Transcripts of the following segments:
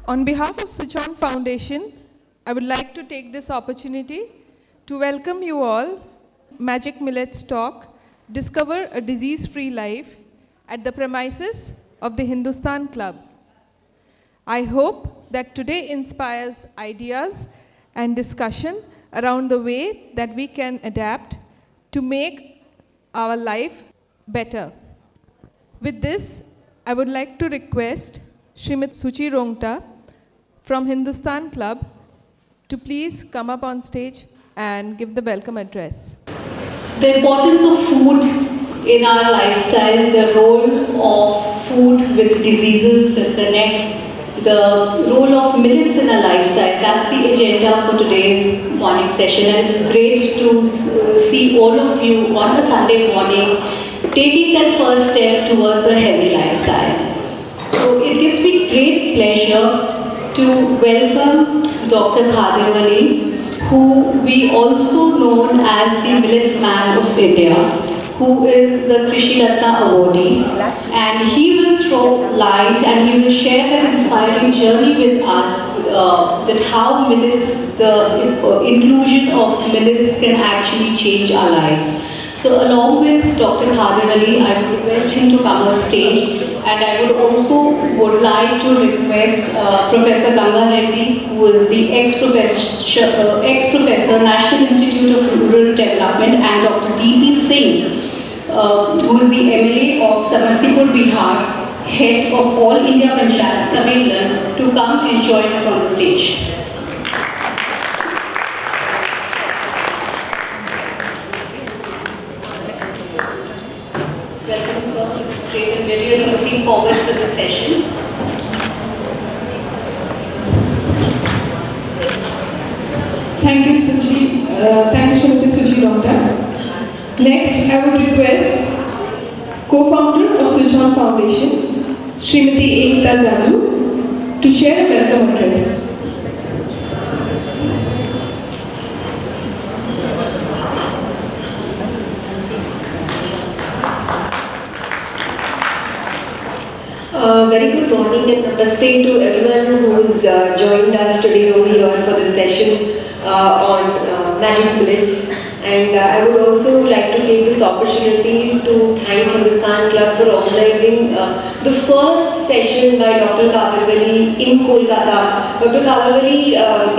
On behalf of Switch On Foundation, I would like to take this opportunity to welcome you all, Magic Millets Talk, Discover a Disease-Free Life at the premises of the Hindusthan Club. I hope that today inspires ideas and discussion around the way that we can adapt to make our life better. With this, I would like to request Srimati Suchi Rongta from Hindusthan Club to please come up on stage and give the welcome address. The importance of food in our lifestyle, the role of food with diseases, the connect, the role of millets in our lifestyle, that's the agenda for today's morning session. And it's great to see all of you on a Sunday morning taking that first step towards a healthy lifestyle. So it gives me great pleasure to welcome Dr. Khadar Valli, who we also known as the Millet Man of India, who is the Krishi Ratna awardee, and he will throw light and he will share an inspiring journey with us that how millets, the inclusion of millets can actually change our lives. So along with Dr. Khadar Valli, I would request him to come on stage, and I would like to request Professor Ganga Reddy, who is the ex-professor, National Institute of Rural Development, and Dr. D.P. Singh, who is the MLA of Samastipur, Bihar, head of All India Panchayat Sammelan, to come and join us on the stage. Welcome, sir. It's great, and we're really looking forward to the session. Thank you, Suchi. Thank you, Srimati Suchi Rongta. Next, I would request co-founder of Switch On Foundation, Srimati Ekta Jaju, to share a welcome address. Very good morning and namaste to everyone who has joined us today over here for the session on Magic Millets. And I would also like to take this opportunity to thank Hindusthan Club for organizing the first session by Dr. Khadar Valli in Kolkata. Dr. Khadar Valli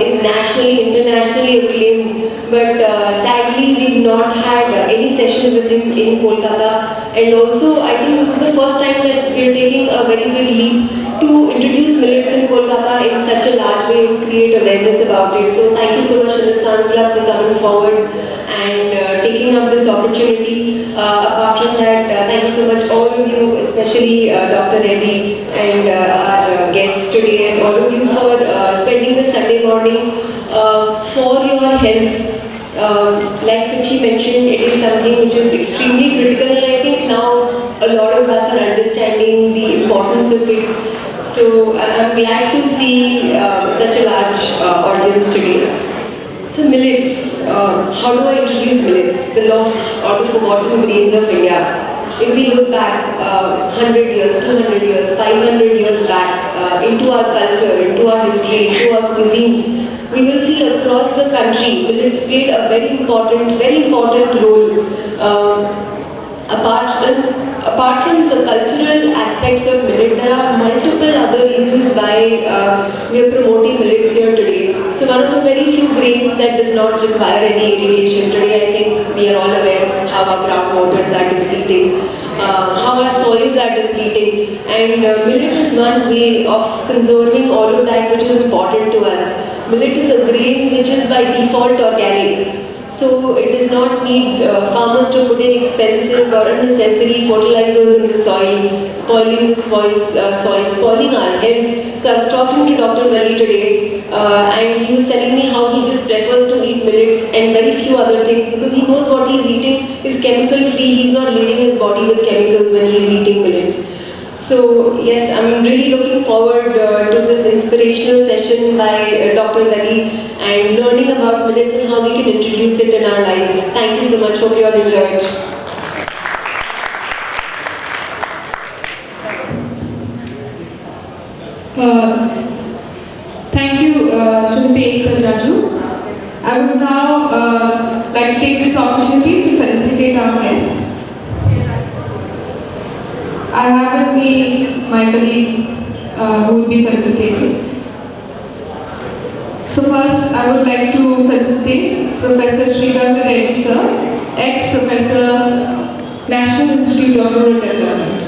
is nationally, internationally acclaimed, but sadly we've not had any sessions with him in Kolkata. And also I think this is the first time that we're taking a very big leap to introduce millets in Kolkata in such a large way and create awareness about it. So thank you so much Hindusthan Club for coming forward and taking up this opportunity. Apart from that, thank you so much all of you, especially Dr. Reddy and our guests today, and all of you for spending this Sunday morning for your health. Like Sachi mentioned, it is something which is extremely critical, and I think now a lot of us are understanding the importance of it. So I'm glad to see such a large audience today. So millets, how do I introduce millets? The lost or the forgotten grains of India. If we look back 100 years, 200 years, 500 years back into our culture, into our history, into our cuisines, we will see across the country millets played a very important role. Apart from the cultural aspects of millet, there are multiple other reasons why we are promoting millets here today. So one of the very few grains that does not require any irrigation. Today I think we are all aware how our groundwaters are depleting, how our soils are depleting, and millet is one way of conserving all of that which is important to us. Millet is a grain which is by default organic. So it does not need farmers to put in expensive or unnecessary fertilizers in the soil, spoiling the soil, spoiling our health. So I was talking to Dr. Valli today and he was telling me how he just prefers to eat millets and very few other things because he knows what he is eating is chemical free. He's not leaving his body with chemicals when he is eating millets. So yes, I'm really looking forward to this inspirational session by Dr. Valli and learning about millets and how we can introduce it in our lives. Thank you so much. Hope you all enjoyed. Sheikh Rajaju. I would now like to take this opportunity to felicitate our guest. I have with me my colleague who will be felicitating. So first, I would like to felicitate Professor Sridhar Reddy sir, ex-Professor, National Institute of Rural Development.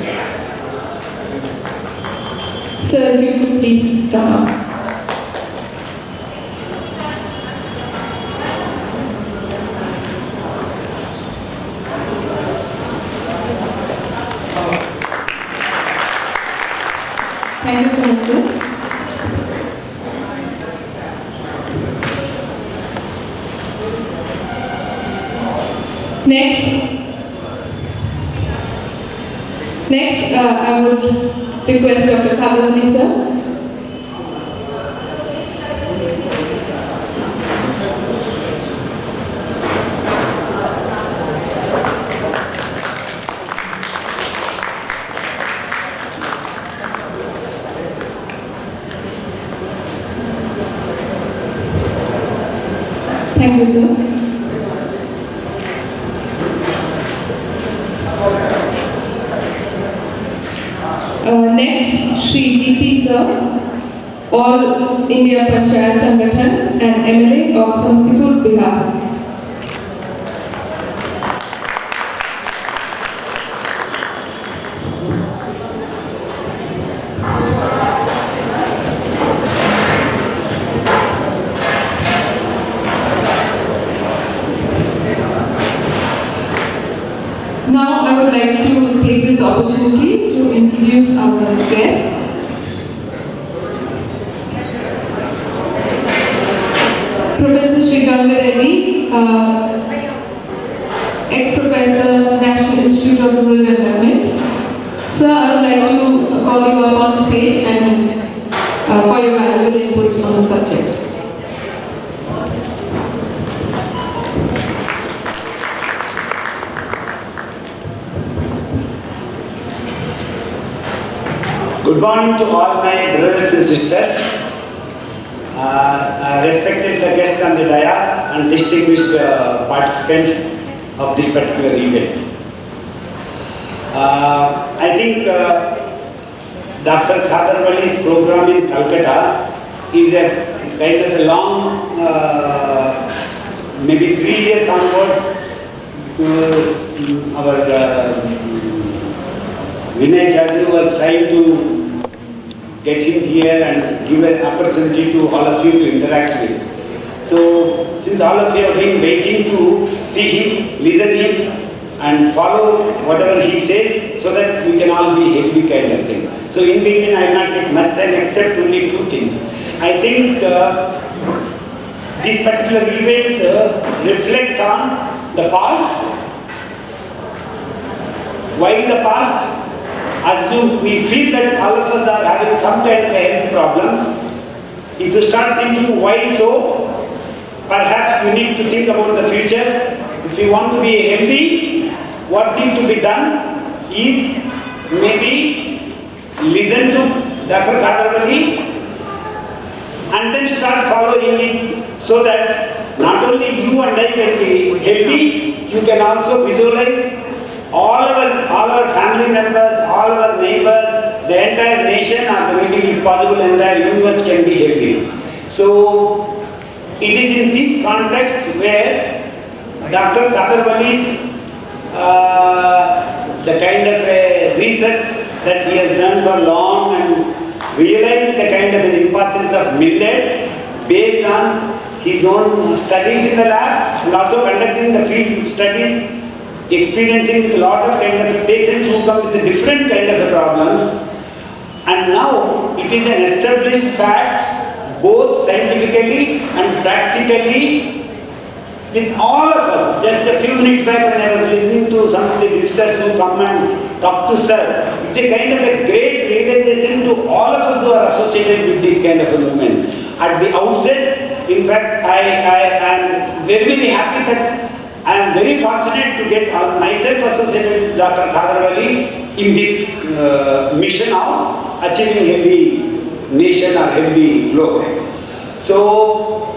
Sir, if you could please come up. Thank you so much, sir. Next, I would request Dr. Khadar Valli, sir. Thank you, sir. Next, Shri TP sir, All India Panchayat Sangathan and MLA of Samstipur, Bihar. Now I would like to take this opportunity to introduce our guests. Professor Sridhar Reddy, ex-professor, National Institute of Rural Development. Sir, I would like to call you up on stage and for your valuable inputs on the subject. Good morning to all my brothers and sisters, respected the guests on the dais and distinguished participants of this particular event. I think Dr. Khadar Valli's program in Kolkata is a kind of a long, maybe 3 years onwards, our Vinay Jaju was trying to get him here and give an opportunity to all of you to interact with. So, since all of you have been waiting to see him, listen him and follow whatever he says so that we can all be healthy kind of thing. So, in between I will not take much time except only 2 things. I think this particular event reflects on the past. Why in the past? As we feel that all of us are having some kind of a health problem, if you start thinking why so, perhaps you need to think about the future. If you want to be healthy, what needs to be done is maybe listen to Dr. Khadar Valli and then start following it so that not only you and I can be healthy, you can also visualize all our family members, all our neighbors, the entire nation, or maybe if possible, entire universe can be healthy. So, it is in this context where Dr. Khadar Valli's the kind of a research that he has done for long and realized the kind of an importance of millet based on his own studies in the lab and also conducting the field studies, experiencing with a lot of kind of patients who come with a different kind of problems, and now it is an established fact both scientifically and practically with all of us. Just a few minutes back when I was listening to some of the visitors who come and talk to sir, it's a kind of a great realization to all of us who are associated with this kind of a movement. At the outset, in fact, I am very, very happy that I am very fortunate to get myself associated with Dr. Khadar Valli in this mission of achieving healthy nation or healthy globe. So,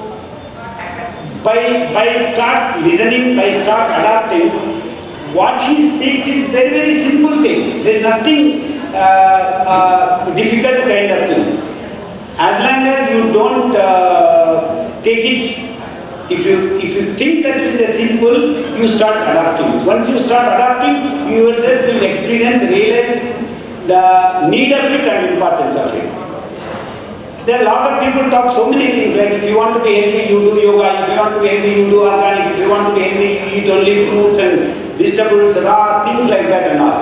by start listening, by start adapting, what he speaks is very, very simple thing. There is nothing difficult kind of thing. As long as you don't take it, if you think that it is a simple, you start adapting. Once you start adapting, you yourself will experience, realize the need of it and importance of it. There are a lot of people talk so many things like if you want to be healthy, you do yoga. If you want to be healthy, you do organic. If you want to be healthy, you eat only fruits and vegetables, raw, things like that and all.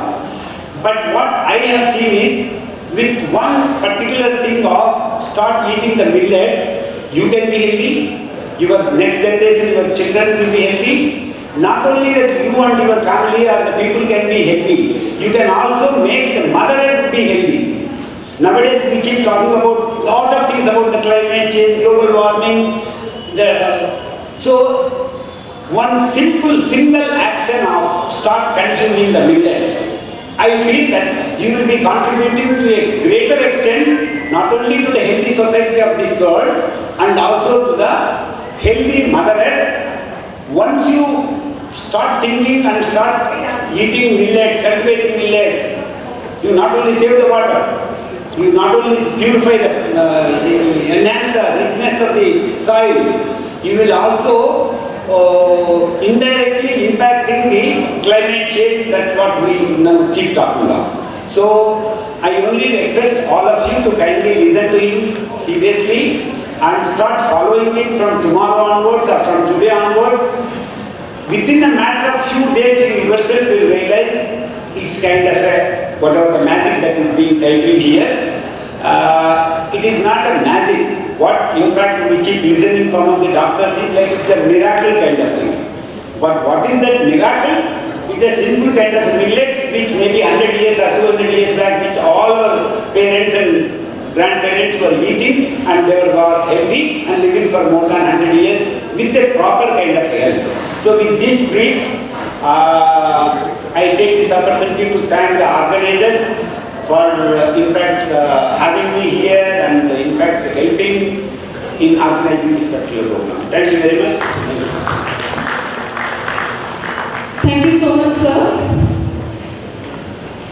But what I have seen is, with one particular thing of start eating the millet, you can be healthy. Your next generation, your children will be healthy. Not only that you and your family or the people can be healthy, you can also make the mother earth be healthy. Nowadays we keep talking about lot of things about the climate change, global warming. So one single action of start consuming the millet, I feel that you will be contributing to a greater extent, not only to the healthy society of this world, and also to the healthy mother earth. Once you start thinking and start eating millet, cultivating millet, you not only save the water, you not only purify enhance the richness of the soil, you will also indirectly impacting the climate change. That's what we now keep talking about. So I only request all of you to kindly listen to him seriously and start following it from tomorrow onwards or from today onwards. Within a matter of few days, you yourself will realize it's kind of a, whatever the magic that is being titled here. It is not a magic. What in fact we keep listening from of the doctors is like it's a miracle kind of thing. But what is that miracle? It's a simple kind of millet which maybe 100 years or 200 years back, which all our parents and grandparents were eating and they were healthy and living for more than 100 years with a proper kind of health. So with this brief, I take this opportunity to thank the organizers for in fact having me here and in fact helping in organizing this particular program. Thank you very much. Thank you so much, sir.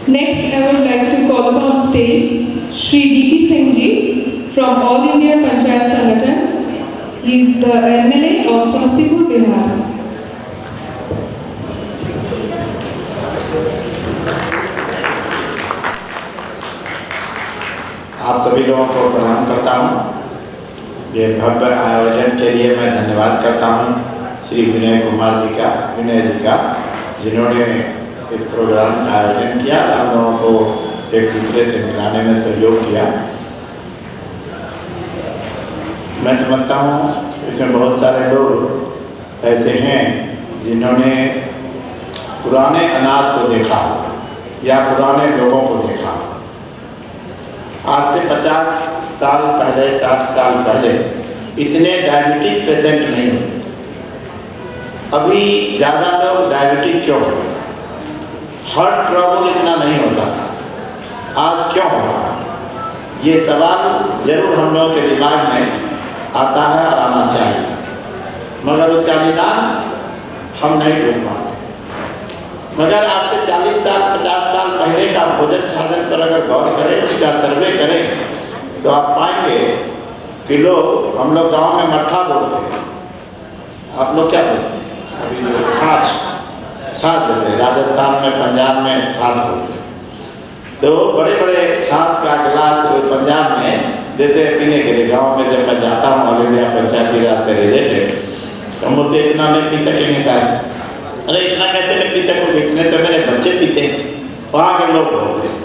Next, I would like to call upon stage Shri D.P. Singh Ji from All India Panchayat Sangathan. He is the MLA of Samastipur, Bihar. आप सभी लोगों को प्रणाम करता हूँ। ये भव्य आयोजन के लिए मैं धन्यवाद करता हूँ श्री विनय जी का जिन्होंने इस प्रोग्राम का आयोजन किया, हम लोगों को एक दूसरे से मिलाने में सहयोग किया। मैं समझता हूँ इसमें बहुत सारे लोग ऐसे हैं जिन्होंने पुराने अनाज को देखा या पुराने लोगों को देखा। आज से 50 साल पहले, 60 साल पहले इतने डायबिटीज पेशेंट नहीं होते। अभी ज़्यादा लोग डायबिटीज क्यों होते? हार्ट ट्रबल इतना नहीं होता था, आज क्यों होता? ये सवाल जरूर हम लोगों के दिमाग में आता है और आना चाहिए, मगर उसका निदान हम नहीं ढूंढ पाते। मगर आज से 40 साल 50 साल पहले का भोजन छाजन पर अगर गौर करें, उसका सर्वे करें, तो आप पाएंगे कि लोग, हम लोग गांव में मट्ठा बोलते हैं, आप लोग क्या बोलते हैं? अभी छाछ बोलते हैं, राजस्थान में, पंजाब में छाछ बोलते हैं। तो बड़े बड़े छाछ का गिलास पंजाब में देते हैं पीने के लिए। गाँव में जब मैं जाता हूँ ऑल इंडिया पंचायती राज से रिलेटेड, तो मुझे इतना नहीं पी सकेंगे साहब। अरे इतना कैसे नहीं पी सकोगे, इतने तो मेरे बच्चे पीते हैं। वहाँ के लोग बोलते हैं,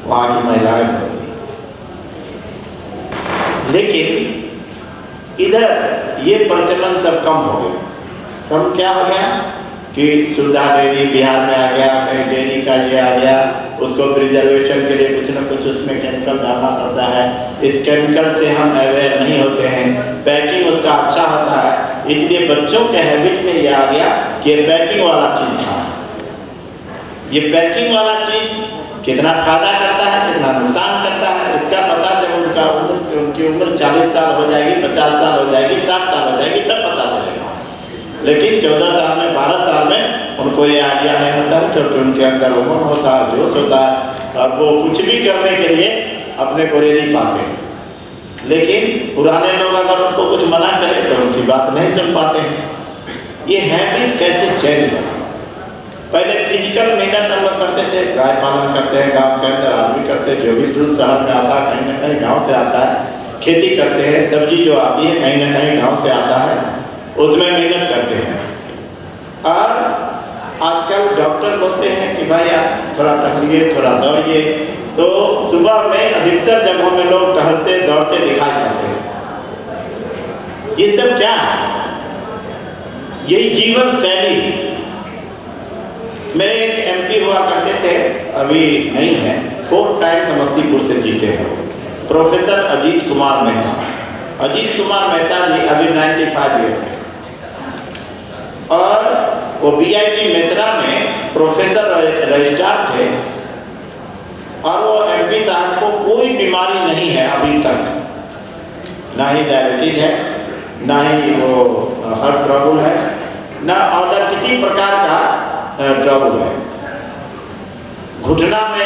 वहाँ की महिलाएं बोलती हैं। लेकिन इधर ये प्रचलन सब कम हो गया। कम क्या हो गया कि सुधा डेयरी बिहार में आ गया, कहीं डेयरी का ये आ गया, उसको प्रिजर्वेशन के लिए कुछ न कुछ उसमें केमिकल डालना पड़ता है। इस केमिकल से हम अवेयर नहीं होते हैं। पैकिंग उसका अच्छा होता है, इसलिए बच्चों के हैबिट में ये आ गया कि ये पैकिंग वाला चीज़ खाना। ये पैकिंग वाला चीज़ कितना फायदा करता है, कितना नुकसान करता है, इसका पता जब उनकी उम्र 40 साल हो जाएगी, 50 साल हो जाएगी, 60 साल हो जाएगी, तब पता लेकिन 14 साल में 12 साल में उनको ये आइडिया नहीं होता है, क्योंकि उनके अंदर उमंग होता है, जोश होता है और वो कुछ भी करने के लिए अपने को रेडी पाते हैं। लेकिन पुराने लोग अगर उनको कुछ मना करें तो उनकी बात नहीं सुन पाते हैं। ये हैबिट कैसे चेंज है? पहले फिजिकल मेहनत हम लोग करते थे, गाय पालन करते हैं, गांव के अंदर आदमी करते हैं, जो भी दूध शहर में आता है कहीं ना कहीं गाँव से आता है, खेती करते हैं, सब्जी जो आती है कहीं ना कहीं गाँव से आता है, उसमें मेहनत करते हैं। और आजकल डॉक्टर बोलते हैं कि भाई आप थोड़ा टहलिए, थोड़ा दौड़िए, तो सुबह में अधिकतर जगहों में लोग टहलते दौड़ते दिखाई पड़ते हैं। ये सब क्या है? यही जीवन शैली। मेरे एक एमपी हुआ करते थे, अभी नहीं है, 4 टाइम समस्तीपुर से जीते हैं, प्रोफेसर अजीत कुमार मेहता। अजीत कुमार मेहता जी अभी 95 ईयर हैं और वो बीआईटी मेसरा में प्रोफेसर रजिस्ट्रार थे और वो एमपी साहब को कोई बीमारी नहीं है अभी तक, ना ही डायबिटीज है, ना ही वो हार्ट ट्रबल है, ना अदर किसी प्रकार का ट्रबल है। घुटना में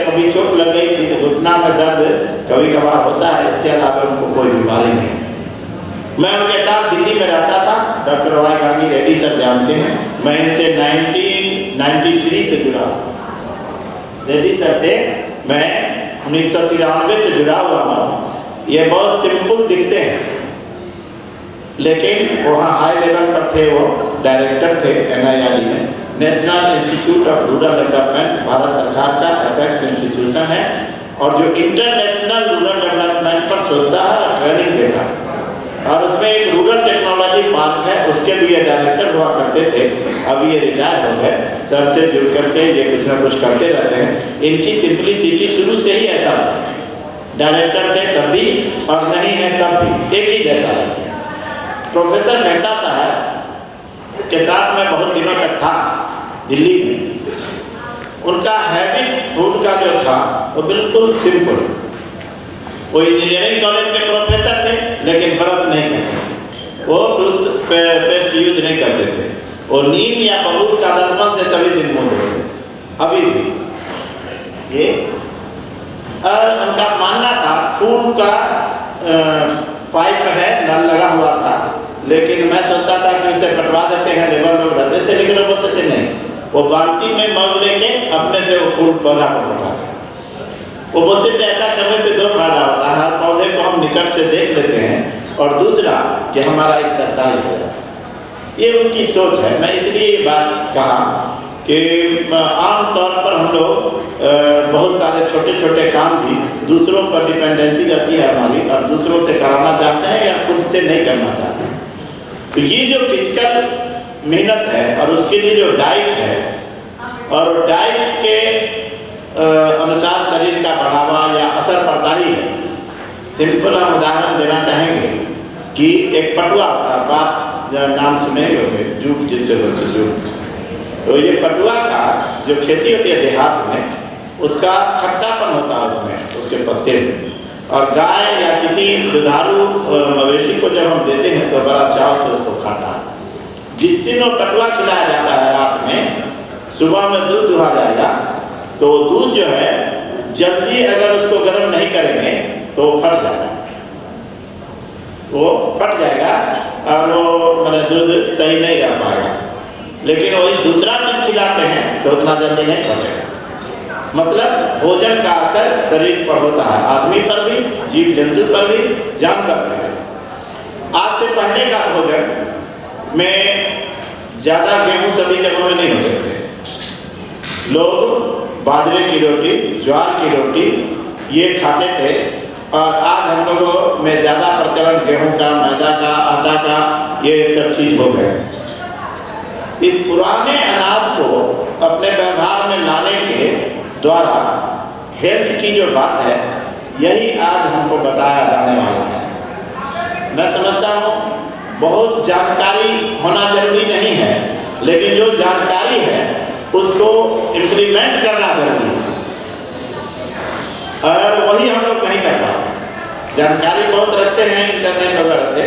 कभी चोट लग गई थी तो घुटना में दर्द कभी कभार होता है, इसके अलावा उनको कोई बीमारी नहीं है। मैं उनके साथ दिल्ली में रहता था, doctor Y Gandhi Reddy sir जानते हैं, मैं इनसे 1993 से जुड़ा। रेड्डी सर से मैं 1993 से जुड़ा हुआ हूँ। ये बहुत सिंपल दिखते हैं, लेकिन वहाँ हाई लेवल पर थे, वो डायरेक्टर थे NIRD में, national institute of rural development, Bharat सरकार का एपेक्स इंस्टीट्यूशन है और जो इंटरनेशनल रूरल डेवलपमेंट पर सोचता है और ट्रेनिंग देता है। और उसमें एक रूरल टेक्नोलॉजी पार्क है, उसके भी ये डायरेक्टर हुआ करते थे, अभी ये रिटायर हो गए। सर से जुड़ करके ये कुछ ना कुछ करते रहते हैं। इनकी सिंप्लिसिटी शुरू से ही ऐसा था, डायरेक्टर थे तब भी और नहीं है तब भी एक ही जैसा है। प्रोफेसर मेहता साहब के साथ मैं बहुत दिनों तक था दिल्ली में। उनका हैबिट फूड का जो था वो बिल्कुल सिंपल। वो इंजीनियरिंग कॉलेज के प्रोफेसर थे, लेकिन ब्रश नहीं करते, वो टूथपेस्ट यूज नहीं करते थे, वो नीम या बबूल का दंतमंजन से सभी दिन मुँह धोते थे अभी भी। ये और उनका मानना था फूड का पाइप है, नल लगा हुआ था, लेकिन मैं सोचता था कि उसे कटवा देते हैं, लेबर लोग रहते थे, लेकिन वो बोलते थे नहीं, वो बाल्टी में मग लेके अपने से वो फूल पौधा पर उठाते। वो बोलते थे ऐसा करने से 2 फायदा होता है, पौधे को हम निकट से देख लेते हैं और दूसरा कि हमारा एक्सरसाइज हो जाता है। ये उनकी सोच है। मैं इसलिए ये बात कहा कि आम तौर पर हम लोग बहुत सारे छोटे छोटे काम भी दूसरों पर डिपेंडेंसी रहती है हमारी, और दूसरों से कराना चाहते हैं या खुद से नहीं करना चाहते हैं। तो ये जो फिजिकल मेहनत है और उसके लिए जो डाइट है, और डाइट के अनुसार शरीर का बढ़ावा या असर पड़ता ही है। सिंपल हम उदाहरण देना चाहेंगे कि एक पटुआ होता है, बात नाम सुने होंगे, जूट जिससे बोलते जूट। तो ये पटुआ का जो खेती होती है देहात में, उसका खट्टापन होता है उसमें, उसके पत्ते में, और गाय या किसी दुधारू मवेशी को जब हम देते हैं तो बड़ा चाव से उसको खाता है। जिस दिन वो पटुआ खिलाया जाता है रात में, सुबह में दूध दुहा जाएगा, तो दूध जो है जल्दी अगर उसको गर्म नहीं करेंगे तो फट जाएगा, वो फट जाएगा और वो मतलब दूध सही नहीं रह पाएगा। लेकिन वही दूसरा चीज खिलाते हैं तो उतना जल्दी नहीं फटेगा। मतलब भोजन का असर शरीर पर होता है, आदमी पर भी, जीव जंतु पर भी, जानवर पर भी। आज से पहले का भोजन में ज्यादा गेहूं सभी जगहों में नहीं होते थे। लोग बाजरे की रोटी, ज्वार की रोटी ये खाते थे, और आज हम लोगों में ज्यादा प्रचलन गेहूं का, मैदा का, आटा का, ये सब चीज हो गए। इस पुराने अनाज को अपने व्यवहार में लाने के द्वारा हेल्थ की जो बात है, यही आज हमको बताया जाने वाला है। मैं समझता हूँ बहुत जानकारी होना जरूरी नहीं है, लेकिन जो जानकारी है उसको इम्प्लीमेंट करना जरूरी है, और वही हम लोग नहीं कर पाते। जानकारी बहुत रखते हैं इंटरनेट वगैरह से,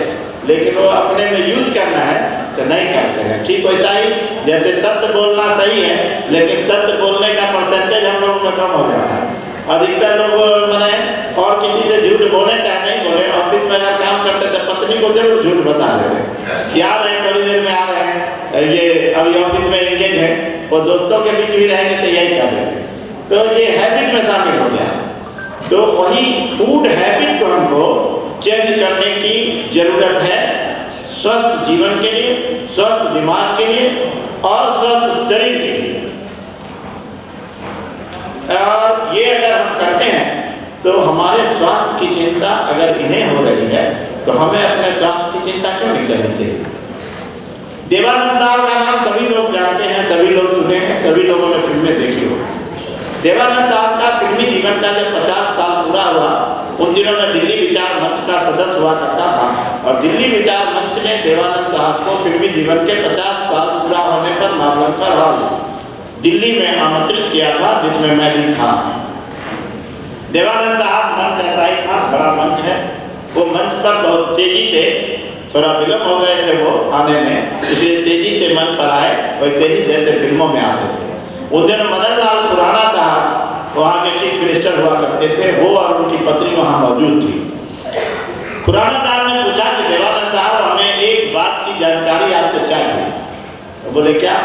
लेकिन वो अपने में यूज करना है तो नहीं करते हैं। ठीक वैसा ही जैसे सत्य बोलना सही है, लेकिन सत्य बोलने का परसेंटेज हम लोगों में कम हो जाता है। अधिकतर लोग मैंने और किसी से झूठ बोले चाहे नहीं बोले, ऑफिस में अगर काम करते थे पत्नी को जरूर झूठ बता देते कि आ रहे हैं, थोड़ी देर में आ रहे हैं, ये अभी ऑफिस में एंगेज है, वो दोस्तों के बीच भी रहेंगे तो यही कर देंगे। तो ये हैबिट में शामिल हो गया। तो वही फूड हैबिट को हमको चेंज करने की जरूरत है, स्वस्थ जीवन के लिए, स्वस्थ दिमाग के लिए और स्वस्थ शरीर के लिए। और ये अगर हम करते हैं तो हमारे स्वास्थ्य की चिंता अगर इन्हें हो रही है तो हमें अपने स्वास्थ्य की चिंता क्यों नहीं करनी चाहिए। देवानंद साहब का नाम सभी लोग जानते हैं, सभी लोग सुने हैं, सभी लोगों ने फिल्में देखी हो। देवानंद साहब का फिल्मी जीवन का जब 50 साल पूरा हुआ, उन दिनों में दिल्ली विचार मंच का सदस्य हुआ करता था और दिल्ली विचार मंच ने देवानंद साहब को फिल्मी जीवन के 50 साल पूरा होने पर मावलंकर हॉल दिल्ली में आमंत्रित किया था, जिसमें मैं भी था। देवानंद साहब मंच ऐसा ही था, बड़ा मंच है, वो मंच पर बहुत तेजी से, थोड़ा विलम्ब हो गए थे वो आने में, इसलिए तेजी से मंच पर आए, वैसे ही जैसे फिल्मों में आते थे। उस दिन मदन लाल खुराना साहब वहाँ के चीफ मिनिस्टर हुआ करते थे, वो और उनकी पत्नी वहाँ मौजूद थी। खुराना साहब ने पूछा कि देवानंद साहब हमें एक बात की जानकारी आपसे चाहिए। तो बोले क्या?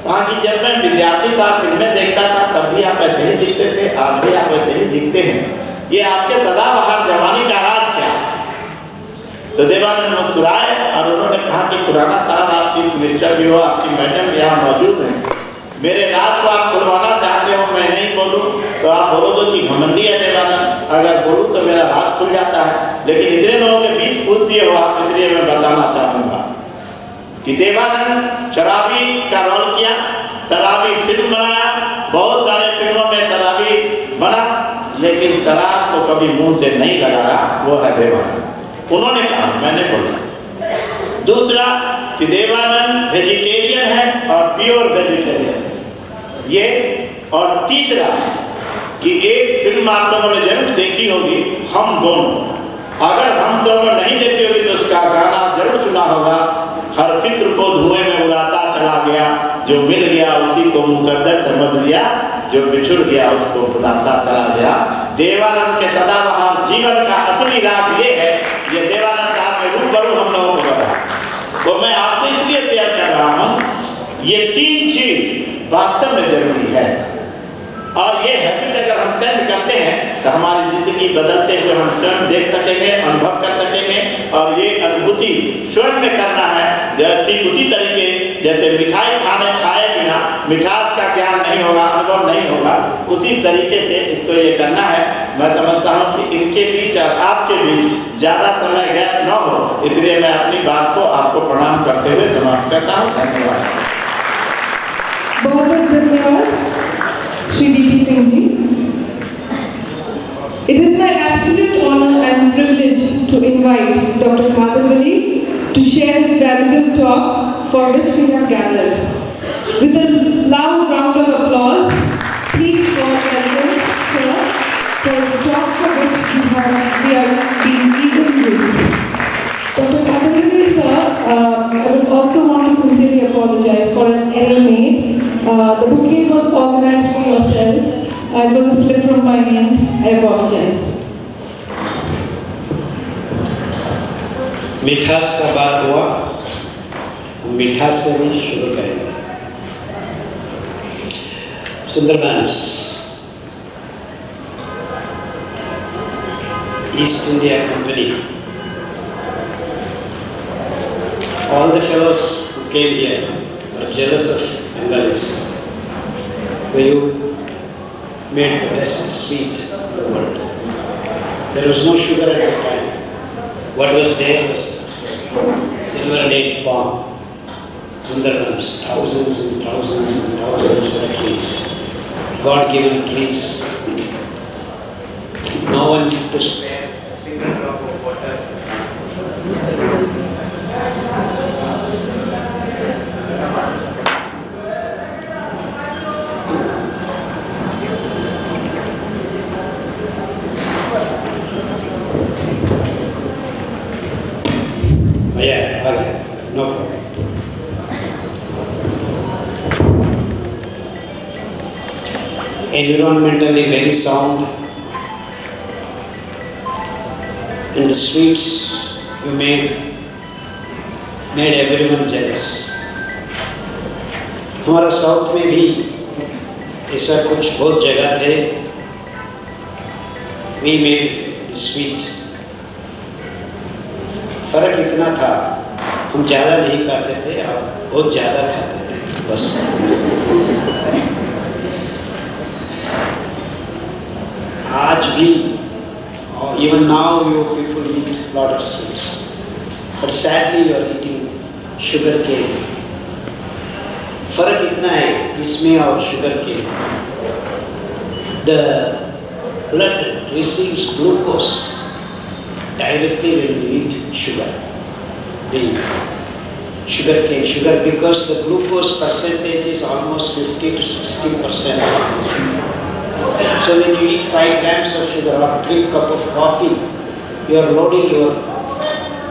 वहाँ की जब मैं विद्यार्थी था, फिल्में देखता था, तब भी आप ऐसे ही दिखते थे, आज भी आप ऐसे ही दिखते हैं, ये आपके सदाबहार जवानी का राज क्या? तो देवानंद मुस्कुराए और उन्होंने कहा कि खुराना साहब आप चीफ मिनिस्टर भी हो, आपकी मैडम भी यहाँ मौजूद हैं, मेरे राज को आप खुलवाना चाहते हो, मैं नहीं बोलूं तो आप बोलोगे कि घमंडी है देवानंद, अगर बोलूं तो मेरा राज खुल जाता है, लेकिन इतने लोगों के बीच पूछ दिए हो आप, इसलिए मैं बताना चाहूँगा कि देवानंद शराबी का रोल किया, शराबी फिल्म बनाया, बहुत सारे फिल्मों में शराबी बना, लेकिन शराब को कभी मुंह से नहीं लगाया, वो है देवानंद। उन्होंने कहा, मैंने बोला। दूसरा कि देवानंद वेजिटेरियन है और प्योर वेजिटेरियन ये। और तीसरा कि एक फिल्म आप लोगों ने जरूर देखी होगी, हम दोनों, अगर हम दोनों नहीं देखी होगी तो उसका गाना जरूर सुना होगा, हर फिक्र को धुएं में उड़ाता चला गया, जो मिल गया उसी को मुकद्दर समझ लिया, जो बिछुड़ गया उसको भुलाता चला गया। देवानंद के सदाबहार जीवन का असली राज ये है, ये देवानंद साहब के रूबरू हम लोगों को बता। तो मैं आपसे इसलिए शेयर कर रहा हूँ, ये तीन चीज वास्तव में जरूरी है और ये हैबिट अगर हम सेट करते हैं तो हमारी जिंदगी बदलते हुए हम स्वयं देख सकेंगे, अनुभव कर सकेंगे। और ये अनुभूति स्वयं में करना है, ठीक उसी तरीके जैसे मिठाई खाए बिना मिठास का ज्ञान नहीं होगा, अनुभव नहीं होगा, उसी तरीके से इसको ये करना है। मैं समझता हूँ कि इनके बीच और आपके बीच ज़्यादा समय गैप न हो, इसलिए मैं अपनी बात को आपको प्रणाम करते हुए समाप्त करता हूँ। धन्यवाद। बहुत बहुत धन्यवाद Shri DP Singh ji. It is my absolute honor and privilege to invite Dr. Khadar Valli to share his valuable talk for which we have gathered. With a loud round of applause, please welcome Sir for his talk for which we are being eagerly waiting. Dr. Khadar Valli sir, I would also want to sincerely apologize for an error made. The bouquet was organized for yourself. It was a slip from my hand. I apologize. मिठास का बात हुआ, मिठास से भी शुरू करेंगे। Sundarbans, east India company, all the fellows who came here are jealous of Bengalis, where you made the best sweet in the world. There was no sugar at the time. What was there was silver date palm, Sundarbans, thousands and thousands and thousands of trees, God-given trees. No one to spare a single drop of water. No problem. Environmentally very sound, and the sweets you made everyone jealous. हमारा south में भी ऐसा कुछ बहुत जगह थे. We made sweet. फर्क इतना था, हम ज़्यादा नहीं खाते थे और बहुत ज़्यादा खाते थे बस. आज भी, even now you people eat lot of sweets, but sadly you are eating sugar cane. फर्क इतना है इसमें और शुगर के. The blood receives glucose directly when you eat sugar. The sugar cane, sugar, because the glucose percentage is almost 50 to 60%. So when you eat 5 grams of sugar or 3 cup of coffee, you are loading your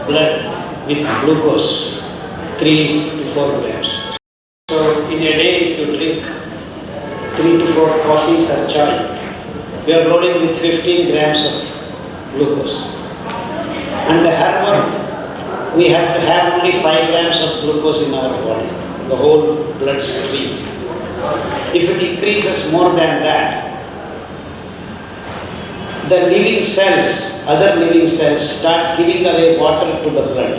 blood with glucose 3 to 4 grams. So in a day, if you drink 3 to 4 coffees or chai, we are loading with 15 grams of glucose. And the herbal, we have to have only 5 grams of glucose in our body, the whole blood stream. If it increases more than that, the living cells, other living cells start giving away water to the blood.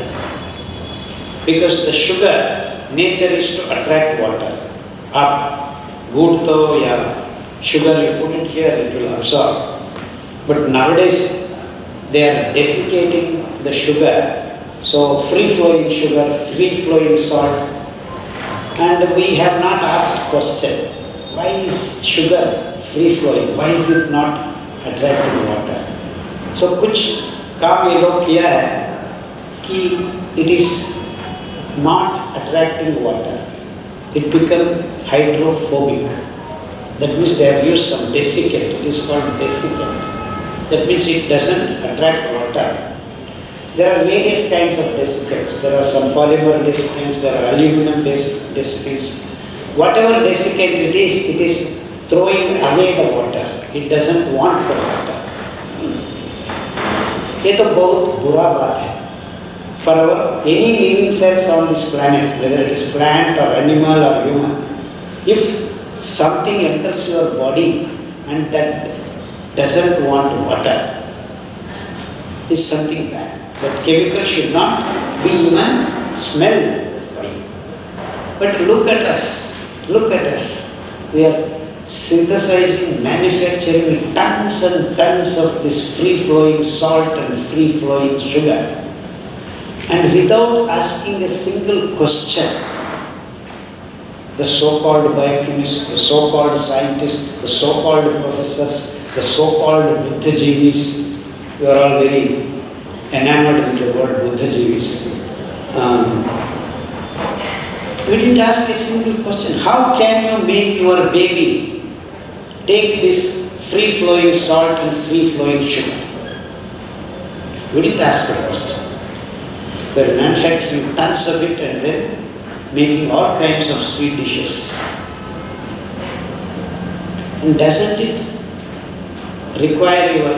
Because the sugar, nature is to attract water. Up, good though, yeah, sugar you put it here, it will absorb. But nowadays, they are desiccating the sugar. So free-flowing sugar, free-flowing salt. And we have not asked question, why is sugar free-flowing? Why is it not attracting water? So कुछ काम ये लोग किया है कि it is not attracting water. It become hydrophobic. That means they have used some desiccant. It is called desiccant. That means it doesn't attract water. There are various kinds of desiccants. There are some polymer desiccants, there are aluminum desiccants. Whatever desiccant it is throwing away the water. It doesn't want the water. ये तो बहुत बुरा बात है. For any living cells on this planet, whether it is plant or animal or human, if something enters your body and that doesn't want water, is something bad. That chemical should not be even smelled by you. But look at us. We are synthesizing, manufacturing tons and tons of this free-flowing salt and free-flowing sugar. And without asking a single question, the so-called biochemists, the so-called scientists, the so-called professors, the so-called Buddhajivis, you are all very enamored with the word Buddhajivis. We didn't ask a single question. How can you make your baby take this free-flowing salt and free-flowing sugar? We didn't ask a question. We are manufacturing tons of it and then making all kinds of sweet dishes. And doesn't it require your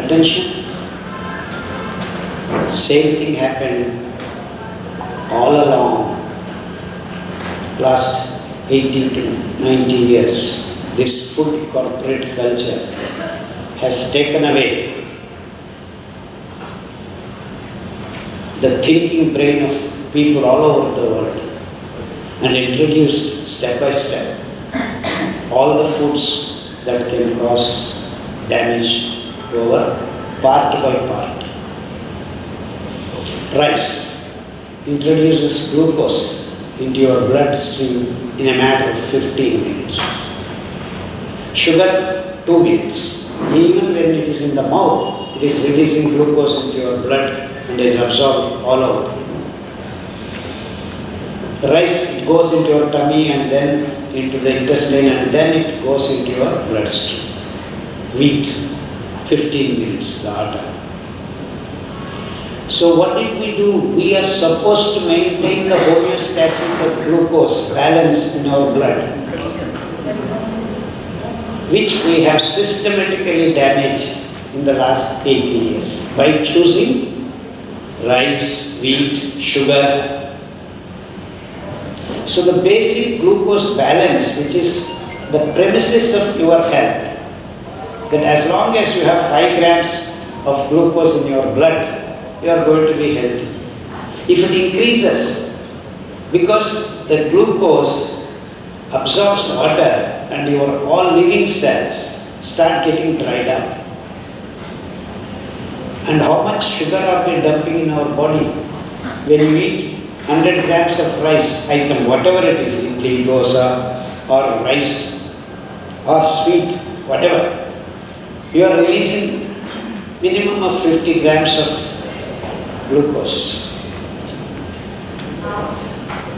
attention? Same thing happened all along last 18 to 90 years. This food corporate culture has taken away the thinking brain of people all over the world and introduced step by step all the foods that can cause damage over part by part. Rice introduces glucose into your bloodstream in a matter of 15 minutes. Sugar, 2 minutes. Even when it is in the mouth, it is releasing glucose into your blood and is absorbed all over. Rice, it goes into your tummy and then into the intestine and then it goes into your bloodstream. Wheat, 15 minutes, the order. So what did we do? We are supposed to maintain the homeostasis of glucose balance in our blood, which we have systematically damaged in the last 80 years by choosing rice, wheat, sugar. So the basic glucose balance, which is the premises of your health, that as long as you have 5 grams of glucose in your blood, you are going to be healthy. If it increases, because the glucose absorbs water and your all living cells start getting dried up. And how much sugar are we dumping in our body? When you eat 100 grams of rice item, whatever it is, idli, dosa, or rice, or sweet, whatever, you are releasing minimum of 50 grams of glucose.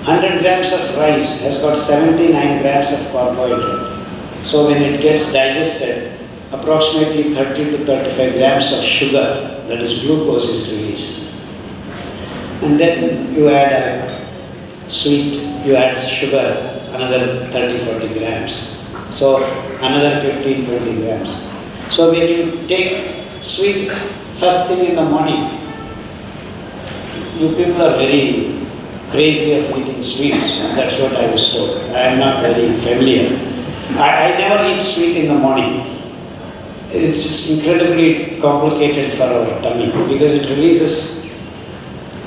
100 grams of rice has got 79 grams of carbohydrate. So when it gets digested, approximately 30 to 35 grams of sugar, that is glucose, is released. And then you add a sweet, you add sugar, another 30-40 grams. So another 15-20 grams. So when you take sweet first thing in the morning, you people are very crazy of eating sweets. That's what I was told. I am not very familiar. I never eat sweet in the morning. It's incredibly complicated for our tummy because it releases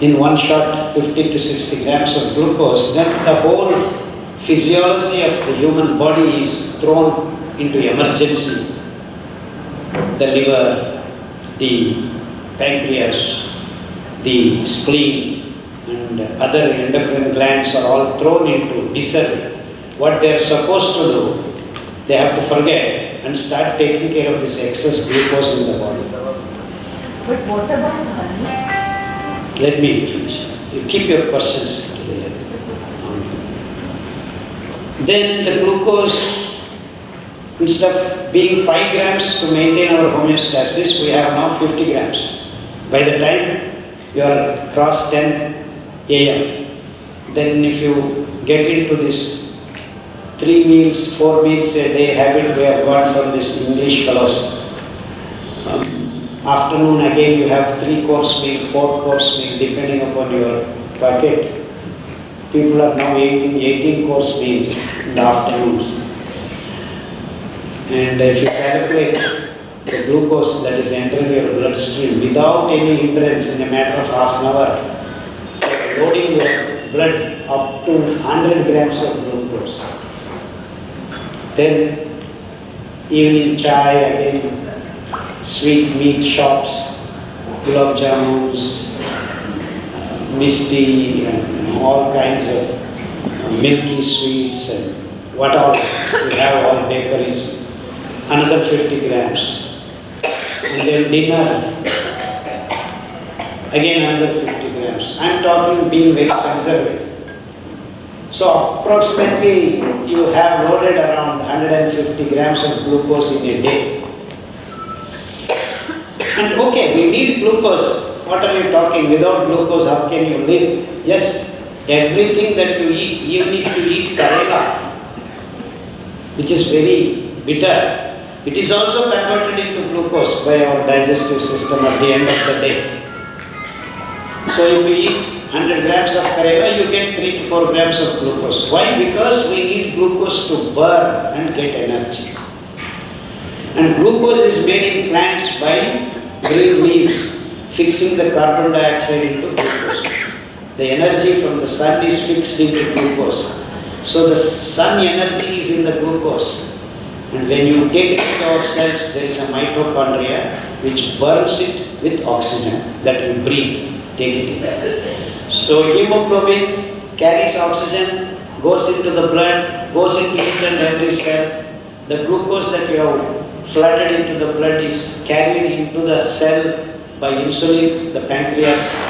in one shot 50 to 60 grams of glucose. Then the whole physiology of the human body is thrown into emergency. The liver, the pancreas, the spleen, and other endocrine glands are all thrown into disarray. What they are supposed to do, they have to forget and start taking care of this excess glucose in the body. But what about honey? Let me finish. You keep your questions to the end. Then the glucose, instead of being 5 grams to maintain our homeostasis, we have now 50 grams. By the time you are cross 10 a.m., then if you get into this 3 meals, 4 meals a day habit we have got from this English fellows. Afternoon again you have 3-course meal, 4-course meal, depending upon your bucket. People are now eating 18-course meals in the afternoons. And if you calculate the glucose that is entering your bloodstream without any hindrance in a matter of half an hour, loading your blood up to 100 grams of glucose. Then evening chai, again sweet meat shops, gulab jamuns, misti, and all kinds of milky sweets and what all we have, all bakeries. Another 50 grams. And then dinner, again another 50 grams. I am talking being very conservative. So approximately you have loaded around 150 grams of glucose in a day. And okay, we need glucose. What are you talking? Without glucose, how can you live? Yes, everything that you eat, even if you eat karela, which is very bitter, it is also converted into glucose by our digestive system at the end of the day. So if you eat 100 grams of karela, you get 3 to 4 grams of glucose. Why? Because we need glucose to burn and get energy. And glucose is made in plants by green leaves, fixing the carbon dioxide into glucose. The energy from the sun is fixed into glucose. So the sun energy is in the glucose. And when you take it into our cells, there is a mitochondria which burns it with oxygen that we breathe. Take it in. So hemoglobin carries oxygen, goes into the blood, goes into each and every cell. The glucose that you have flooded into the blood is carried into the cell by insulin, the pancreas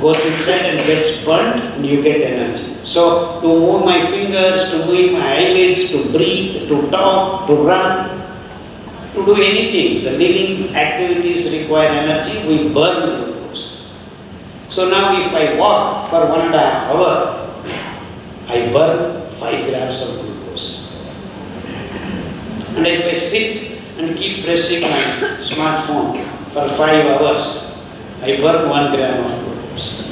goes inside and gets burnt and you get energy. So to move my fingers, to move my eyelids, to breathe, to talk, to run, to do anything, the living activities require energy, we burn glucose. So now if I walk for 1.5 hours, I burn 5 grams of glucose. And if I sit and keep pressing my smartphone for 5 hours, I burn 1 gram of glucose.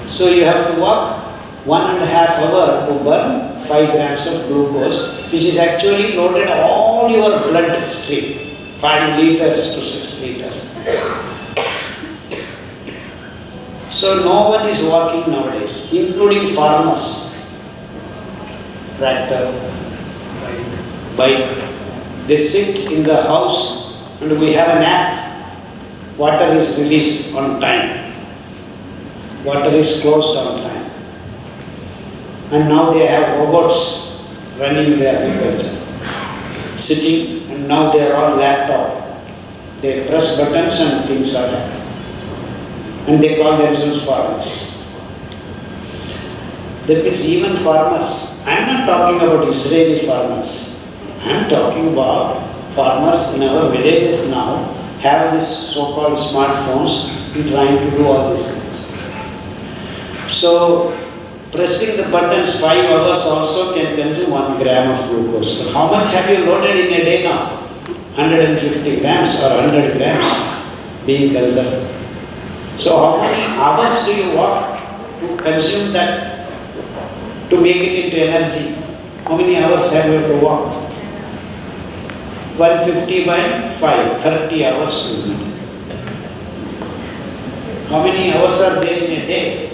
So you have to walk 1.5 hours to burn 5 grams of glucose, which is actually loaded all your blood stream, 5 liters to 6 liters. So no one is walking nowadays, including farmers, tractor, bike. They sit in the house and we have an app. Water is released on time. Water is closed on time. And now they have robots running their agriculture, sitting, and now they are all laptop. They press buttons and things are done. And they call themselves farmers. That means even farmers. I am not talking about Israeli farmers. I am talking about farmers in our villages now have this so-called smartphones and trying to do all these things. So pressing the buttons 5 hours also can consume 1 gram of glucose. But how much have you loaded in a day now? 150 grams or 100 grams being consumed. So how many hours do you walk to consume that, to make it into energy? How many hours have you to walk? 150 by 5, 30 hours to do. How many hours are there in a day?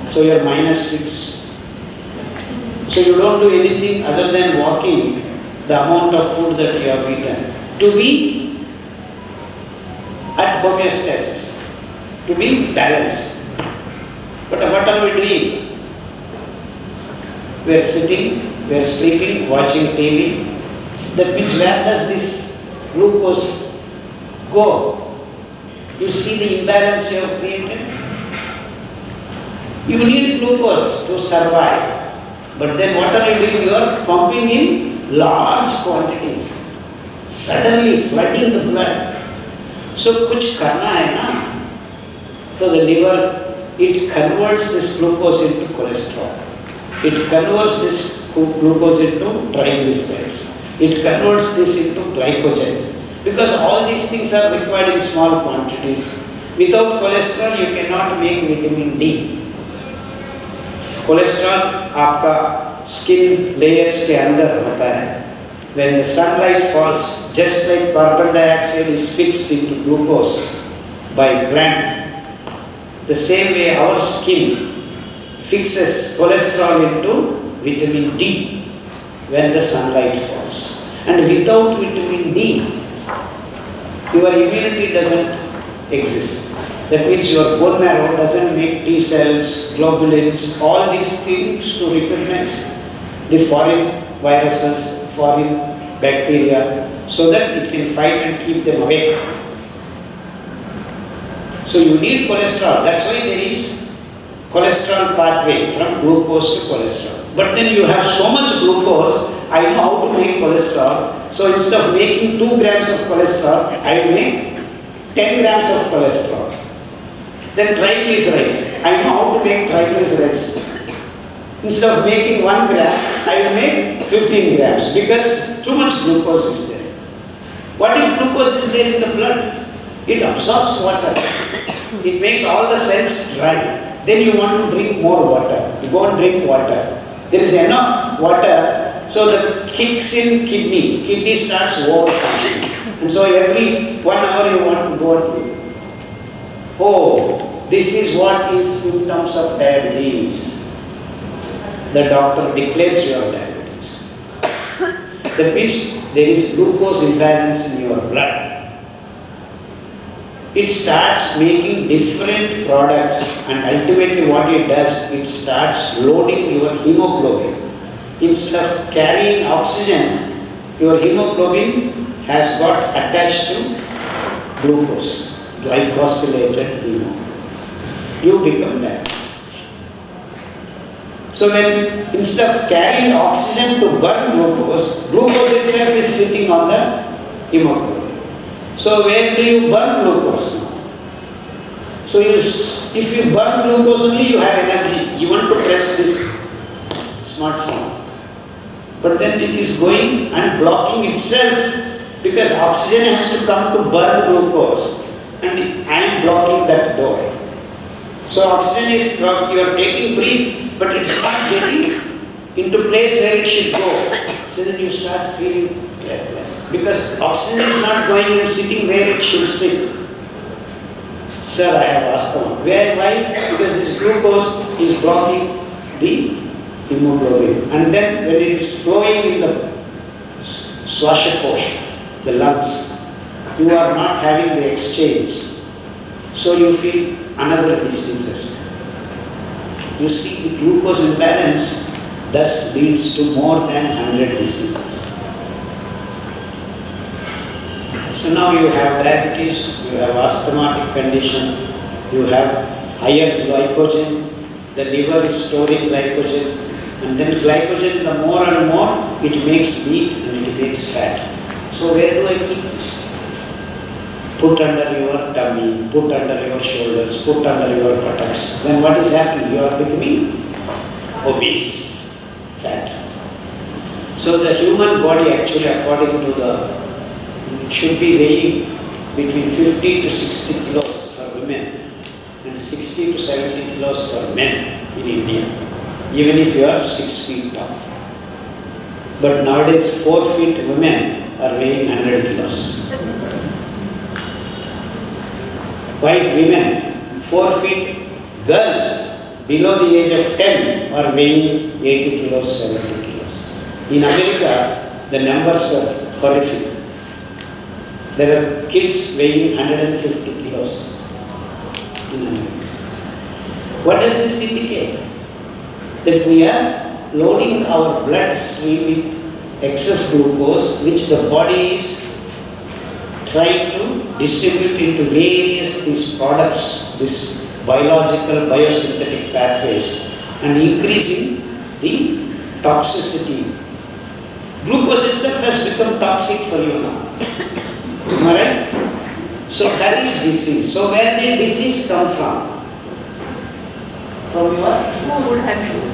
So you are -6. So you don't do anything other than walking the amount of food that you have eaten to be at homeostasis, to be balanced. But what are we doing? We are sitting, we are sleeping, watching TV. That means where does this glucose go? You see the imbalance you have created? You need glucose to survive. But then what are you doing? You are pumping in large quantities, suddenly flooding the blood. So kuch karna hai na? So the liver, it converts this glucose into cholesterol. It converts this glucose into triglycerides. It converts this into glycogen. Because all these things are required in small quantities. Without cholesterol, you cannot make vitamin D. Cholesterol आपका skin layers के अंदर होता है. When the sunlight falls, just like carbon dioxide is fixed into glucose by plant, the same way our skin fixes cholesterol into vitamin D when the sunlight falls. And without vitamin D, your immunity doesn't exist. That means your bone marrow doesn't make T cells, globulins, all these things to recognize the foreign viruses, foreign bacteria, so that it can fight and keep them away. So you need cholesterol. That's why there is cholesterol pathway from glucose to cholesterol. But then you have so much glucose, I know how to make cholesterol. So instead of making 2 grams of cholesterol, I will make 10 grams of cholesterol. Then triglycerides, I know how to make triglycerides. Instead of making 1 gram, I will make 15 grams because too much glucose is there. What if glucose is there in the blood? It absorbs water. It makes all the cells dry. Then you want to drink more water. You go and drink water. There is enough water, so that kicks in kidney. Kidney starts overfunctioning. And so every 1 hour you want to go and do. Oh, this is what is symptoms of diabetes. The doctor declares you have diabetes. That means there is glucose imbalance in your blood. It starts making different products, and ultimately what it does, it starts loading your hemoglobin. Instead of carrying oxygen, your hemoglobin has got attached to glucose, glycosylated hemoglobin. You become diabetic. So when instead of carrying oxygen to burn glucose, glucose itself is sitting on the hemoglobin. So where do you burn glucose now? So if you burn glucose only, you have energy. You want to press this smartphone. But then it is going and blocking itself because oxygen has to come to burn glucose. And I am blocking that door. So oxygen is, you are taking breath, but it's not getting into place where it should go. So then you start feeling breathless. Because oxygen is not going and sitting where it should sit. Sir, I have asthma. Why? Because this glucose is blocking the hemoglobin. And then when it is flowing in the swashokosh, the lungs, you are not having the exchange. So you feel another diseases. You see, the glucose imbalance thus leads to more than 100 diseases. So now you have diabetes, you have asthmatic condition, you have higher glycogen, the liver is storing glycogen, and then glycogen, the more and more, it makes meat and it makes fat. So where do I keep this? Put under your tummy, put under your shoulders, put under your buttocks. Then what is happening? You are becoming obese, fat. So the human body actually, according to the, should be weighing between 50 to 60 kilos for women and 60 to 70 kilos for men in India, even if you are 6 feet tall. But nowadays 4 feet women are weighing 100 kilos. 5 women, 4 feet girls below the age of 10 are weighing 80 kilos, 70 kilos. In America, the numbers are horrific. There are kids weighing 150 kilos in America. What does this indicate? That we are loading our bloodstream with excess glucose, which the body is trying to distribute into various these products, these biological biosynthetic pathways, and increasing the toxicity. Glucose itself has become toxic for you now. Am I right? So that is disease. So where did disease come from? From your Food habits.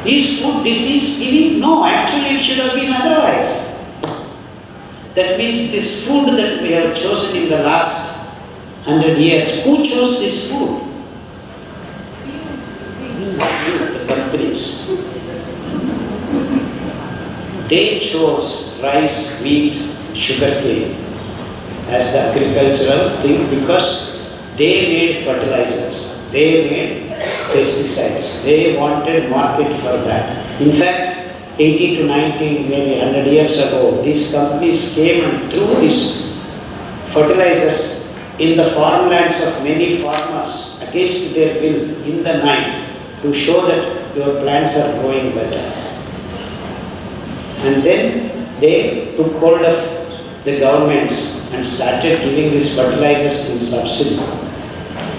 Is food disease giving? No, actually it should have been otherwise. That means this food that we have chosen in the last 100 years, who chose this food? The companies. They chose rice, wheat, sugarcane as the agricultural thing because they made fertilizers, they made pesticides, they wanted market for that. In fact, 80 to 90, maybe 100 years ago, these companies came and threw these fertilizers in the farmlands of many farmers against their will in the night to show that your plants are growing better. And then they took hold of the governments and started giving these fertilizers in subsidy.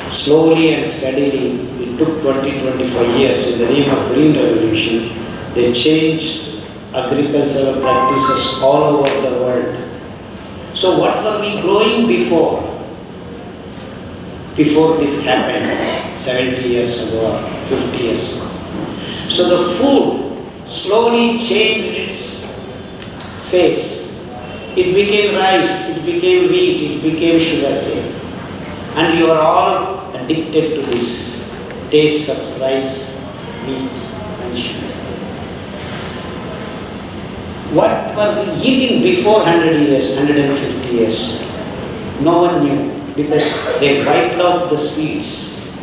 Slowly and steadily, it took 20-25 years in the name of Green Revolution. They changed agricultural practices all over the world. So what were we growing before? Before this happened, 70 years ago or 50 years ago. So the food slowly changed its face. It became rice, it became wheat, it became sugarcane. And you are all addicted to this taste of rice, wheat and sugar. What were we eating before 100 years, 150 years? No one knew because they wiped out the seeds.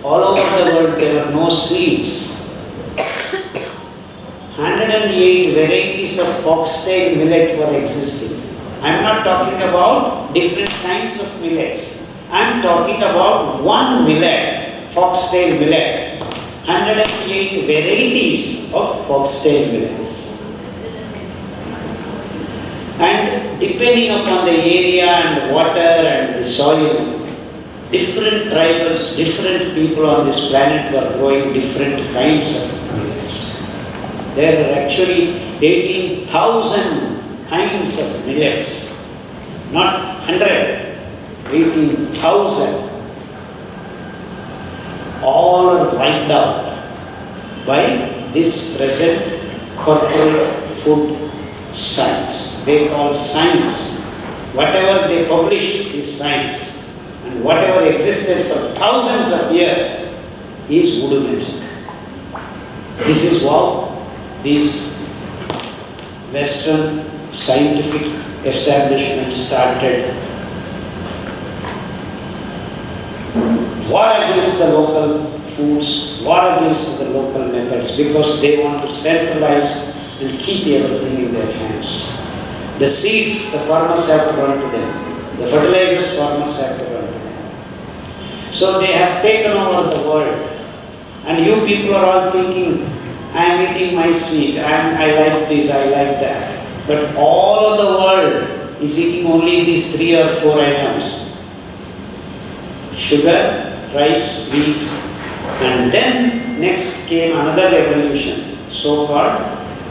All over the world there were no seeds. 108 varieties of foxtail millet were existing. I am not talking about different kinds of millets. I am talking about one millet, foxtail millet. 108 varieties of foxtail millets. And depending upon the area and water and the soil, different tribals, different people on this planet were growing different kinds of millets. There are actually 18,000 kinds of millets, not 100, 18,000. All are wiped out by this present corporate food science. They call science. Whatever they published is science. And whatever existed for thousands of years is voodoo magic. This is how these Western scientific establishments started war against the local foods, war against the local methods, because they want to centralize and keep everything in their hands. The seeds, the farmers have to run to them. The fertilizers, farmers have to run to them. So they have taken over the world. And you people are all thinking, I am eating my sweet, I like this, I like that. But all of the world is eating only these 3 or 4 items. Sugar, rice, wheat, and then next came another revolution, so-called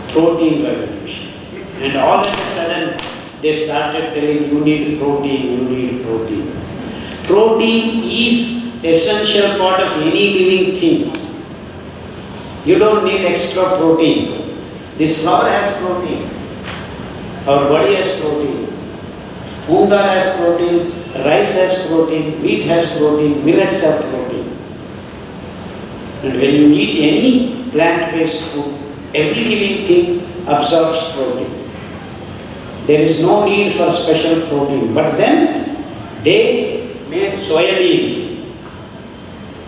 protein revolution. And all of a sudden, they started telling you need protein, you need protein. Protein is essential part of any living thing. You don't need extra protein. This flower has protein. Our body has protein. Moong dal has protein. Rice has protein. Wheat has protein. Millets have protein. And when you eat any plant-based food, every living thing absorbs protein. There is no need for special protein. But then they made soybean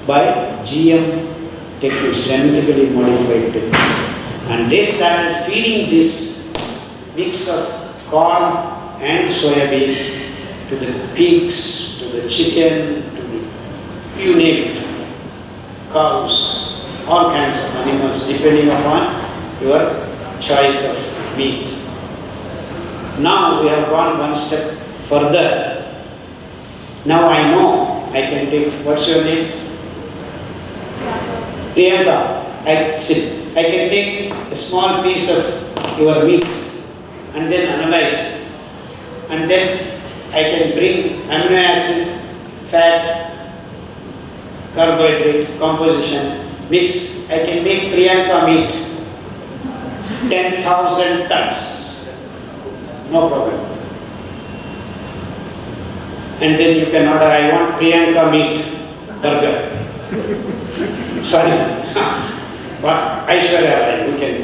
by GM techniques, genetically modified techniques. And they started feeding this mix of corn and soybean to the pigs, to the chicken, to the, you name it, cows, all kinds of animals, depending upon your choice of meat. Now we have gone one step further. Now I know I can take, what's your name? Priyanka. I can take a small piece of your meat and then analyze. And then I can bring amino acid, fat, carbohydrate, composition, mix. I can make Priyanka meat. 10,000 tons. No problem. And then you can order, I want Priyanka meat burger. Sorry. But Aishwarya Rai, we can.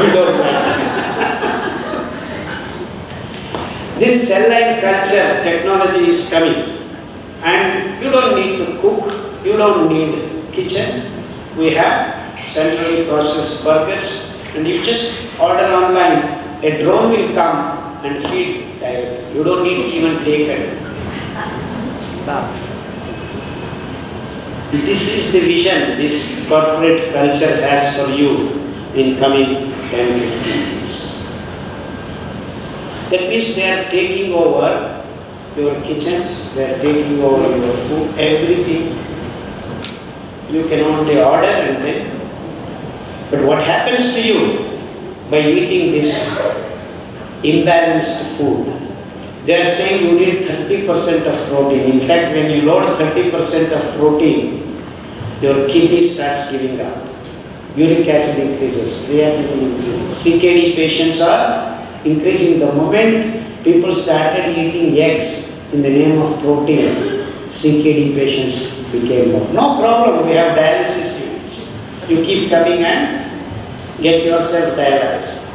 We don't like. This cell line culture technology is coming. And you don't need to cook. You don't need kitchen. We have centrally processed burgers. And you just order online. A drone will come and feed directly. You don't need to even take it. This is the vision this corporate culture has for you in coming 10-15 years. That means they are taking over your kitchens, they are taking over your food, everything. You can only order and then. But what happens to you by eating this imbalanced food? They are saying you need 30% of protein. In fact, when you load 30% of protein, your kidney starts giving up. Uric acid increases, creatinine increases. CKD patients are increasing. The moment people started eating eggs in the name of protein, CKD patients became more. No problem, we have dialysis units. You keep coming and get yourself dialyzed.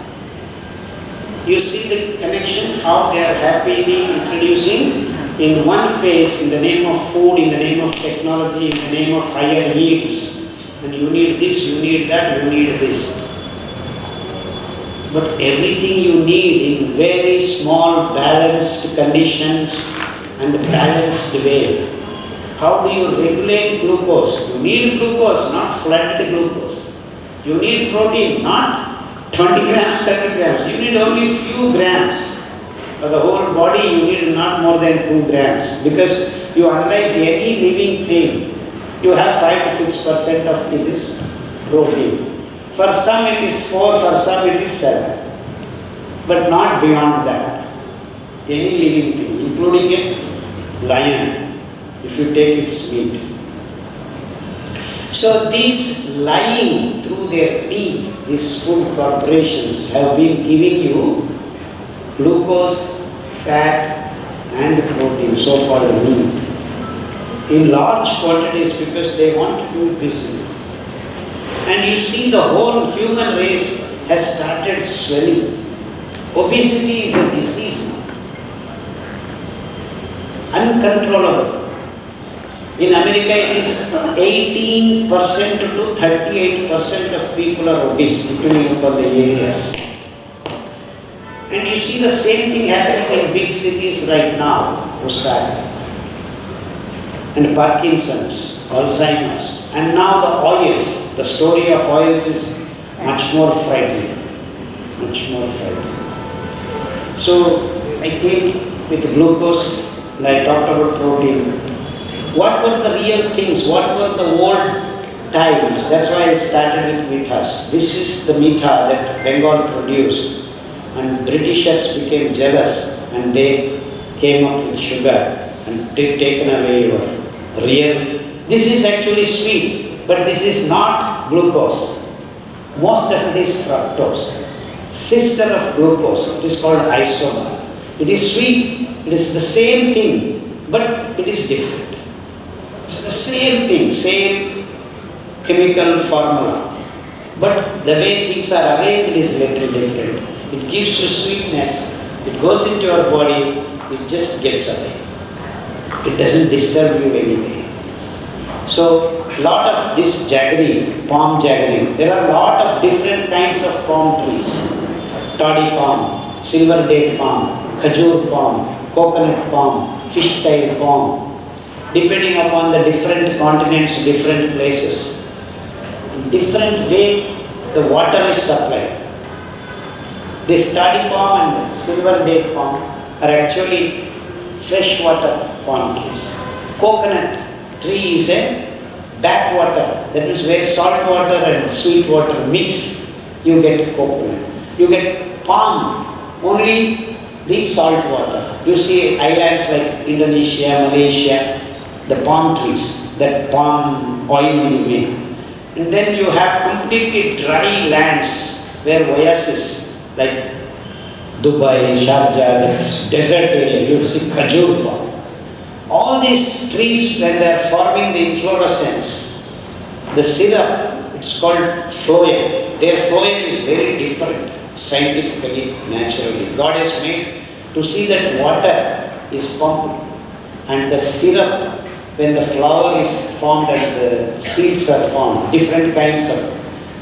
You see the connection, how they are happily introducing in one phase, in the name of food, in the name of technology, in the name of higher needs. And you need this, you need that, you need this. But everything you need in very small, balanced conditions and balanced way. How do you regulate glucose? You need glucose, not flooded glucose. You need protein, not 20 grams, 30 grams. You need only few grams. For the whole body, you need not more than 2 grams. Because you analyze any living thing, you have 5 to 6% of this protein. For some it is 4, for some it is 7. But not beyond that. Any living thing, including a lion, if you take its meat. So these lying through their teeth, these food corporations have been giving you glucose, fat and protein, so-called meat, in large quantities because they want to do business. And you see the whole human race has started swelling. Obesity is a disease now. Uncontrollable. In America it is 18% to 38% of people are obese depending upon the areas. And you see the same thing happening in big cities right now, and Parkinson's, Alzheimer's, and now the oils. The story of oils is much more frightening, much more frightening. So I came with glucose and I talked about protein. What were the real things? What were the old times? That's why I started with mithas. This is the mitha that Bengal produced. And Britishers became jealous and they came up with sugar and taken away your real. This is actually sweet, but this is not glucose. Most of it is fructose, sister of glucose. It is called isomer. It is sweet, it is the same thing, but it is different. It's the same thing, same chemical formula. But the way things are arranged is little different. It gives you sweetness, it goes into your body, it just gets away. It doesn't disturb you anyway. So, lot of this jaggery, palm jaggery, there are a lot of different kinds of palm trees. Toddy palm, silver date palm, khajur palm, coconut palm, fish tail palm, depending upon the different continents, different places. In different way the water is supplied. This toddy palm and silver date palm are actually freshwater palm trees. Coconut tree is a backwater, that is where salt water and sweet water mix, you get coconut. You get palm, only the salt water. You see islands like Indonesia, Malaysia, the palm trees, that palm oil you make. And then you have completely dry lands where oasis, like Dubai, Sharjah, that desert area, you see khajur palm. All these trees, when they are forming the inflorescence, the syrup, it's called phloem. Their phloem is very different, scientifically, naturally. God has made to see that water is pumped and the syrup, when the flower is formed and the seeds are formed, different kinds of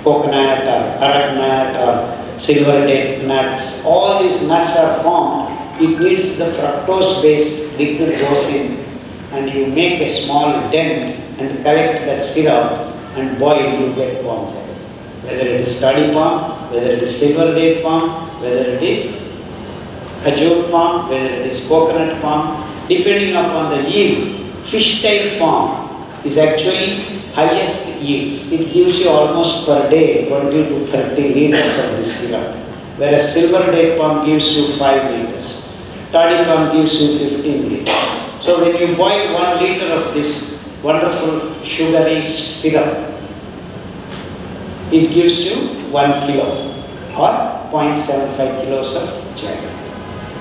coconut or arak nut or silver date nuts, all these nuts are formed. It needs the fructose-based liquid goes in and you make a small dent and collect that syrup and boil, you get palm jaggery. Whether it is toddy palm, whether it is silver date palm, whether it is khajur palm, whether it is coconut palm, depending upon the yield. Fish tail palm is actually highest yields. It gives you almost per day 20 to 30 liters of this syrup. Whereas silver date palm gives you 5 liters. Toddy palm gives you 15 liters. So when you boil 1 liter of this wonderful sugary syrup, it gives you 1 kilo or 0.75 kilos of jaggery.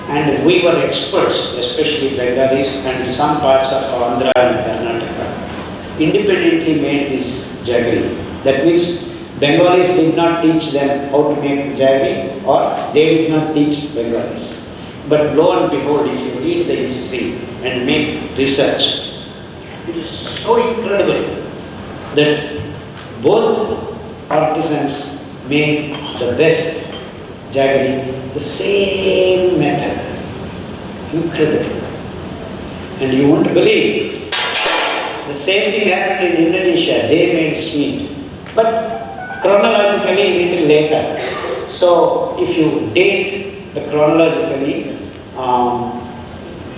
And we were experts, especially Bengalis and some parts of Andhra and Karnataka, independently made this jaggery. That means Bengalis did not teach them how to make jaggery or they did not teach Bengalis. But lo and behold, if you read the history and make research, it is so incredible that both artisans made the best jaggery, the same method. Incredible. And you won't believe, the same thing happened in Indonesia. They made sweet, but chronologically a little later. So if you date the chronologically,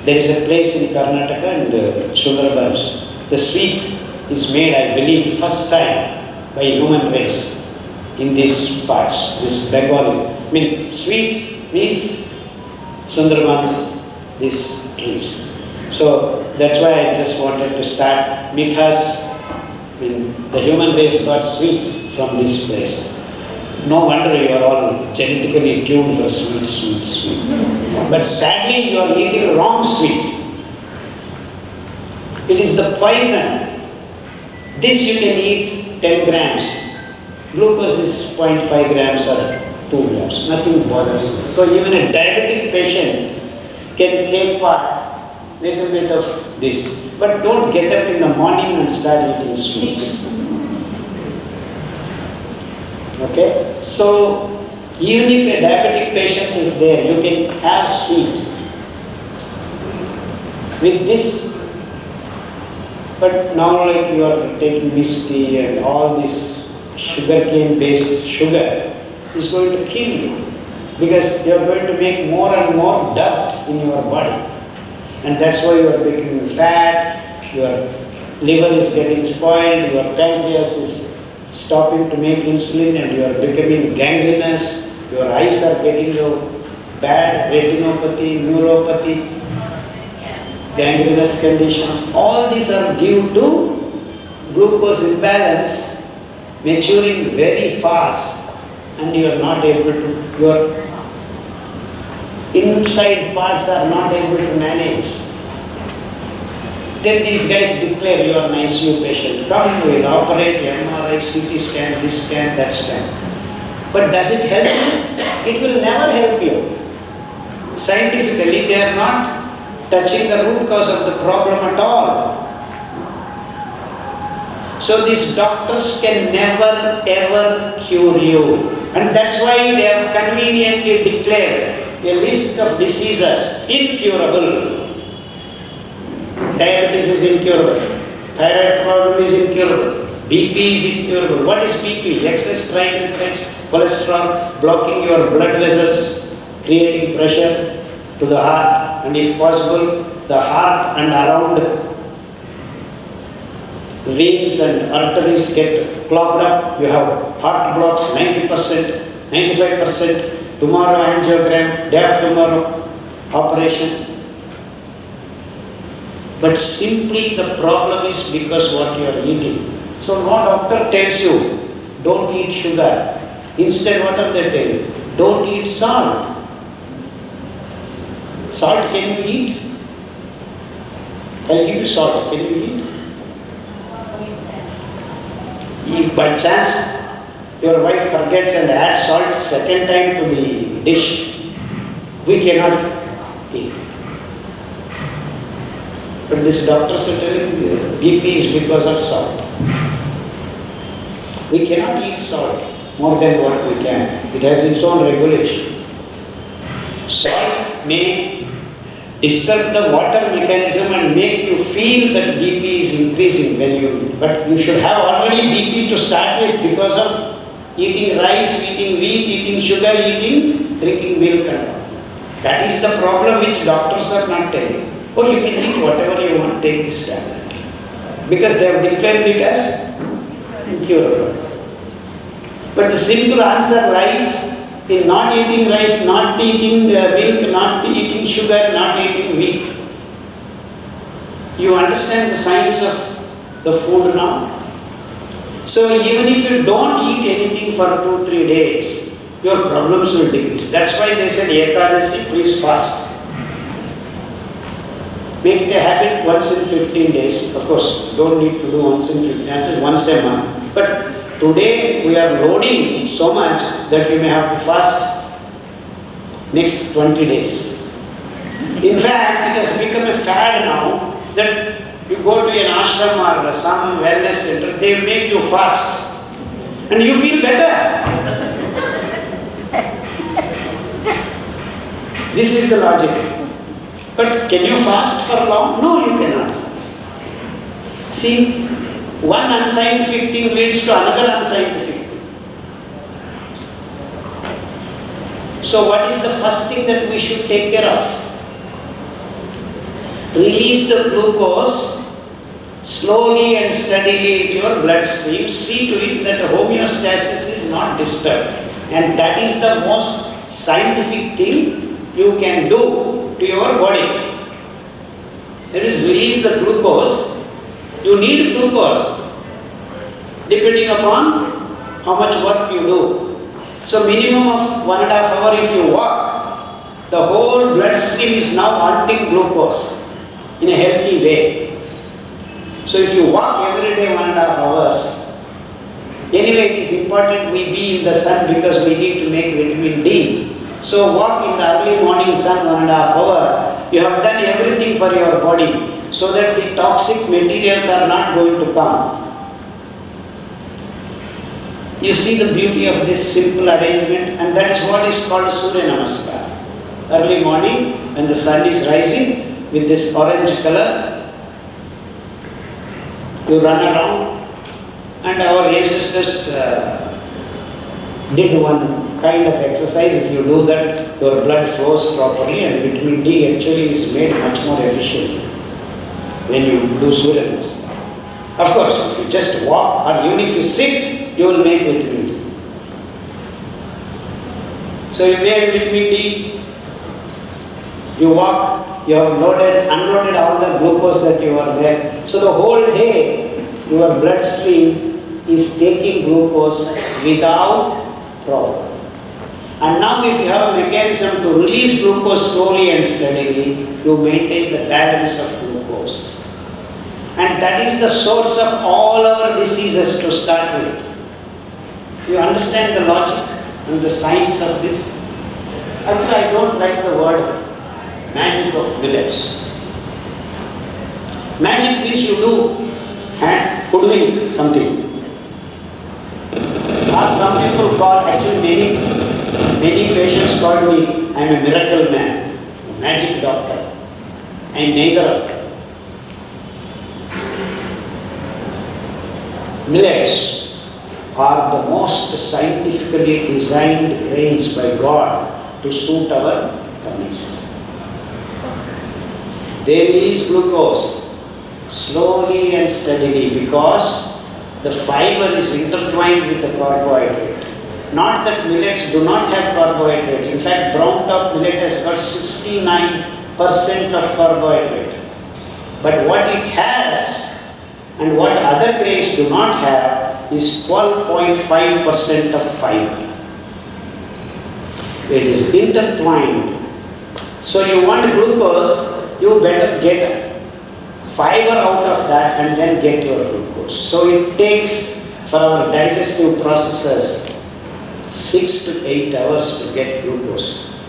There is a place in Karnataka and Sundarbans. The sweet is made, I believe, first time by human race in these parts, this Bengal. I mean, sweet means Sundarbans, these trees. So that's why I just wanted to start mithas. I mean, the human race got sweet from this place. No wonder you are all genetically tuned for sweet, sweet, sweet. But sadly, you are eating wrong sweet. It is the poison. This you can eat 10 grams. Glucose is 0.5 grams or 2 grams. Nothing bothers you. So even a diabetic patient can take part little bit of this. But don't get up in the morning and start eating sweets. Okay? So even if a diabetic patient is there, you can have sweet. With this, but now like you are taking whiskey and all this sugarcane based sugar is going to kill you, because you are going to make more and more dirt in your body, and that's why you are becoming fat, your liver is getting spoiled, your pancreas is stopping to make insulin, and you are becoming gangrenous, your eyes are getting bad retinopathy, neuropathy, gangrenous conditions. All these are due to glucose imbalance maturing very fast, and you are not able to, your inside parts are not able to manage. Then these guys declare you are an ICU patient. Come, we will operate MRI, CT scan, this scan, that scan. But does it help you? It will never help you. Scientifically, they are not touching the root cause of the problem at all. So these doctors can never ever cure you. And that's why they have conveniently declared a list of diseases incurable. Diabetes is incurable. Thyroid problem is incurable. BP is incurable. What is BP? Excess triglycerides, cholesterol, blocking your blood vessels, creating pressure to the heart, and if possible, the heart and around veins and arteries get clogged up. You have heart blocks 90%, 95%. Tomorrow angiogram, day after tomorrow operation. But simply the problem is because what you are eating. So no doctor tells you, don't eat sugar. Instead, what are they telling? Don't eat salt. Salt can you eat? I'll give you salt. Can you eat? If by chance your wife forgets and adds salt second time to the dish, we cannot eat. But this doctors are telling BP is because of salt. We cannot eat salt more than what we can. It has its own regulation. Salt may disturb the water mechanism and make you feel that BP is increasing when you, but you should have already BP to start with because of eating rice, eating wheat, eating sugar, drinking milk and all. That is the problem which doctors are not telling. Oh, you can eat whatever you want, take this tablet. Because they have declared it as incurable. But the simple answer lies in not eating rice, not eating milk, not eating sugar, not eating wheat. You understand the science of the food now? So even if you don't eat anything for 2-3 days, your problems will decrease. That's why they said Ekadasi, please fast. Make it a habit once in 15 days. Of course, don't need to do once in 15 days, once a month. But today we are loading so much that you may have to fast next 20 days. In fact, it has become a fad now that you go to an ashram or some wellness center, they make you fast and you feel better. This is the logic. But can you fast for long? No, you cannot fast. See, one unscientific thing leads to another unscientific thing. So what is the first thing that we should take care of? release the glucose slowly and steadily into your bloodstream. See to it that homeostasis is not disturbed. And that is the most scientific thing you can do to your body. That is, release the glucose. You need glucose depending upon how much work you do. So minimum of 1.5 hours if you walk, the whole bloodstream is now wanting glucose in a healthy way. So if you walk every day 1.5 hours, anyway it is important we be in the sun because we need to make vitamin D. So walk in the early morning sun 1.5 hours. You have done everything for your body so that the toxic materials are not going to come. You see the beauty of this simple arrangement, and that is what is called Surya Namaskar. Early morning when the sun is rising with this orange color, you run around, and our ancestors did one kind of exercise. If you do that, your blood flows properly and vitamin D actually is made much more efficient when you do Surya Namaskar. Of course, if you just walk or even if you sit, you will make vitamin D. So you made vitamin D, you walk, you have unloaded all the glucose that you are there. So the whole day, your bloodstream is taking glucose without problem. And now if you have a mechanism to release glucose slowly and steadily, you maintain the balance of glucose. And that is the source of all our diseases to start with. You understand the logic and the science of this? Actually, I don't like the word magic of millets. Magic means you do doing something. Or some people call, actually many patients call me, I am a miracle man, a magic doctor. I am neither of them. Millets are the most scientifically designed grains by God to suit our tummies. They release glucose slowly and steadily because the fiber is intertwined with the carbohydrate. Not that millets do not have carbohydrate. In fact, brown top millet has got 69% of carbohydrate. But what it has and what other grains do not have is 12.5% of fiber. It is intertwined. So you want glucose, you better get fiber out of that and then get your glucose. So it takes for our digestive processes 6 to 8 hours to get glucose.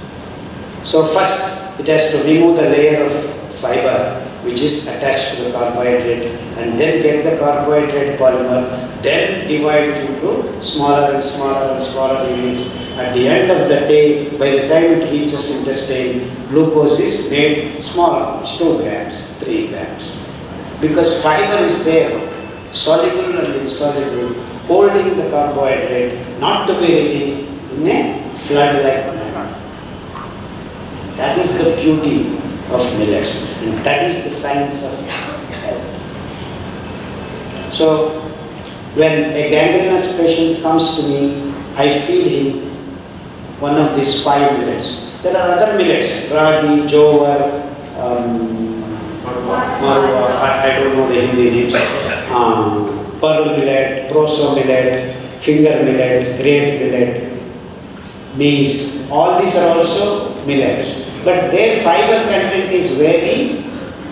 So first it has to remove the layer of fiber which is attached to the carbohydrate and then get the carbohydrate polymer, then divide it into smaller and smaller and smaller units. At the end of the day, by the time it reaches intestine, glucose is made smaller, it's 2 grams, 3 grams. Because fiber is there, soluble and insoluble, holding the carbohydrate not to be released in a flood-like manner. That is the beauty of millets, and that is the science of health. So, when a gangrenous patient comes to me, I feed him one of these 5 millets. There are other millets, ragi, jowar, marwa, I don't know the Hindi names, pearl millet, proso millet, finger millet, grape millet, maize, all these are also millets. But their fiber content is varying,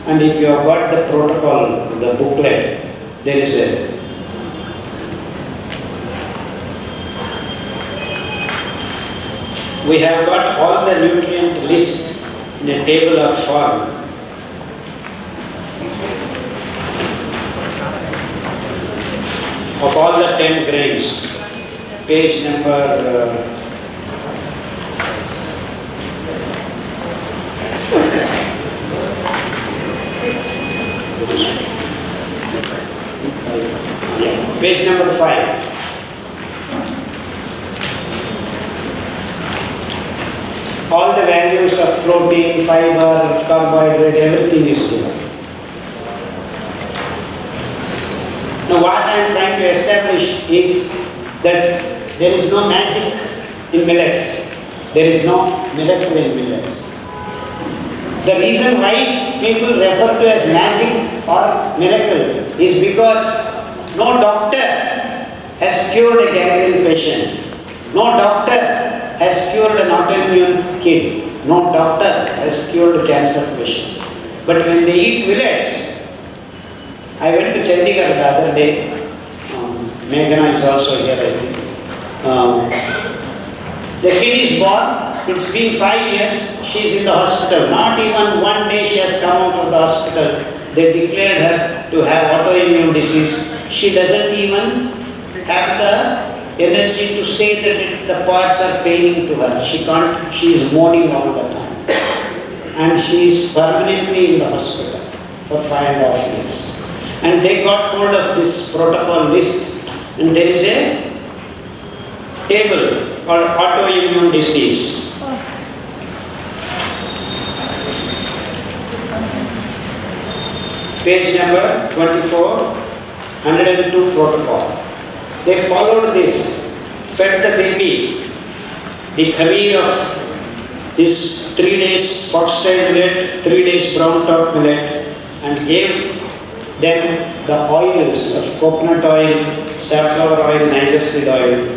and if you have got the protocol, the booklet, there is a we have got all the nutrient list in a tabular form. Of all the 10 grains, page number page number 5. All the values of protein, fiber, carbohydrate, everything is given. Now what I am trying to establish is that there is no magic in millets. There is no miracle in millets. The reason why people refer to as magic or miracle is because no doctor has cured a gangrene patient. No doctor has cured an autoimmune kid. No doctor has cured a cancer patient. But when they eat millets, I went to Chandigarh the other day. Meghana is also here, I think. The kid is born, it's been 5 years, she is in the hospital. Not even one day she has come out of the hospital. They declared her to have autoimmune disease. She doesn't even have the energy to say that the parts are paining to her. She can't, she is moaning all the time. And she is permanently in the hospital for 5.5 years. And they got hold of this protocol list, and there is a table called autoimmune disease. Page number 24, 102 protocol. They followed this, fed the baby the khameer of this 3 days foxtail millet, 3 days brown top millet, and gave them the oils of coconut oil, safflower oil, Niger seed oil.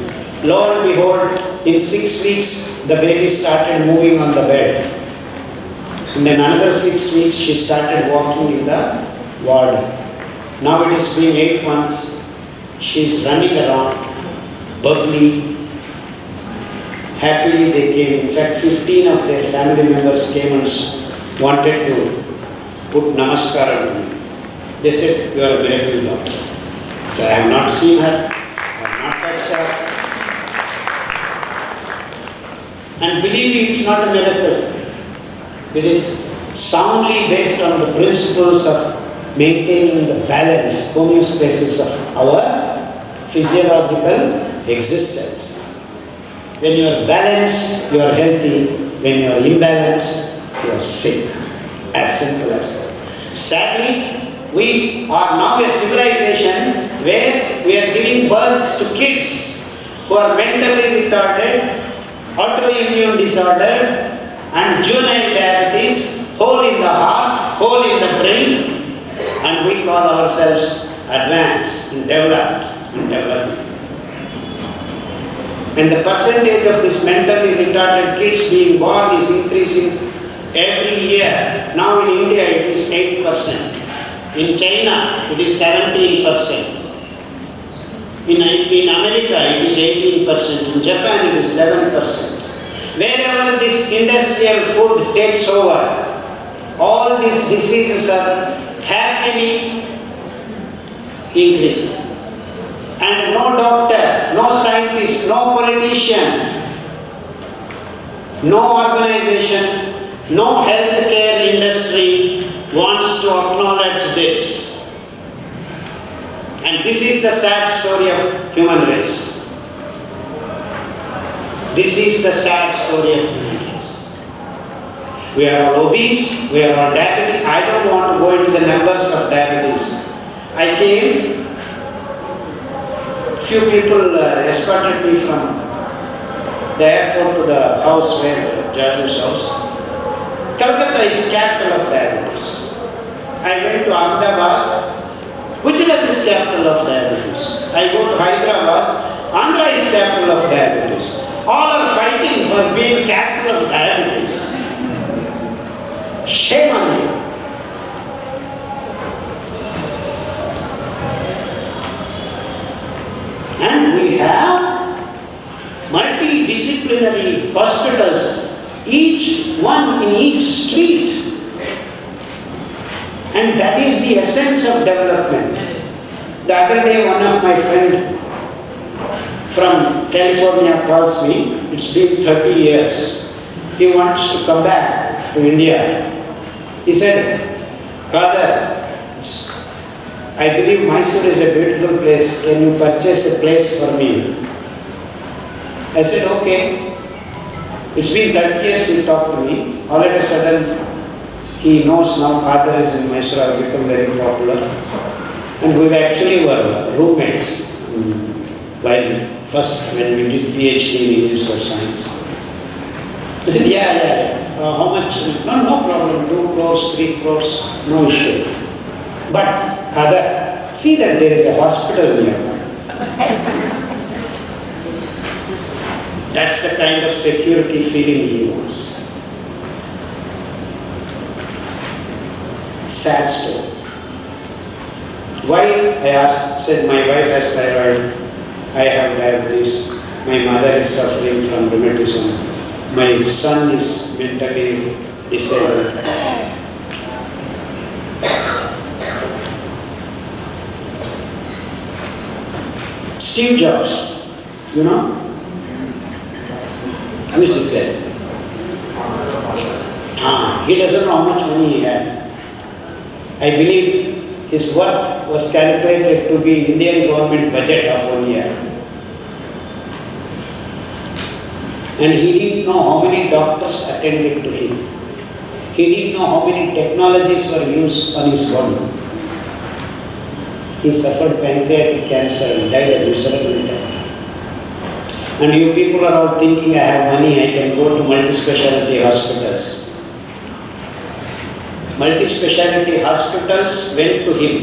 Lo and behold, in 6 weeks, the baby started moving on the bed. And then another 6 weeks, she started walking in the ward. Now it has been 8 months. She is running around, bubbly. Happily they came. In fact, 15 of their family members came and wanted to put namaskar on me. They said, "You are a miracle doctor." So I have not seen her, I have not touched her. And believe me, it's not a miracle. It is soundly based on the principles of maintaining the balance, homeostasis of our physiological existence. When you are balanced, you are healthy. When you are imbalanced, you are sick. As simple as that. Sadly, we are now a civilization where we are giving birth to kids who are mentally retarded, autoimmune disorder, and juvenile diabetes, hole in the heart, hole in the brain, and we call ourselves advanced and developed and developing. And the percentage of this mentally retarded kids being born is increasing every year. Now in India it is 8%. In China it is 17%. In America it is 18%. In Japan it is 11%. Wherever this industrial food takes over, all these diseases are happily increasing. And no doctor, no scientist, no politician, no organization, no healthcare industry wants to acknowledge this. And this is the sad story of human race. This is the sad story of human race. We are all obese, we are all diabetic. I don't want to go into the numbers of diabetes. I came, few people escorted me from the airport to the house where Jaju's house. Kolkata is the capital of diabetes. I went to Ahmedabad. Gujarat is capital of diabetes. I go to Hyderabad. Andhra is capital of diabetes. All are fighting for being capital of diabetes. Shame on you. And we have multidisciplinary hospitals, each one in each street. And that is the essence of development. The other day, one of my friends from California calls me. It's been 30 years. He wants to come back to India. He said, "Khadar, I believe Mysore is a beautiful place. Can you purchase a place for me?" I said, "Okay." It's been 30 years he talked to me. All of a sudden, he knows now Khadar is in Mysore, have become very popular. And we actually were roommates while first when we did PhD in English or Science. I said, yeah. How much? No problem. 2 crores, 3 crores, no issue. But Khadar, see that there is a hospital nearby. That's the kind of security feeling he wants. Sad story. Why? I asked, said my wife has thyroid, I have diabetes, my mother is suffering from rheumatism, my son is mentally disabled. Steve Jobs, you know? I miss this guy. He doesn't know how much money he had. I believe his worth was calculated to be Indian government budget of 1 year. And he didn't know how many doctors attended to him. He didn't know how many technologies were used on his body. He suffered pancreatic cancer and died a miserable death. And you people are all thinking, I have money, I can go to multi-speciality hospitals. Multi-speciality hospitals went to him.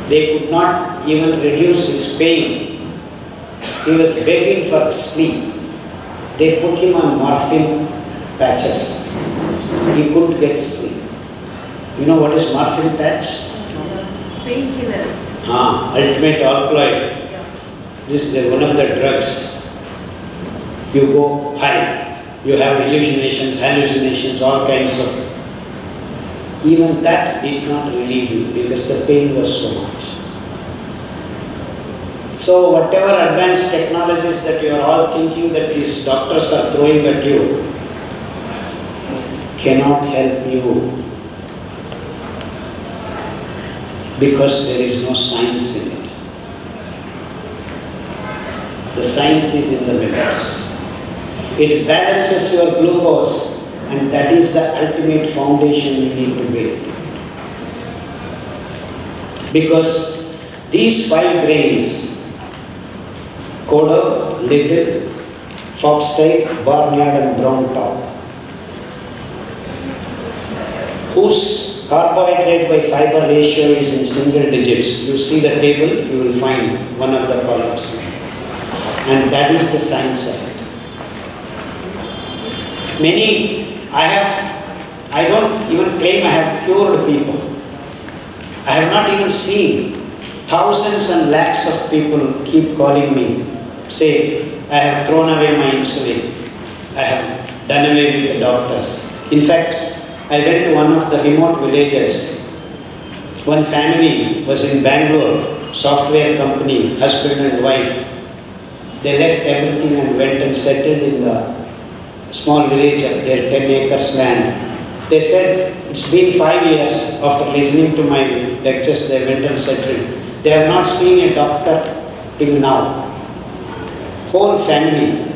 They could not even reduce his pain. He was begging for sleep. They put him on morphine patches. He couldn't get sleep. You know what is morphine patch? Painkiller. Ultimate alkaloid. This is one of the drugs. You go high, you have illuminations, hallucinations, all kinds of. Even that did not relieve you because the pain was so much. So whatever advanced technologies that you are all thinking that these doctors are throwing at you cannot help you because there is no science in it. The science is in the millets. It balances your glucose, and that is the ultimate foundation you need to build. Because these 5 grains, Kodo, Little, Foxtail, Barnyard and Brown Top, whose carbohydrate by fiber ratio is in single digits. You see the table, you will find one of the columns. And that is the science of it. I don't even claim I have cured people. I have not even seen. Thousands and lakhs of people keep calling me, say, I have thrown away my insulin. I have done away with the doctors. In fact, I went to one of the remote villages. One family was in Bangalore, software company, husband and wife. They left everything and went and settled in the small village of their 10 acres land. They said, it's been 5 years after listening to my lectures, they went and settled. They have not seen a doctor till now. Whole family,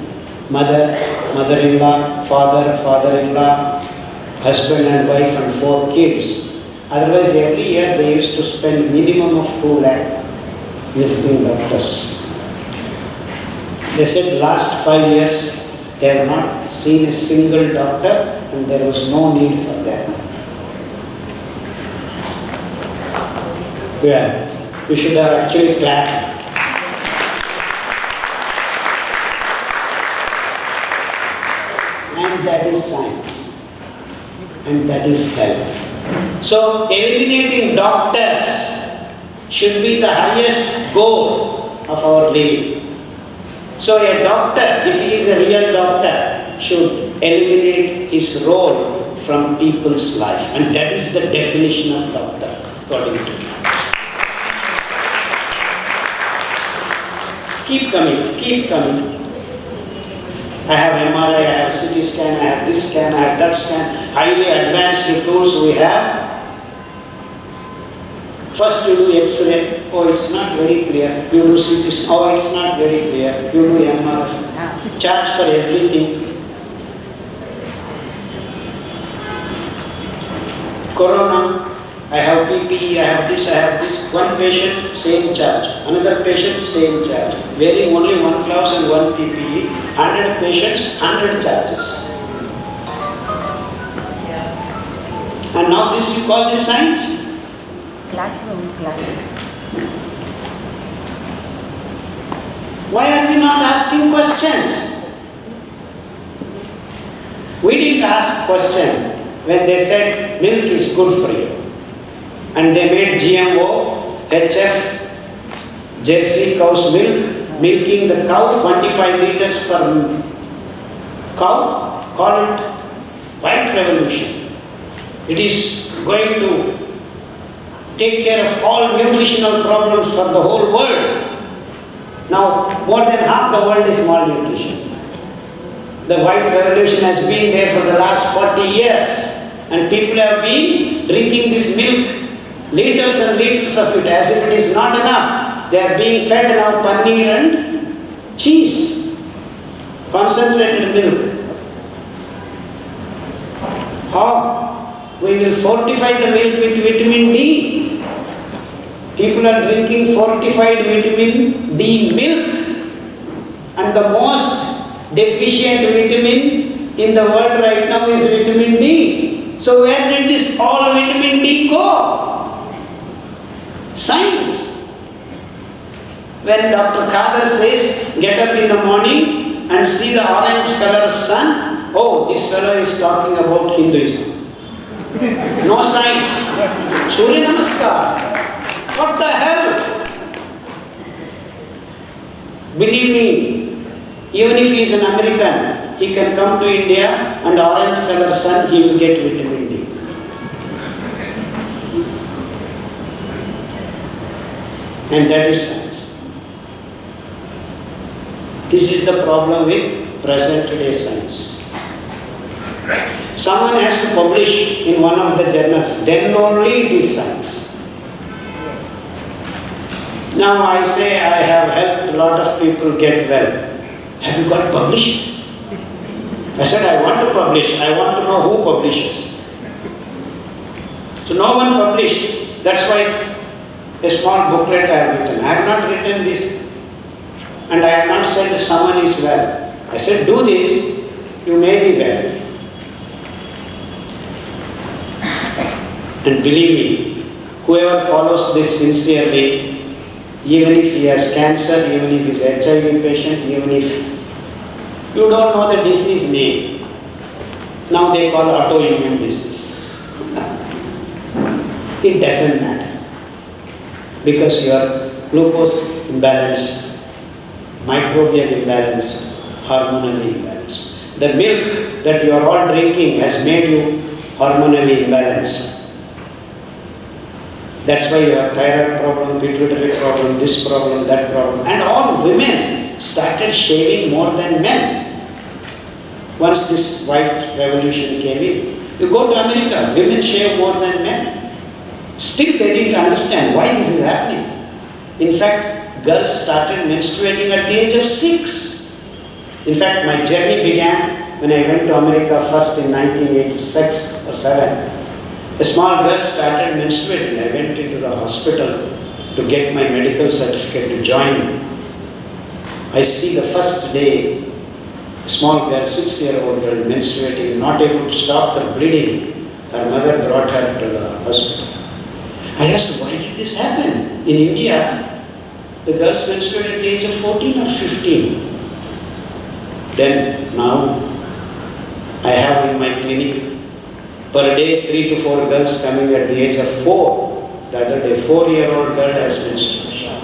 mother, mother-in-law, father, father-in-law, husband and wife and 4 kids. Otherwise, every year they used to spend minimum of 2 lakh visiting doctors. They said last 5 years they have not seen a single doctor and there was no need for that. Yeah, we should have actually clapped. And that is science. And that is health. So eliminating doctors should be the highest goal of our living. So a doctor, if he is a real doctor, should eliminate his role from people's life. And that is the definition of doctor, according to me. Keep coming, keep coming. I have MRI, I have CT scan, I have this scan, I have that scan. Highly advanced tools we have. First you do X-ray, oh it's not very clear. You do CT scan, oh it's not very clear. You do MRI, charge for everything. Corona, I have PPE, I have this. One patient, same charge. Another patient, same charge. Wearing only one gloves and one PPE. 100 patients, 100 charges. And now this you call this science? Classroom. Why are we not asking questions? We didn't ask question when they said milk is good for you. And they made GMO, HF, Jersey cow's milk, milking the cow 25 liters per cow, call it white revolution. It is going to take care of all nutritional problems for the whole world. Now, more than half the world is malnutrition. The white revolution has been there for the last 40 years and people have been drinking this milk, liters and liters of it, as if it is not enough. They are being fed now paneer and cheese, concentrated milk. How? We will fortify the milk with vitamin D. People are drinking fortified vitamin D milk, and the most deficient vitamin in the world right now is vitamin D. So where did this all vitamin D go? Science. When Dr. Khadar says, get up in the morning and see the orange color sun, oh, this fellow is talking about Hinduism. No science. Surya Namaskar. What the hell? Believe me, even if he is an American, he can come to India and orange color sun, he will get vitamin D. And that is science. This is the problem with present day science. Someone has to publish in one of the journals, then only it is science. Now I say I have helped a lot of people get well. Have you got published? I said I want to publish. I want to know who publishes. So no one published. That's why a small booklet I have written. I have not written this. And I have not said someone is well. I said do this, you may be well. And believe me, whoever follows this sincerely, even if he has cancer, even if he is HIV patient, even if you don't know the disease name, now they call autoimmune disease. It doesn't matter because your glucose imbalanced, microbial imbalanced, hormonally imbalanced. The milk that you are all drinking has made you hormonally imbalanced. That's why you have thyroid problem, pituitary problem, this problem, that problem. And all women started shaving more than men. Once this white revolution came in. You go to America, women shave more than men. Still they didn't understand why this is happening. In fact, girls started menstruating at the age of 6. In fact, my journey began when I went to America first in 1986 or 7. A small girl started menstruating. I went into the hospital to get my medical certificate to join. I see the first day, a small girl, 6-year-old girl, menstruating, not able to stop her bleeding. Her mother brought her to the hospital. I asked, why did this happen? In India, the girls menstruate at the age of 14 or 15. Then, now, I have in my clinic per day 3 to 4 girls coming at the age of 4. The other day, 4-year-old girl has menstruation.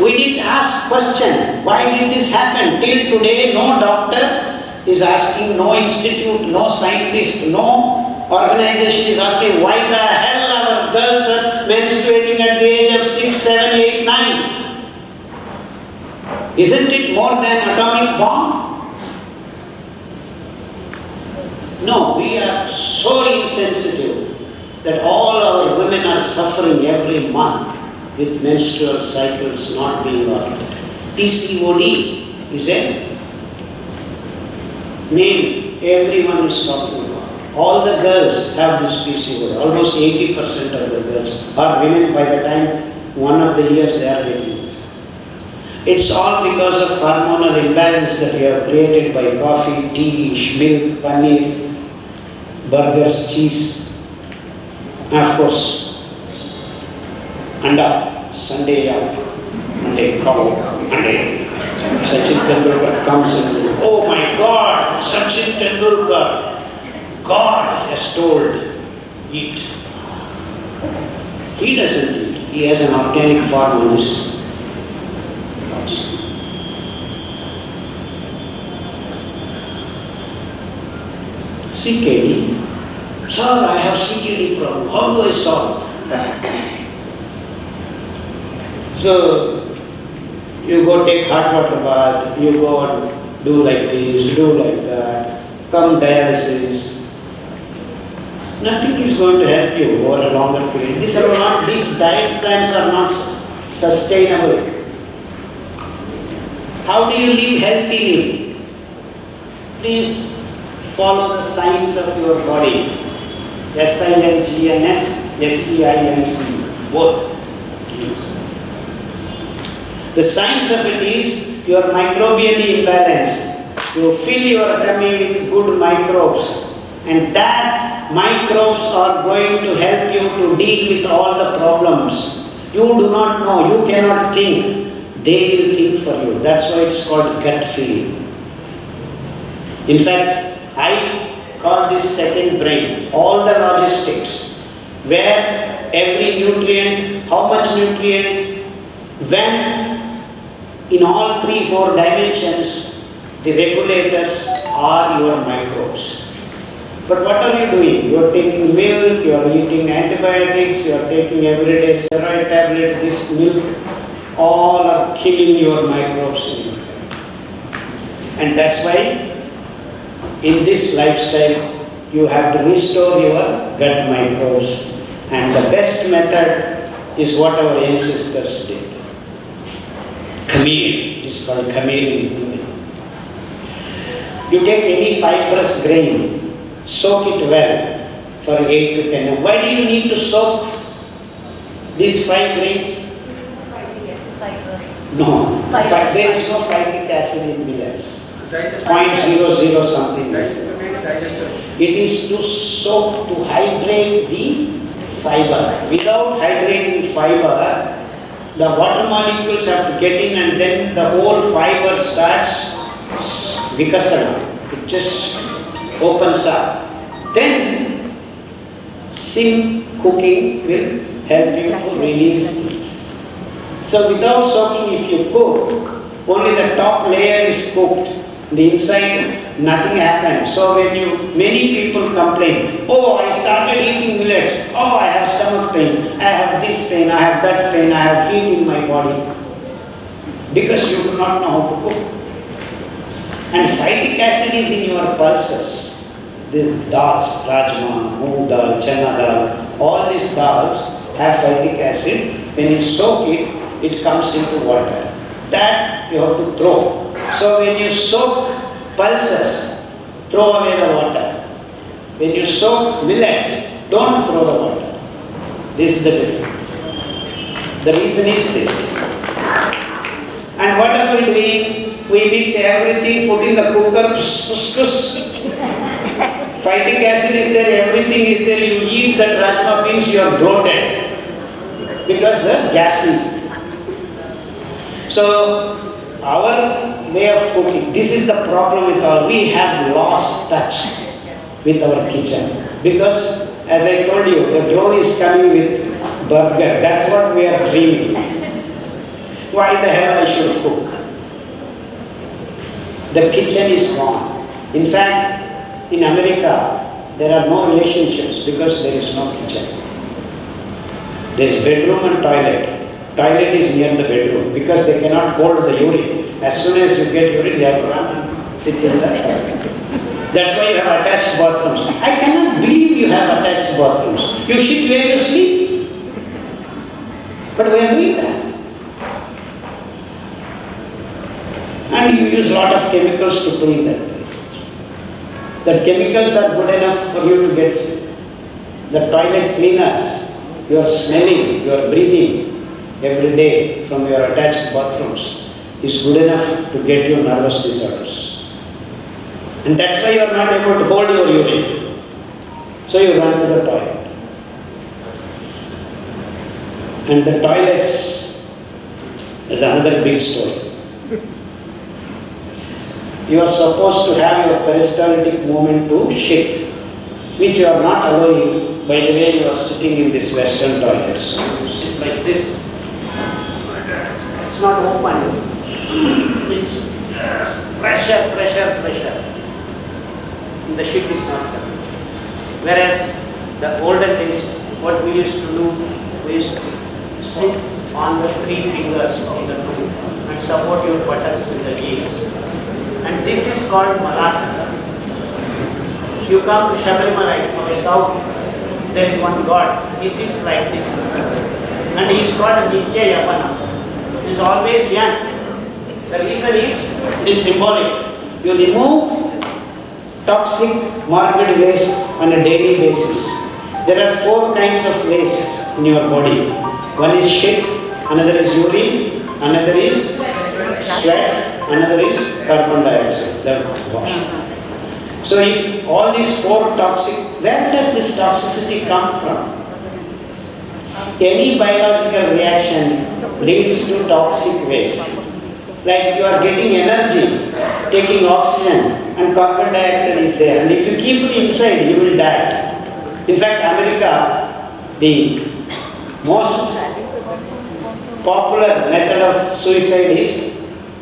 We didn't ask question, why did this happen? Till today, no doctor is asking, no institute, no scientist, no organization is asking why the hell our girls are menstruating at the age of 6, 7, 8, 9. Isn't it more than atomic bomb? No, we are so insensitive. that all our women are suffering every month with menstrual cycles not being altered. PCOD is a name everyone is talking about. All the girls have this PCOD. Almost 80% of the girls are women by the time one of the years they are getting this. It's all because of hormonal imbalance that we have created by coffee, tea, milk, paneer, burgers, cheese, and of course, anda, Sunday yak, Monday cow, Monday Sachin Tendulkar comes and, oh my God, Sachin Tendulkar, God has told, eat. He doesn't eat. He has an organic form on his house. CKD. Sir, I have CKD problem. How do I solve? So, you go take hot water bath, you go and do like this, do like that, come dialysis. Nothing is going to help you over a longer period. These diet plans are not sustainable. How do you live healthily? Please follow the science of your body. SINGNS, SCINC, both. The science of it is you are microbially imbalanced. You fill your tummy with good microbes, and that microbes are going to help you to deal with all the problems. You do not know, you cannot think. They will think for you. That's why it's called gut feeling. In fact, I call this second brain. All the logistics, where every nutrient, how much nutrient, when, in all 3-4 dimensions, the regulators are your microbes. But what are you doing? You are taking milk, you are eating antibiotics, you are taking everyday steroid tablet, this milk, all are killing your microbes. And that's why in this lifestyle you have to restore your gut microbes. And the best method is what our ancestors did. Khamir, it is called khamir in Hindi. You take any fibrous grain, soak it well for 8 to 10 hours. Why do you need to soak these 5 grains? No, there is no phytic acid in millets. 0.00 something. It is to soak, to hydrate the fiber. Without hydrating fiber, the water molecules have to get in, and then the whole fiber starts vikasana. It just opens up. Then sim cooking will help you to release things. So without soaking, if you cook, only the top layer is cooked. The inside, nothing happens. So many people complain, oh, I started eating millets, oh, I have stomach pain, I have this pain, I have that pain, I have heat in my body. Because you do not know how to cook. And phytic acid is in your pulses. These dals, rajma, moong dal, chana dal, all these dals have phytic acid. When you soak it, it comes into water. That you have to throw. So when you soak pulses, throw away the water. When you soak millets, don't throw the water. This is the difference. The reason is this. And what are we doing? We mix everything, put in the cooker, phytic acid is there, everything is there. You eat that rajma beans, you are bloated. Because the gassy. So, our way of cooking, this is the problem with all. We have lost touch with our kitchen. Because, as I told you, the drone is coming with burger. That's what we are dreaming. Why the hell I should cook? The kitchen is gone. In fact, in America, there are no relationships because there is no kitchen. There is bedroom and toilet. Toilet is near the bedroom because they cannot hold the urine. As soon as you get urine, they have to run and sit in the toilet. That's why you have attached bathrooms. I cannot believe you have attached bathrooms. You shit where you sleep. But we are doing that. And you use a lot of chemicals to clean that place. That chemicals are good enough for you to get sick. The toilet cleaners, you are smelling, you are breathing every day from your attached bathrooms is good enough to get you nervous disorders. And that's why you are not able to hold your urine. So you run to the toilet. And the toilets is another big story. You are supposed to have your peristaltic movement to shit, which you are not allowing by the way you are sitting in this Western toilets. You sit like this. It's not open. It's pressure, pressure, pressure. And the shit is not coming. Whereas the olden days, what we used to do, we used to sit on the 3 fingers of the toe and support your buttocks with the heels. And this is called Malasana. You come to Shabarimala from the south, there is one god. He sits like this. And he is called a Nitya Yapana. He is always young. The reason is, it is symbolic. You remove toxic morbid waste on a daily basis. There are 4 kinds of waste in your body. One is shit, another is urine, another is sweat, another is carbon dioxide, the wash. So if all these 4 toxic, where does this toxicity come from? Any biological reaction leads to toxic waste. Like you are getting energy, taking oxygen and carbon dioxide is there. And if you keep it inside, you will die. In fact, America, the most popular method of suicide is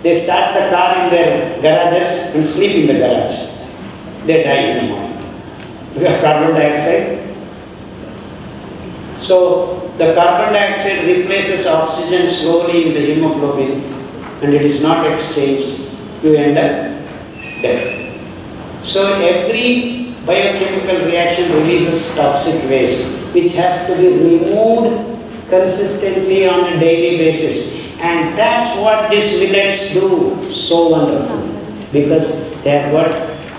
they start the car in their garages and sleep in the garage. They die in the morning. We have carbon dioxide. So the carbon dioxide replaces oxygen slowly in the hemoglobin and it is not exchanged. You end up dead. So every biochemical reaction releases toxic waste which have to be removed consistently on a daily basis. And that's what these millets do so wonderful, because they have got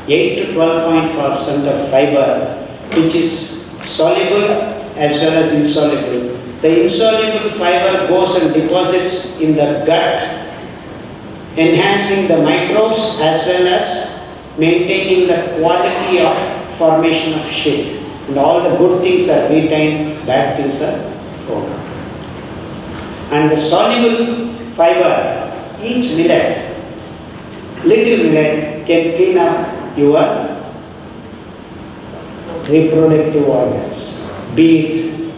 8 to 12% of fiber, which is soluble as well as insoluble. The insoluble fiber goes and deposits in the gut, enhancing the microbes as well as maintaining the quality of formation of shit. And all the good things are retained, bad things are gone. And the soluble fiber, each millet, little millet can clean up your reproductive organs, be it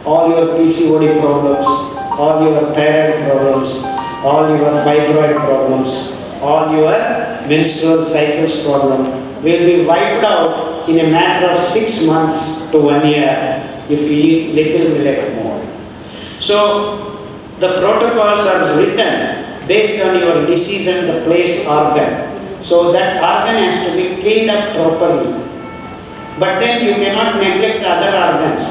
all your PCOD problems, all your thyroid problems, all your fibroid problems, all your menstrual cycles problem will be wiped out in a matter of 6 months to 1 year if you eat little millet more. So the protocols are written based on your disease and the place organ. So that organ has to be cleaned up properly. But then you cannot neglect other organs.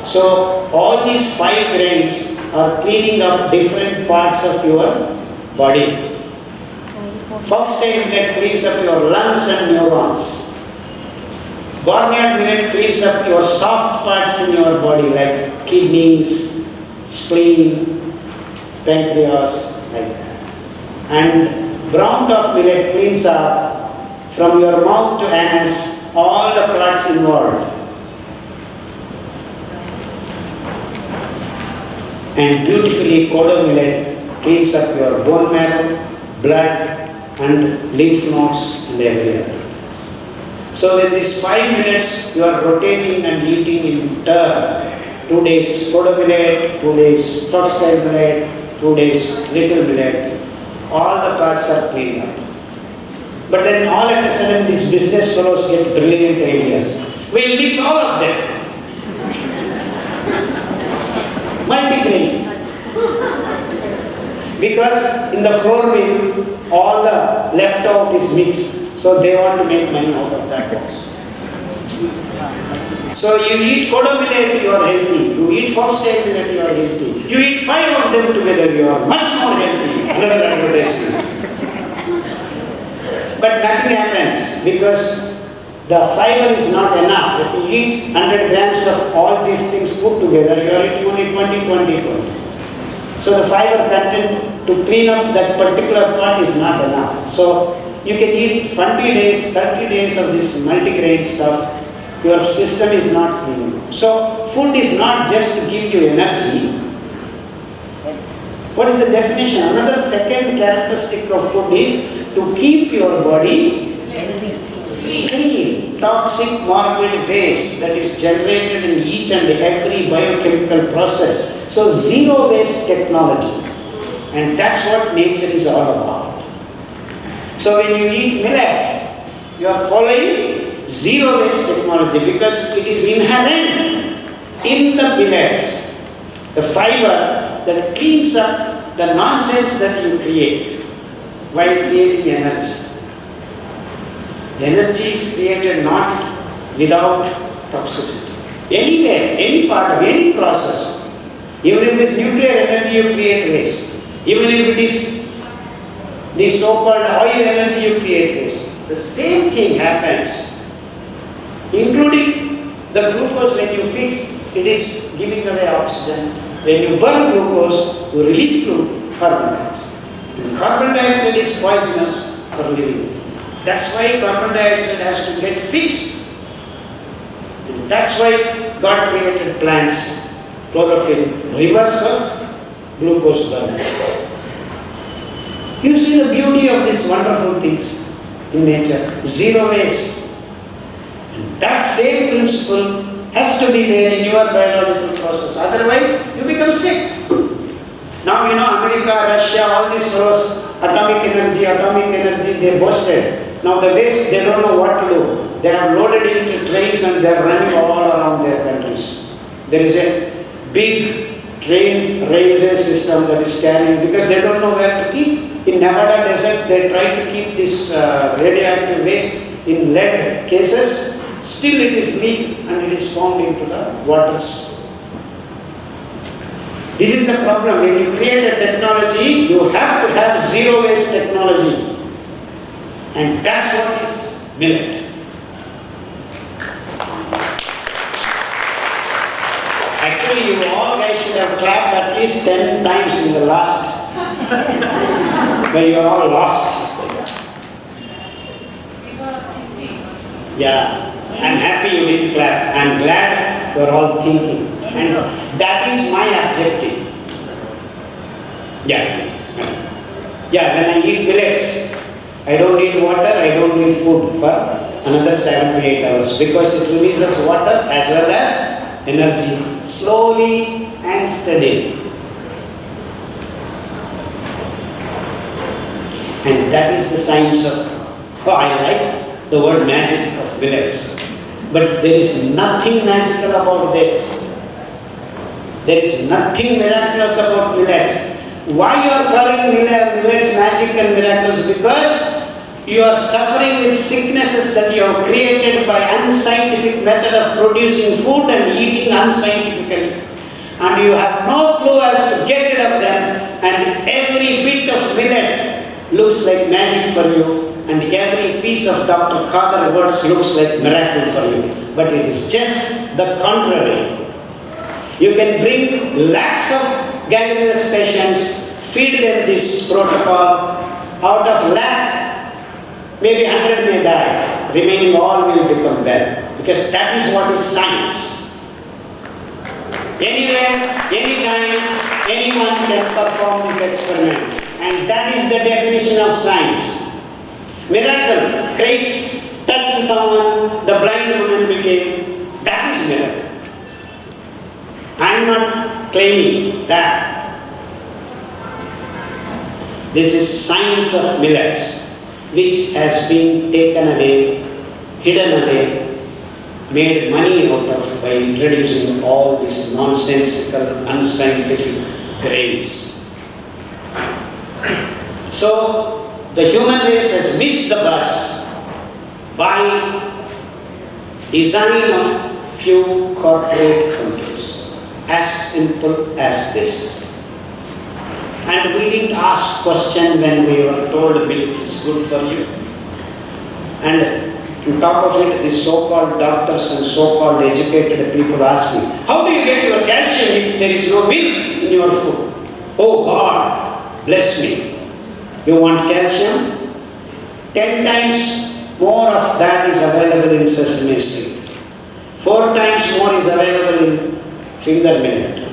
So all these 5 grains are cleaning up different parts of your body. Foxtail millet cleans up your lungs and neurons. Barnyard millet cleans up your soft parts in your body like kidneys, spleen, pancreas, like that. And brown top millet cleans up from your mouth to anus all the parts involved. And beautifully Kodo millet cleans up your bone marrow, blood and lymph nodes and every other. So in these 5 minutes you are rotating and eating in turn. 2 days Kodo millet, 2 days foxtail millet, 2 days little millet. All the parts are cleaned up. But then all at a sudden these business fellows get brilliant ideas. We'll mix all of them. Multi-grain. Because in the flour mill, all the left out is mixed. So So they want to make money out of that box. So you eat kodo millet, you are healthy. You eat foxtail millet, you are healthy. You eat 5 of them together, you are much more healthy. Another advertisement. But nothing happens because the fiber is not enough. If you eat 100 grams of all these things put together, you are eating only 20. So the fiber content to clean up that particular part is not enough. So you can eat 20 days, 30 days of this multigrain stuff. Your system is not clean. So food is not just to give you energy. What is the definition? Another second characteristic of food is to keep your body clean. Toxic morbid waste that is generated in each and every biochemical process. So zero waste technology. And that's what nature is all about. So when you eat millets, you are following zero waste technology because it is inherent in the millets, the fiber that cleans up the nonsense that you create while creating energy. The energy is created not without toxicity. Anywhere, any part of any process, even if it is nuclear energy, you create waste. Even if it is the so-called oil energy, you create waste. The same thing happens. Including the glucose when you fix, it is giving away oxygen. When you burn glucose, you release carbon dioxide. And carbon dioxide is poisonous for living things. That's why carbon dioxide has to get fixed. And that's why God created plants, chlorophyll, reverse of glucose burning. You see the beauty of these wonderful things in nature. Zero waste. That same principle has to be there in your biological process. Otherwise, you become sick. Now, America, Russia, all these fellows, atomic energy, they boasted. Now the waste, they don't know what to do. They have loaded into trains and they are running all around their countries. There is a big train railway system that is carrying because they don't know where to keep. In Nevada desert, they try to keep this radioactive waste in lead cases. Still it is leaked and it is formed into the waters. This is the problem. When you create a technology, you have to have zero waste technology. And that's what is millet. Actually, you all guys should have clapped at least 10 times in the last, where you are all lost. Yeah. I'm happy you didn't clap. I'm glad you're all thinking. And that is my objective. Yeah. When I eat millets, I don't need water, I don't need food for another 7 to 8 hours because it releases water as well as energy slowly and steadily. And that is the science of, I like the word magic of millets. But there is nothing magical about this. There is nothing miraculous about millets. Why you are calling millets magic and miraculous? Because you are suffering with sicknesses that you have created by unscientific method of producing food and eating unscientifically. And you have no clue as to get rid of them. And every bit of millet looks like magic for you. And every piece of Dr. Khadar words looks like miracle for you. But it is just the contrary. You can bring lakhs of gangrenous patients, feed them this protocol. Out of lakh, maybe 100 may die. Remaining all will become well. Because that is what is science. Anywhere, anytime, anyone can perform this experiment. And that is the definition of science. Miracle, Christ touching someone, the blind woman became, that is miracle. I am not claiming that. This is science of millets, which has been taken away, hidden away, made money out of by introducing all these nonsensical, unscientific grains. So, the human race has missed the bus by design of few corporate companies. As simple as this. And we didn't ask question when we were told milk is good for you. And on top of it, these so-called doctors and so-called educated people ask me, how do you get your calcium if there is no milk in your food? Oh God, bless me. You want calcium? 10 times more of that is available in sesame seed. 4 times more is available in finger millet.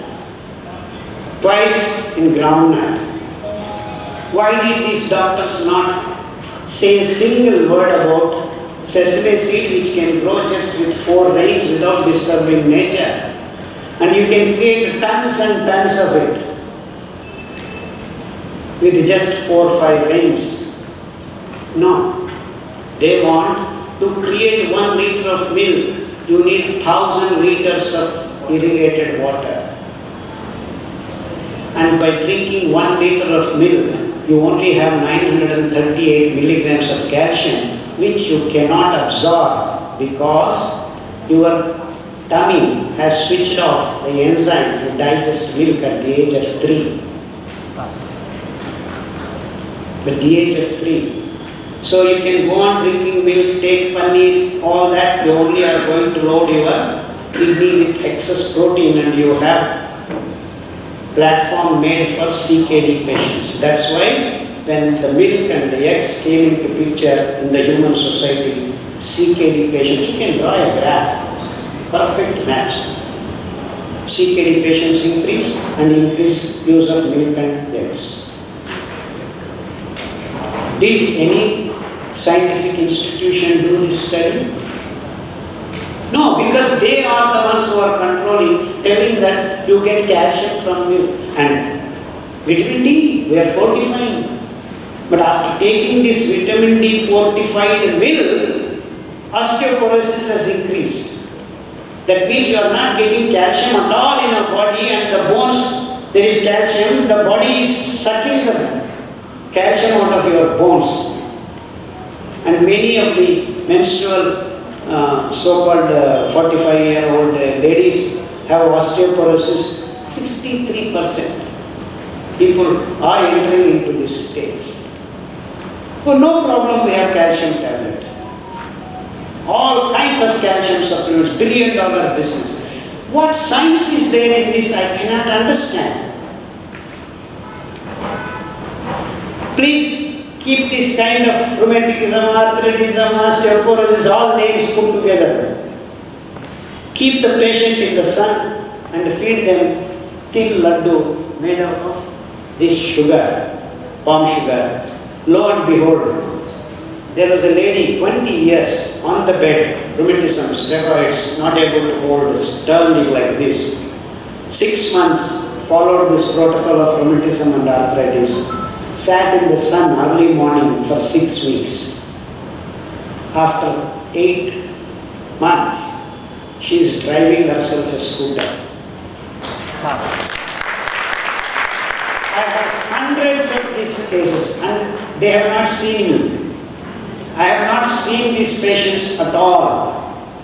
Twice in groundnut. Why did these doctors not say a single word about sesame seed which can grow just with 4 rains without disturbing nature? And you can create tons and tons of it with just 4 or 5 rains. No. They want to create 1 liter of milk. You need 1,000 liters of irrigated water. And by drinking 1 liter of milk, you only have 938 milligrams of calcium, which you cannot absorb because your tummy has switched off the enzyme to digest milk at the age of 3. At the age of 3. So you can go on drinking milk, take paneer, all that, you only are going to load your kidney with excess protein and you have platform made for CKD patients. That's why when the milk and the eggs came into picture in the human society, CKD patients, you can draw a graph, perfect match. CKD patients increase and increase use of milk and eggs. Did any scientific institution do this study? No, because they are the ones who are controlling, telling that you get calcium from milk. And vitamin D, we are fortifying. But after taking this vitamin D fortified milk, osteoporosis has increased. That means you are not getting calcium at all in your body, and the bones, there is calcium, the body is sucking the calcium out of your bones. And many of the menstrual so-called 45-year-old ladies have osteoporosis. 63% people are entering into this stage. Oh, no problem, we have calcium tablet. All kinds of calcium supplements, $1 billion business. What science is there in this? I cannot understand. Please keep this kind of rheumatism, arthritism, osteoporosis, all names put together. Keep the patient in the sun and feed them till laddu made out of this sugar, palm sugar. Lo and behold, there was a lady 20 years on the bed, rheumatism, steroids, not able to hold, turning like this. 6 months followed this protocol of rheumatism and arthritis. Sat in the sun early morning for 6 weeks. After 8 months, she is driving herself a scooter. I have hundreds of these cases and they have not seen me. I have not seen these patients at all.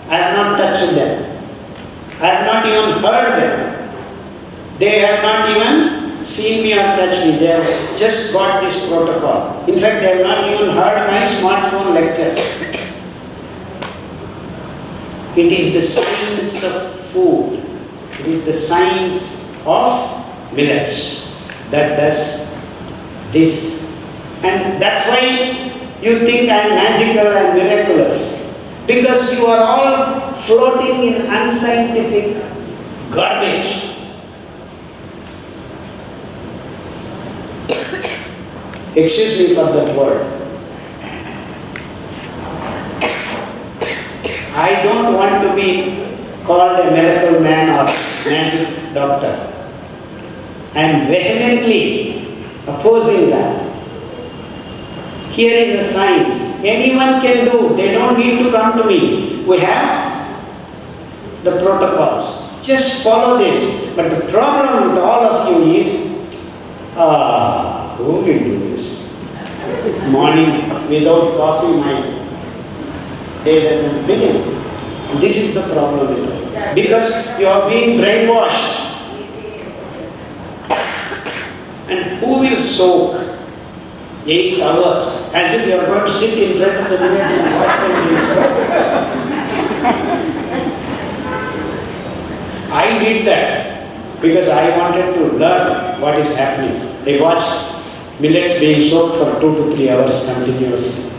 I have not touched them. I have not even heard them. They have not even seen me or touched me. They have just got this protocol. In fact, they have not even heard my smartphone lectures. It is the science of food. It is the science of millets that does this. And that's why you think I am magical and miraculous. Because you are all floating in unscientific garbage. Excuse me for that word. I don't want to be called a miracle man or magic doctor. I am vehemently opposing that. Here is a science. Anyone can do. They don't need to come to me. We have the protocols. Just follow this. But the problem with all of you is, who will do this? Morning without coffee, my day doesn't begin. And this is the problem with it. Because you are being brainwashed. And who will soak 8 hours as if you are going to sit in front of the Millets and watch them being soaked? I did that because I wanted to learn what is happening. I watched millets being soaked for 2 to 3 hours continuously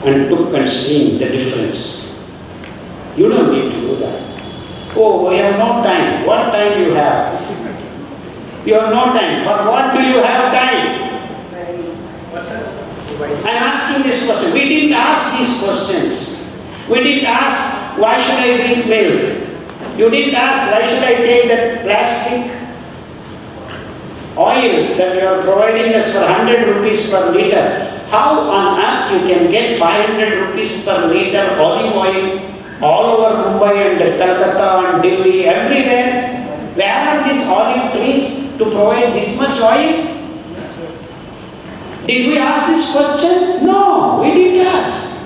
and took and seen the difference. You don't need to do that. Oh, we have no time. What time you have? You have no time. For what do you have time? I'm asking this question. We didn't ask these questions. We didn't ask, why should I drink milk? You didn't ask, why should I take that plastic oils that you are providing us for 100 rupees per liter? How on earth you can get 500 rupees per liter olive oil all over Mumbai and Kolkata and Delhi, everywhere? Where are these olive trees to provide this much oil? Did we ask this question? No, we didn't ask.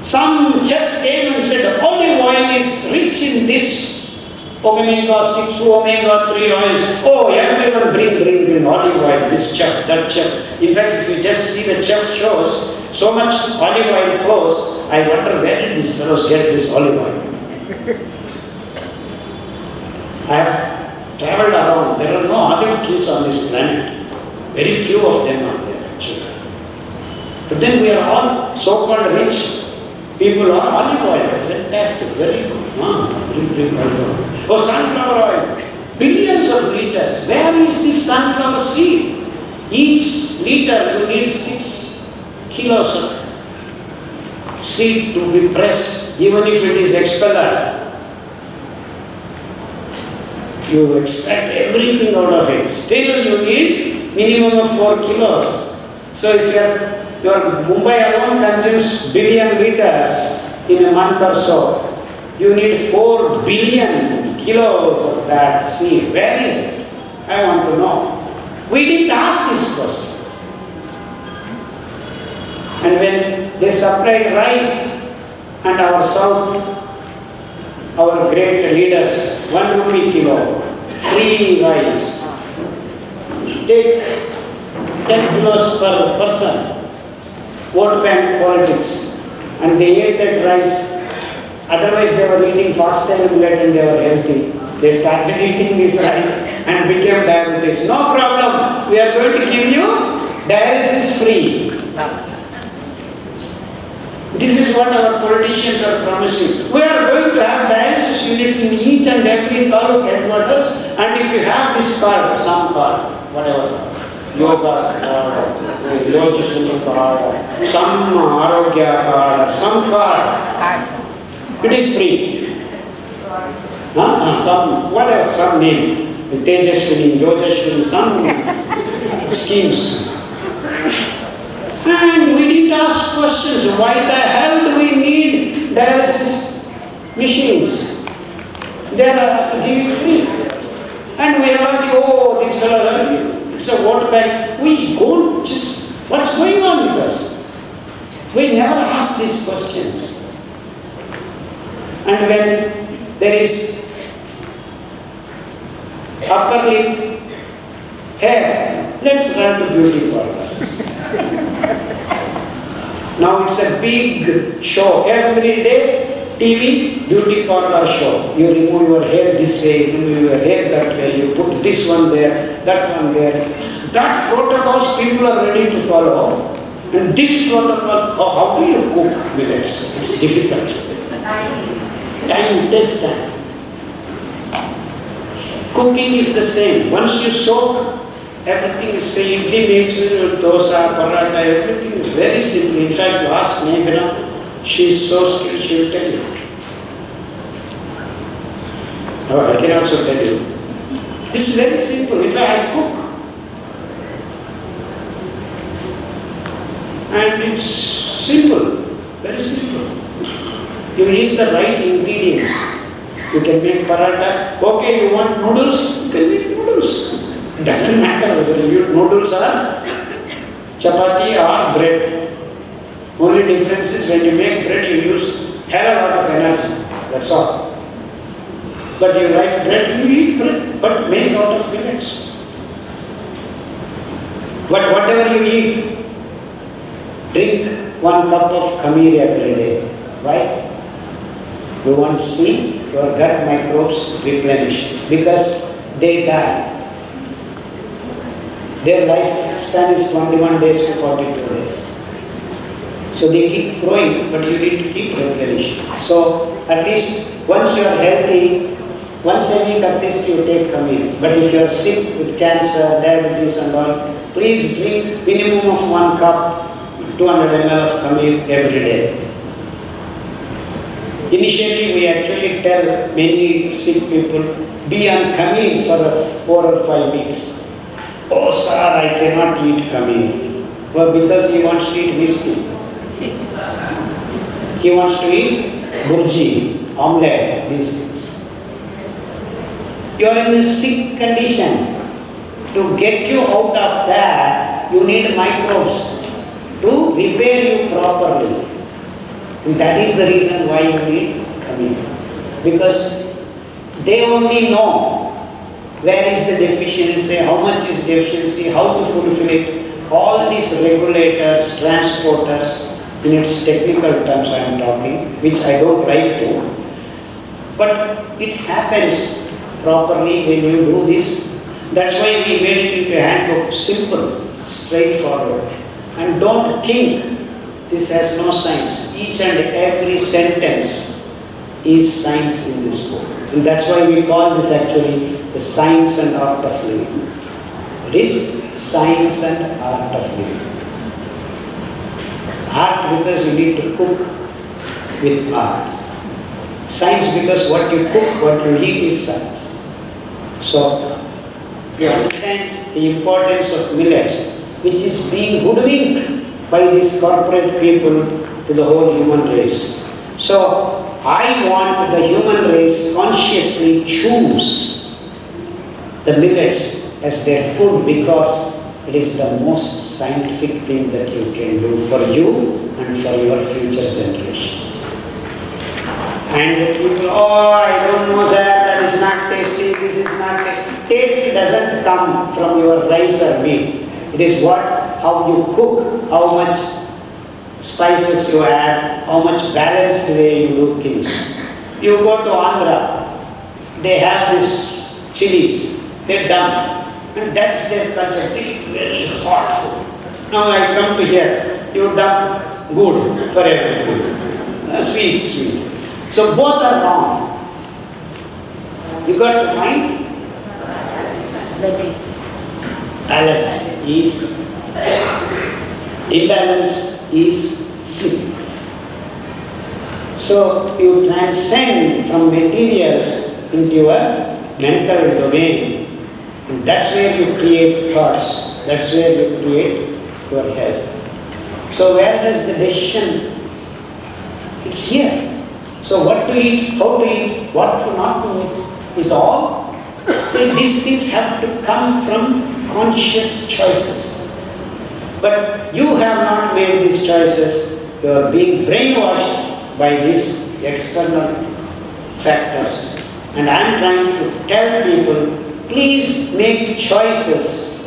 Some chef came and said, olive oil is rich in this omega-6, omega-3 oils. Oh, everyone bring olive oil, this chef, that chef. In fact, if you just see the chef shows, so much olive oil flows, I wonder where did these fellows get this olive oil? I have traveled around, there are no olive trees on this planet. Very few of them are there actually. But then we are all so-called rich people on olive oil. Fantastic, very good. Bring olive oil. Oh, sunflower oil. Billions of liters. Where is this sunflower seed? Each liter you need 6 kilos of seed to be pressed, even if it is expeller. You extract everything out of it. Still you need minimum of 4 kilos. So if your Mumbai alone consumes billion liters in a month or so, you need 4 billion kilos of that seed. Where is it? I want to know. We didn't ask these questions. And when they supplied rice and our south, our great leaders, 1 rupee kilo, free rice. Take 10 kilos per person, vote bank politics, and they ate that rice. Otherwise they were eating foxtail millet and they were healthy. They started eating this rice and became diabetes. No problem, we are going to give you dialysis free. This is what our politicians are promising. We are going to have dialysis units in each and every taluk headquarters, and if you have this card, some card, whatever, yoga card, yoga card, some arogya card, some card, it is free. Some, whatever, some name, Tejaswini, Yojaswini, some schemes. And we didn't ask questions. Why the hell do we need dialysis machines? They are giving free. And we are like, oh, this fellow, it's a water bank. We go just, what's going on with us? We never ask these questions. And when there is upper lip hair, let's run to beauty parlors. Now it's a big show. Every day, TV, beauty parlor show. You remove your hair this way, remove your hair that way, you put this one there, that one there. That protocols people are ready to follow. And this protocol, how do you cook millets? It's difficult. Time takes time. Cooking is the same. Once you soak, everything is same. Idli makes dosa, paratha, everything is very simple. In fact, you ask Meghna, she is so skilled, she will tell you. Oh, I can also tell you. It's very simple. In fact, I cook. And it's simple, very simple. You use the right ingredients. You can make paratha. Okay, you want noodles? You can make noodles. It doesn't matter whether you noodles or chapati or bread. Only difference is when you make bread, you use hell a lot of energy. That's all. But you like bread, you eat bread, but make out of millets. But whatever you eat, drink 1 cup of khamir every day. Why? You want to see your gut microbes replenished because they die. Their lifespan is 21 days to 42 days. So they keep growing, but you need to keep replenishing. So at least once you are healthy, once a week at least you take khamir. But if you are sick with cancer, diabetes and all, please drink minimum of 1 cup, 200 ml of khamir every day. Initially, we actually tell many sick people, be on khamir for 4 or 5 weeks. Oh sir, I cannot eat khamir. Well, because he wants to eat whiskey. He wants to eat burji, omelette, these things. You are in a sick condition. To get you out of that, you need microbes to repair you properly. And that is the reason why you need khamir. Because they only know where is the deficiency, how much is deficiency, how to fulfill it. All these regulators, transporters, in its technical terms I am talking, which I don't like to. But it happens properly when you do this. That's why we made it into a handbook, simple, straightforward. And don't think this has no science. Each and every sentence is science in this book. And that's why we call this actually the science and art of living. It is science and art of living. Art because you need to cook with art. Science because what you cook, what you eat is science. So, you understand the importance of millets, which is being hoodwinked by these corporate people to the whole human race. So, I want the human race consciously choose the millets as their food because it is the most scientific thing that you can do for you and for your future generations. And the people, oh, I don't know that is not tasty, this is not tasty. Taste doesn't come from your rice or meat. It is how you cook, how much spices you add, how much balanced way you do things. You go to Andhra, they have this chilies, they dump. And that's their culture. They eat very hot food. Now I come to here, you dump good for everything. Sweet. So both are wrong. You got to find balance is imbalance is sickness. So you transcend from materials into your mental domain. And that's where you create thoughts. That's where you create your health. So where does the decision? It's here. So what to eat, how to eat, what to not to eat is all. See, these things have to come from conscious choices. But you have not made these choices. You are being brainwashed by these external factors. And I am trying to tell people, please make choices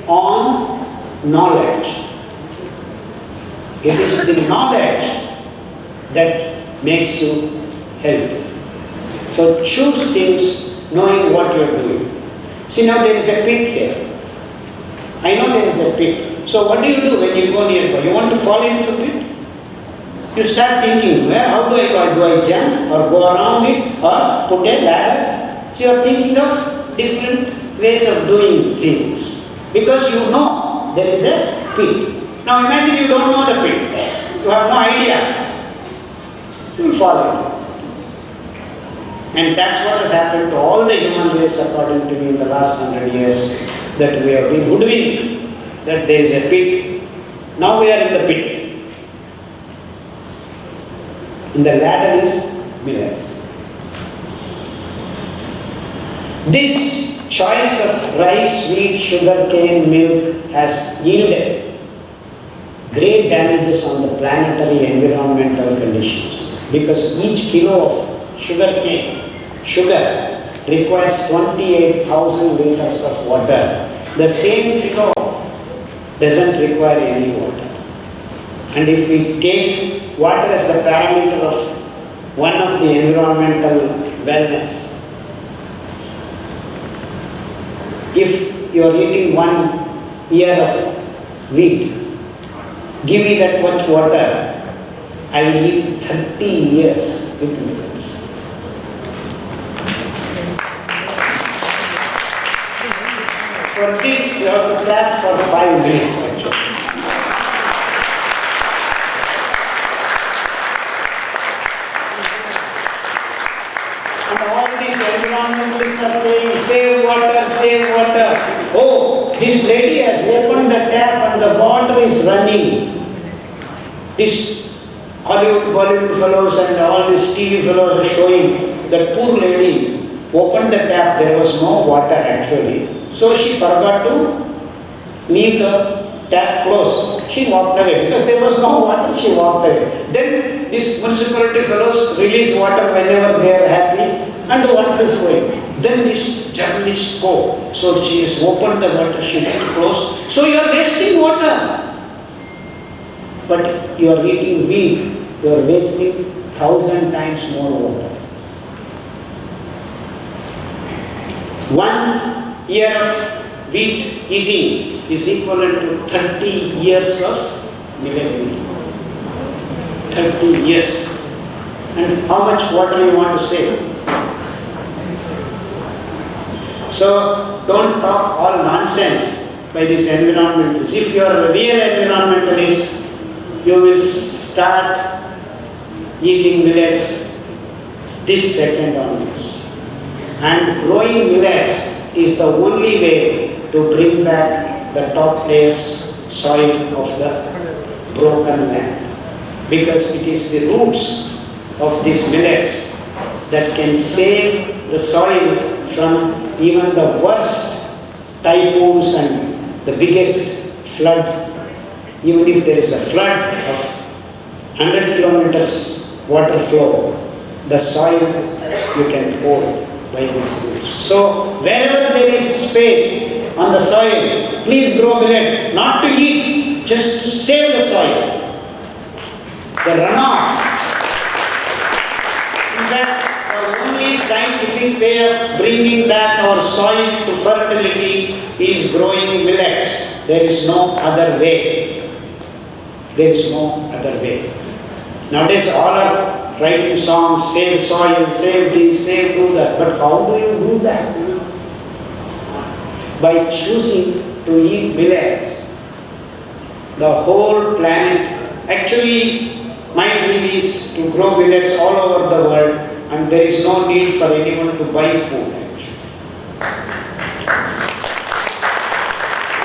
on knowledge. It is the knowledge that makes you healthy. So choose things knowing what you are doing. See, now there is a pit here. I know there is a pit. So what do you do when you go nearby? You want to fall into the pit? You start thinking, how do I go? Do I jump or go around it or put a ladder? So you are thinking of different ways of doing things because you know there is a pit. Now imagine you don't know the pit. You have no idea. You will fall in. And that's what has happened to all the human race according to me in the last 100 years, that we have been hoodwinked, that there is a pit. Now we are in the pit. And the ladder is millets. This choice of rice, wheat, sugar cane, milk has yielded great damages on the planetary environmental conditions, because each kilo of sugar requires 28,000 liters of water. The same kilo doesn't require any water. And if we take water as the parameter of one of the environmental wellness, if you are eating 1 year of wheat, give me that much water, I will eat 30 years with millets. For this, you have to tap for 5 minutes actually. And all these environmentalists are saying, save water, save water. Oh, this lady has opened the tap and the water is running. This Bollywood fellows and all these TV fellows are showing that poor lady opened the tap, there was no water actually. So she forgot to leave the tap closed. She walked away because there was no water, she walked away. Then these municipality fellows release water whenever they are happy and the water is flowing. Then this journalist go. So she has opened the water, she didn't close. So you are wasting water. But you are eating wheat, you are wasting 1,000 times more water. 1 year of wheat eating is equivalent to 30 years of millet eating. 30 years. And how much water you want to save? So don't talk all nonsense by these environmentalists. If you are a real environmentalist, you will start eating millets this second onwards. And growing millets is the only way to bring back the top layers soil of the broken land. Because it is the roots of these millets that can save the soil from even the worst typhoons and the biggest flood. Even if there is a flood of 100 kilometers water flow, the soil you can hold by this roots. So wherever there is space on the soil, please grow millets, not to eat, just to save the soil. The runoff. In fact, our only scientific way of bringing back our soil to fertility is growing millets. There is no other way. There is no other way. Nowadays all are writing songs, save soil, save this, save do that. But how do you do that? By choosing to eat millets, the whole planet. Actually, my dream is to grow millets all over the world, and there is no need for anyone to buy food actually.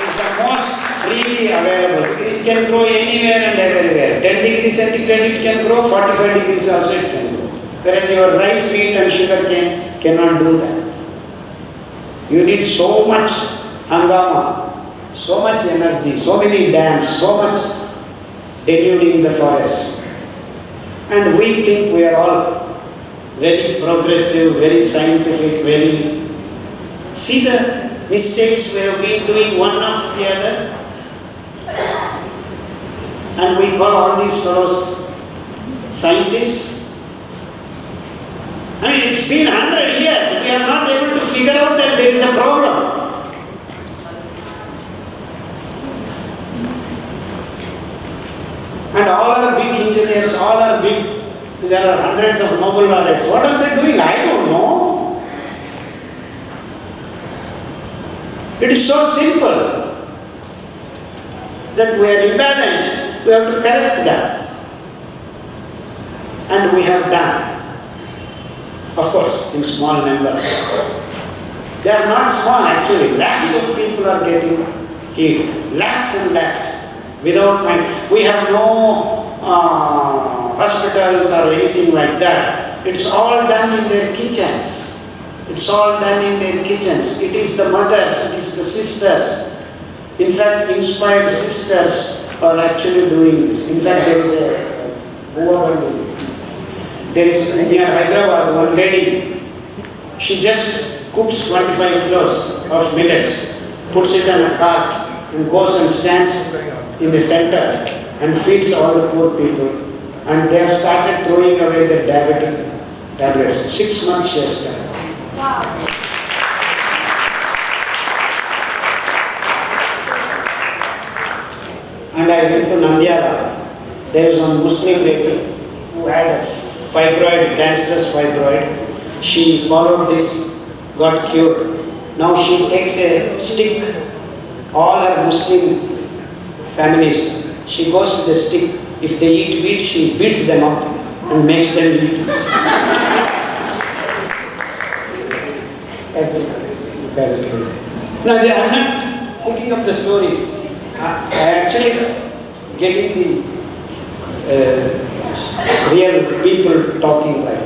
It's the most freely available. It can grow anywhere and everywhere. 10 degrees centigrade it can grow, 45 degrees also it can grow. Whereas your rice, wheat and sugar cane cannot do that. You need so much hangama, so much energy, so many dams, so much denuding the forest. And we think we are all very progressive, very scientific, very... See the mistakes we have been doing one after the other? And we call all these fellows scientists. I mean, it's been 100 years. We are not able to figure out that there is a problem. And all are big engineers, all are big, there are hundreds of Nobel laureates. What are they doing? I don't know. It is so simple that we are imbalanced. We have to correct that. And we have done. Of course, in small numbers. They are not small actually. Lakhs of people are getting healed. Lakhs and lakhs. Without mind. We have no hospitals or anything like that. It's all done in their kitchens. It's all done in their kitchens. It is the mothers, it is the sisters. In fact, inspired sisters are actually doing this. In fact, there is near Hyderabad one lady. She just cooks 25 kilos of millets, puts it in a cart, and goes and stands in the center and feeds all the poor people. And they have started throwing away their diabetic tablets. 6 months she has done. Wow. And I went to Nandiala. There was one Muslim lady who had a fibroid, cancerous fibroid. She followed this, got cured. Now she takes a stick, all her Muslim families, she goes with the stick. If they eat wheat, she beats them up and makes them eat this. Now I'm not cooking up the stories. I actually getting the real people talking like.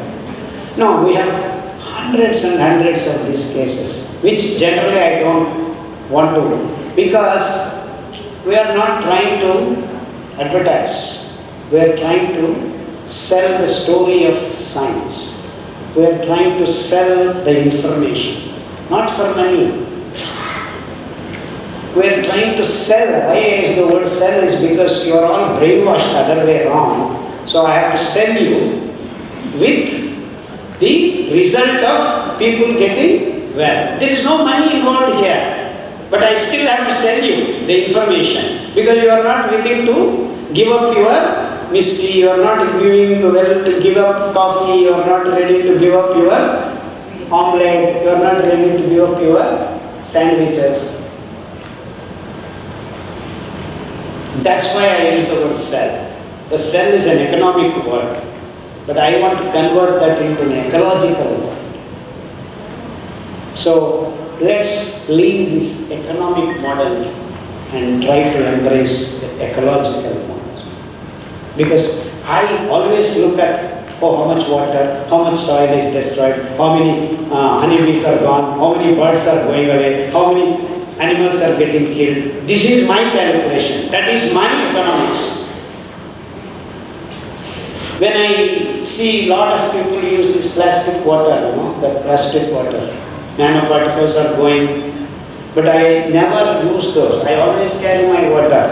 No, we have hundreds and hundreds of these cases, which generally I don't want to, because we are not trying to advertise. We are trying to sell the story of science. We are trying to sell the information, not for money. We are trying to sell. Why I use the word sell is because you are all brainwashed the other way around. So I have to sell you with the result of people getting well. There is no money involved here, but I still have to sell you the information because you are not willing to give up your whiskey, you are not willing to give up coffee, you are not ready to give up your omelette, you are not ready to give up your sandwiches. That's why I use the word sell. The sell is an economic word, but I want to convert that into an ecological word. So let's leave this economic model and try to embrace the ecological model. Because I always look at, how much water, how much soil is destroyed, how many honeybees are gone, how many birds are going away, how many animals are getting killed. This is my calculation. That is my economics. When I see a lot of people use this plastic water, that plastic water, nanoparticles are going, but I never use those. I always carry my water.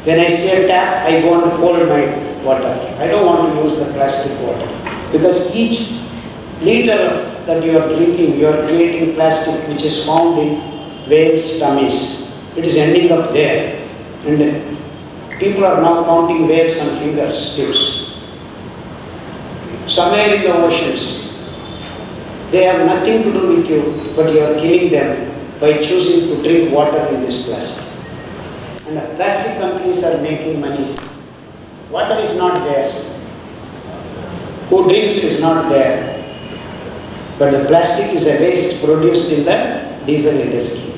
When I see a tap, I go and hold my water. I don't want to use the plastic water because each liter that you are drinking, you are creating plastic which is found in whales' tummies. It is ending up there. And people are now counting whales on fingers, tips. Somewhere in the oceans. They have nothing to do with you, but you are killing them by choosing to drink water in this plastic. And the plastic companies are making money. Water is not theirs. Who drinks is not there. But the plastic is a waste produced in the diesel industry.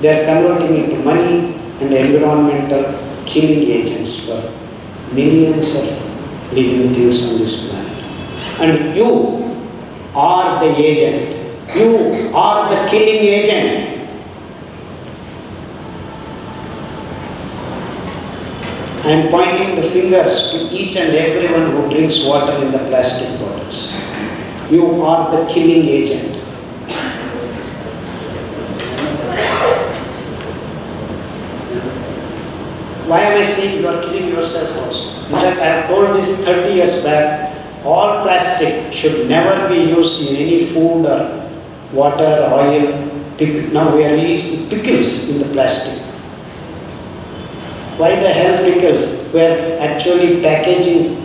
They are converting it to money and environmental killing agents for millions of living things on this planet. And you are the agent. You are the killing agent. I am pointing the fingers to each and everyone who drinks water in the plastic bottles. You are the killing agent. Why am I saying you are killing yourself also? In fact, I have told this 30 years back. All plastic should never be used in any food or water, oil, pickle. Now we are using pickles in the plastic. Why the hell pickles? We are actually packaging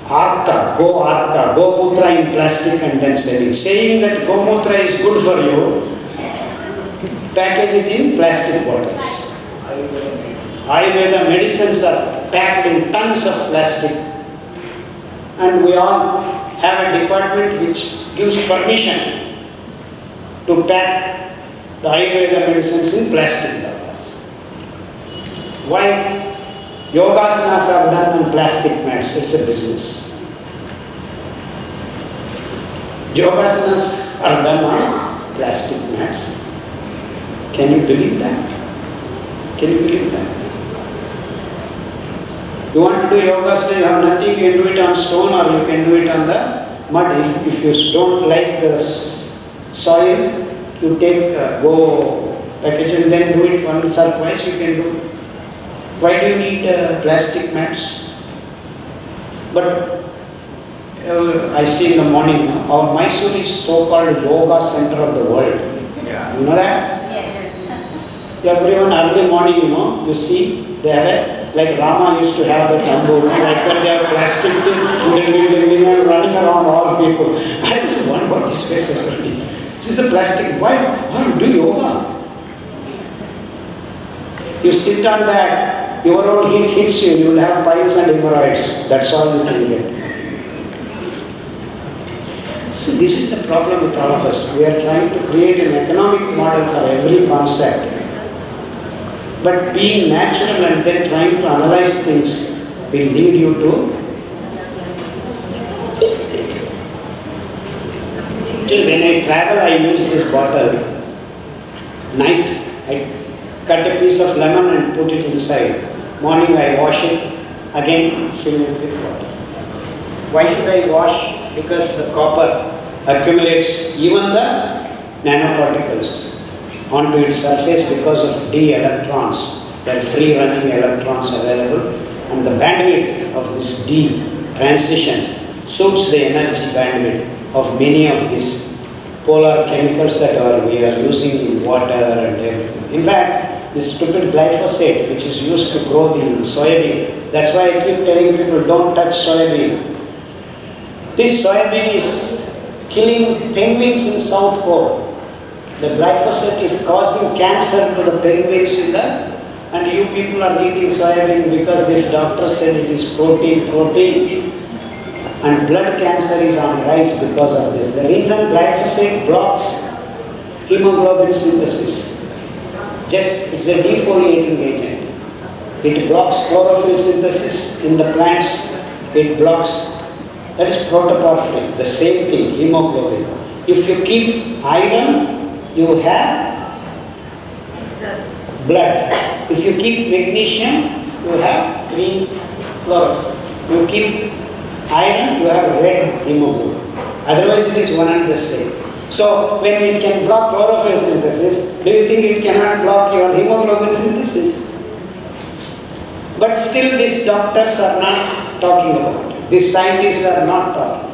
Gomutra in plastic and then selling. Saying that Gomutra is good for you, package it in plastic bottles. Ayurveda medicines are packed in tons of plastic. And we all have a department which gives permission to pack the Ayurveda medicines in plastic bottles. Why? Yogasanas are done on plastic mats. It's a business. Yogasanas are done on plastic mats. Can you believe that? Can you believe that? You want to do yoga, so you have nothing, you can do it on stone or you can do it on the mud. If you don't like the soil, you take, go package and then do it once or twice, you can do. Why do you need plastic mats? But I see in the morning, our Mysore is so-called yoga center of the world. Yeah. You know that? Everyone early morning, you see, they have like Rama used to have the tambour, like that they have plastic thing, and running around all people. I don't want what this place is already. This is a plastic. Why do yoga? You sit on that, your own heat hits you, you will have piles and hemorrhoids. That's all you can get. So this is the problem with all of us. We are trying to create an economic model for every concept. But being natural and then trying to analyze things will lead you to. Till when I travel, I use this bottle. Night, I cut a piece of lemon and put it inside. Morning, I wash it. Again, fill it with water. Why should I wash? Because the copper accumulates even the nanoparticles onto its surface because of d electrons. There are free running electrons available, and the bandwidth of this d transition suits the energy bandwidth of many of these polar chemicals that we are using in water and everything. In fact, this stupid glyphosate which is used to grow the soybean, that's why I keep telling people don't touch soybean. This soybean is killing penguins in South Pole. The glyphosate is causing cancer to the penguins and you people are eating soybean because this doctor said it is protein, and blood cancer is on rise because of this. The reason glyphosate blocks hemoglobin synthesis, it's a defoliating agent. It blocks chlorophyll synthesis in the plants, it blocks. That is protoporphyrin, the same thing, hemoglobin. If you keep iron, you have blood. If you keep magnesium, you have green chlorophyll. You keep iron, you have red hemoglobin. Otherwise, it is one and the same. So, when it can block chlorophyll synthesis, do you think it cannot block your hemoglobin synthesis? But still, these doctors are not talking about it. These scientists are not talking.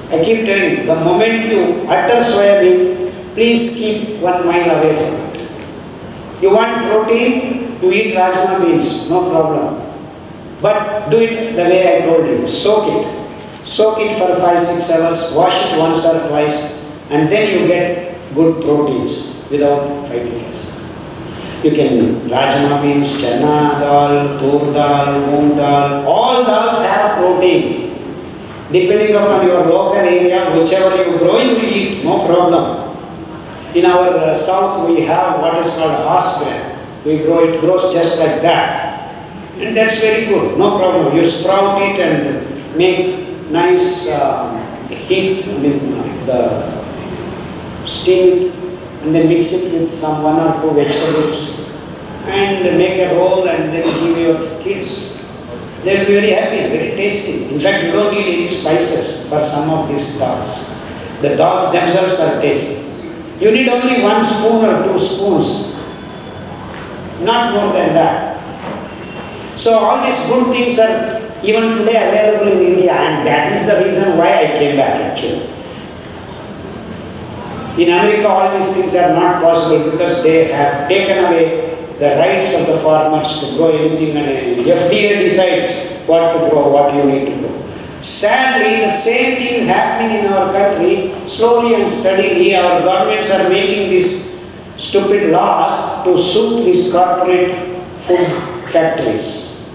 I keep telling you, the moment you utter soybean, please keep 1 mile away from it. You want protein, you eat rajma beans, no problem. But do it the way I told you, soak it. Soak it for 5-6 hours, wash it once or twice, and then you get good proteins without fighting acid. You can rajma beans, chana dal, tur dal, moong dal, all dals have proteins. Depending upon your local area, whichever you grow, you eat, no problem. In our south, we have what is called horse grain. It grows just like that. And that's very good, no problem. You sprout it and make nice heat, the steam, and then mix it with some 1 or 2 vegetables and make a roll and then give your kids. They will be very happy, very tasty. In fact, you don't need any spices for some of these dals. The dals themselves are tasty. You need only 1 spoon or 2 spoons, not more than that. So all these good things are even today available in India, and that is the reason why I came back actually. In America, all these things are not possible because they have taken away the rights of the farmers to grow anything, and FDA decides what to grow, what you need to grow. Sadly, the same thing is happening in our country. Slowly and steadily, our governments are making these stupid laws to suit these corporate food factories.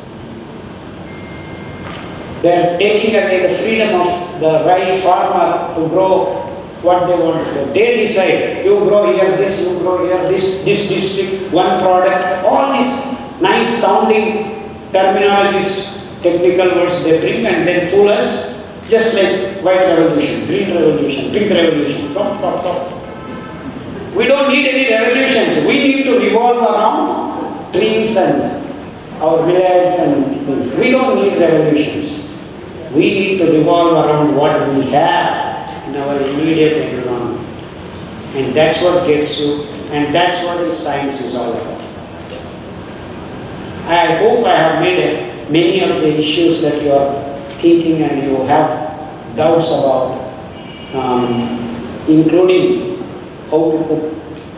They are taking away the freedom of the right farmer to grow what they want to grow. They decide, you grow here this, you grow here this district, one product, all these nice sounding terminologies, technical words they bring and then fool us, just like white revolution, green revolution, pink revolution, top. We don't need any revolutions. We need to revolve around trees and our millets and things. We don't need revolutions. We need to revolve around what we have in our immediate environment. And that's what gets you, and that's what this science is all about. I hope I have made many of the issues that you are thinking and you have doubts about, including how to cook,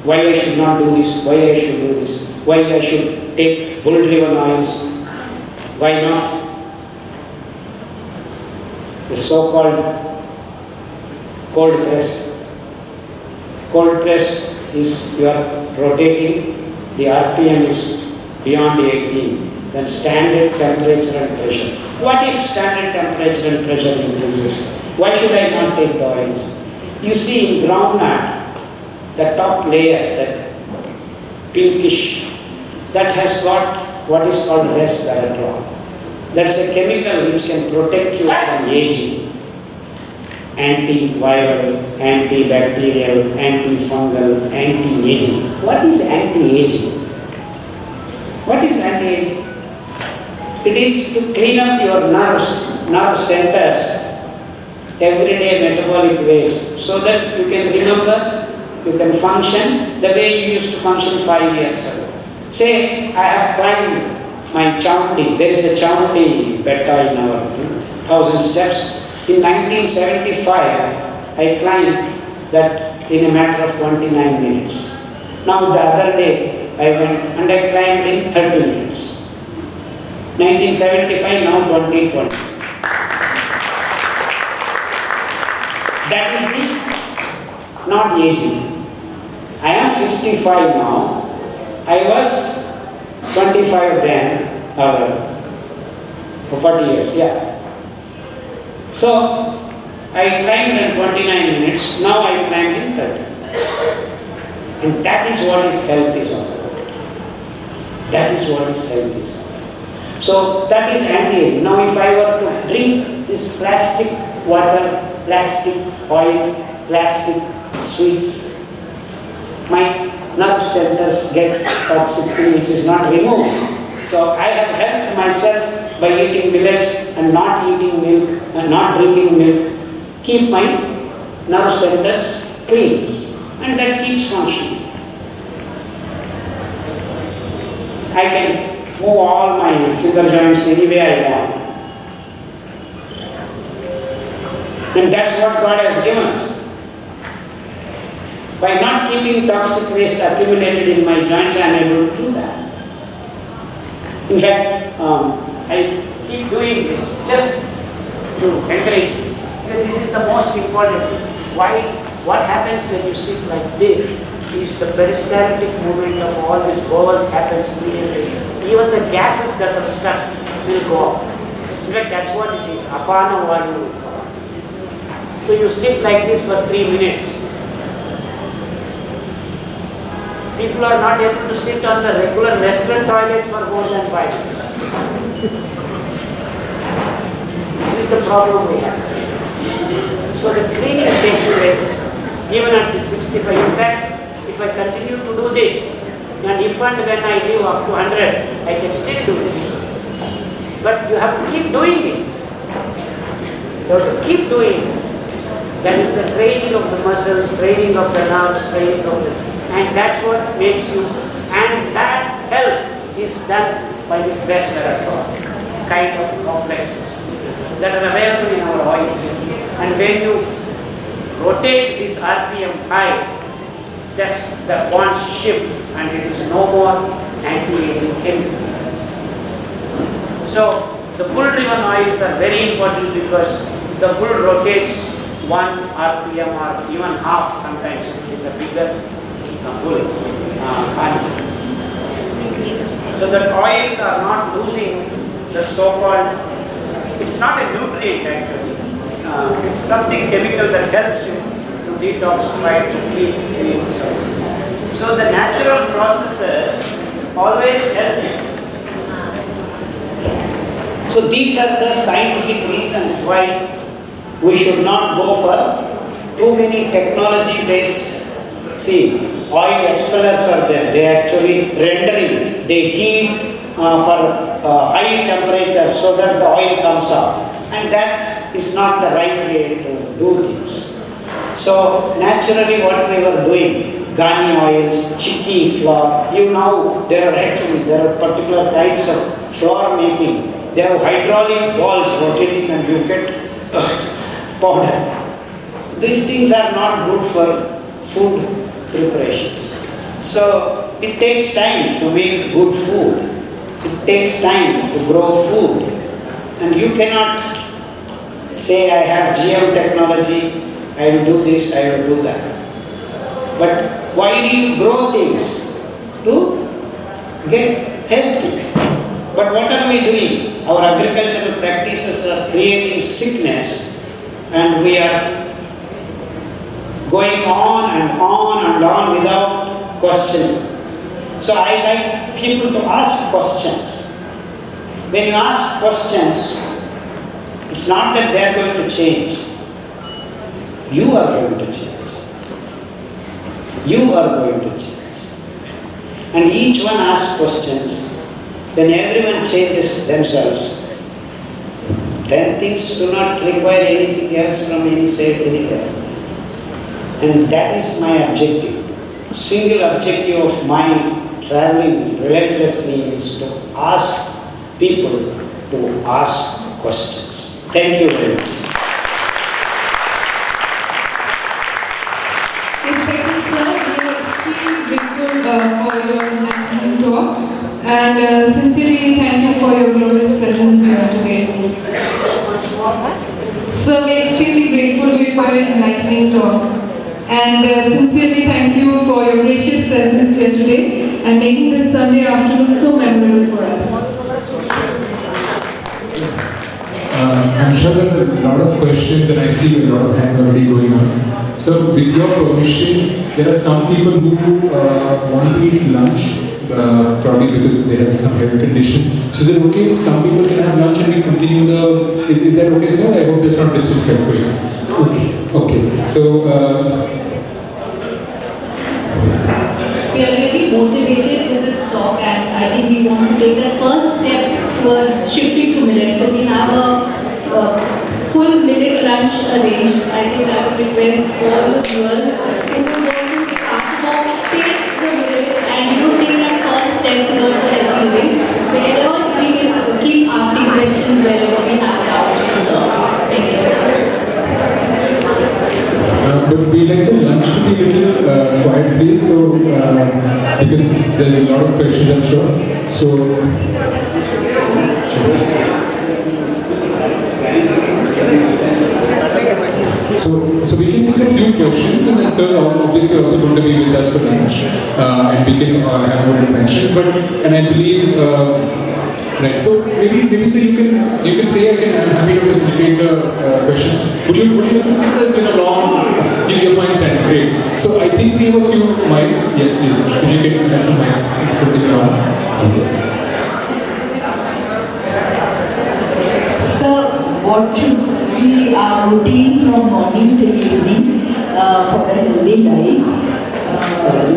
why I should not do this, why I should do this, why I should take bull-driven oils, why not the so-called cold press. Cold press is you are rotating, the RPM is beyond 18, then standard temperature and pressure. What if standard temperature and pressure increases? Why should I not take the oils? You see in groundnut, the top layer, that pinkish, that has got what is called resveratrol. That's a chemical which can protect you from aging. Antiviral, antibacterial, antifungal, anti-aging. What is anti-aging? What is anti-aging? It is to clean up your nerves, nerve centers, everyday metabolic waste, so that you can remember, you can function the way you used to function 5 years ago. Say, I have climbed my Chaundi, there is a Chaundi betta in our 1000 steps. In 1975, I climbed that in a matter of 29 minutes. Now the other day, I went and I climbed in 30 minutes. 1975, now 2020. That is me not aging. I am 65 now. I was 25 then, for 40 years, yeah. So, I climbed in 29 minutes, now I climbed in 30. And that is what is health is all about. That is what is health is all about. So, that is anti-aging. Now, if I were to drink this plastic water, plastic oil, plastic sweets, my nerve centers get toxicity which is not removed. So I have helped myself by eating millets and not eating milk and not drinking milk, keep my nerve centers clean, and that keeps functioning. I can move all my finger joints any way I want. And that's what God has given us. By not keeping toxic waste accumulated in my joints, I am able to do that. In fact, I keep doing this just to encourage you. This is the most important thing. Why? What happens when you sit like this is the peristaltic movement of all these bowels happens immediately. Even the gases that are stuck will go up. In fact, that's what it is. Apana vayu. So you sit like this for 3 minutes. People are not able to sit on the regular Western toilet for more than 5 minutes. This is the problem we have. So the cleaning takes place even at the 65. In fact, if I continue to do this, and if and when I live up to 100, I can still do this. But you have to keep doing it. You have to keep doing it. That is the training of the muscles, training of the nerves, training of the... And that's what makes you... And that health is done by this resveratrol kind of complexes that are available in our oils. And when you rotate this RPM high, just the bonds shift and it is no more anti-aging chemical. So the bull-driven oils are very important because the bull rotates 1 RPM or even half sometimes if it is a bigger bull honey. So the oils are not losing the so-called, it's not a nutrient actually, it's something chemical that helps you to detoxify, to clean. So the natural processes always help you. So these are the scientific reasons why we should not go for too many technology-based, see, oil expellers are there, they actually rendering, they heat for high temperatures oil comes out. And that is not the right way to do things. So naturally what we were doing, ghani oils, chicky flour, you know there are particular kinds of flour making. They have hydraulic balls rotating and you get powder. These things are not good for food preparation. So it takes time to make good food. It takes time to grow food. And you cannot say I have GM technology, I will do this, I will do that. But why do you grow things? To get healthy. But what are we doing? Our agricultural practices are creating sickness and we are going on and on and on without questioning. So I like people to ask questions. When you ask questions, it's not that they are going to change. You are going to change. You are going to change. And each one asks questions. When everyone changes themselves, then things do not require anything else from any side anywhere. And that is my objective. Single objective of my traveling relentlessly is to ask people to ask questions. Thank you very much. Respected sir, we are extremely grateful for your enlightening talk and sincerely thank you for your glorious presence here today. Sir, we are extremely grateful for your enlightening talk and sincerely thank you for your gracious presence here today and making this Sunday afternoon so memorable for us. I'm sure there's a lot of questions and I see a lot of hands already going on. So with your permission, there are some people who want to eat lunch, probably because they have some health conditions. So is it okay if some people can have lunch and we continue the... Is that okay, sir? I hope that's not disrespectful. Okay. So... We are really motivated with this talk and I think we want to take that first step towards shifting to millet. So we have a full millet lunch arranged. I think I would request all the viewers who would want to start about taste the millet and take that first step towards a healthy living. Wherever we can keep asking questions wherever we have doubts. So thank you. But we like the lunch to be a little quiet place, so because there's a lot of questions, I'm sure. So we can take a few questions, and then sir obviously also going to be with us for lunch, and we can have more interactions. And I believe. Right. So maybe sir, you can say I'm happy to facilitate the questions. Would you like to, since I've been along, you're fine standing, great. So I think we have a few mics. Yes, please. If you can have some mics put it on. Okay. Sir, what should be our routine from morning till evening for a healthy life?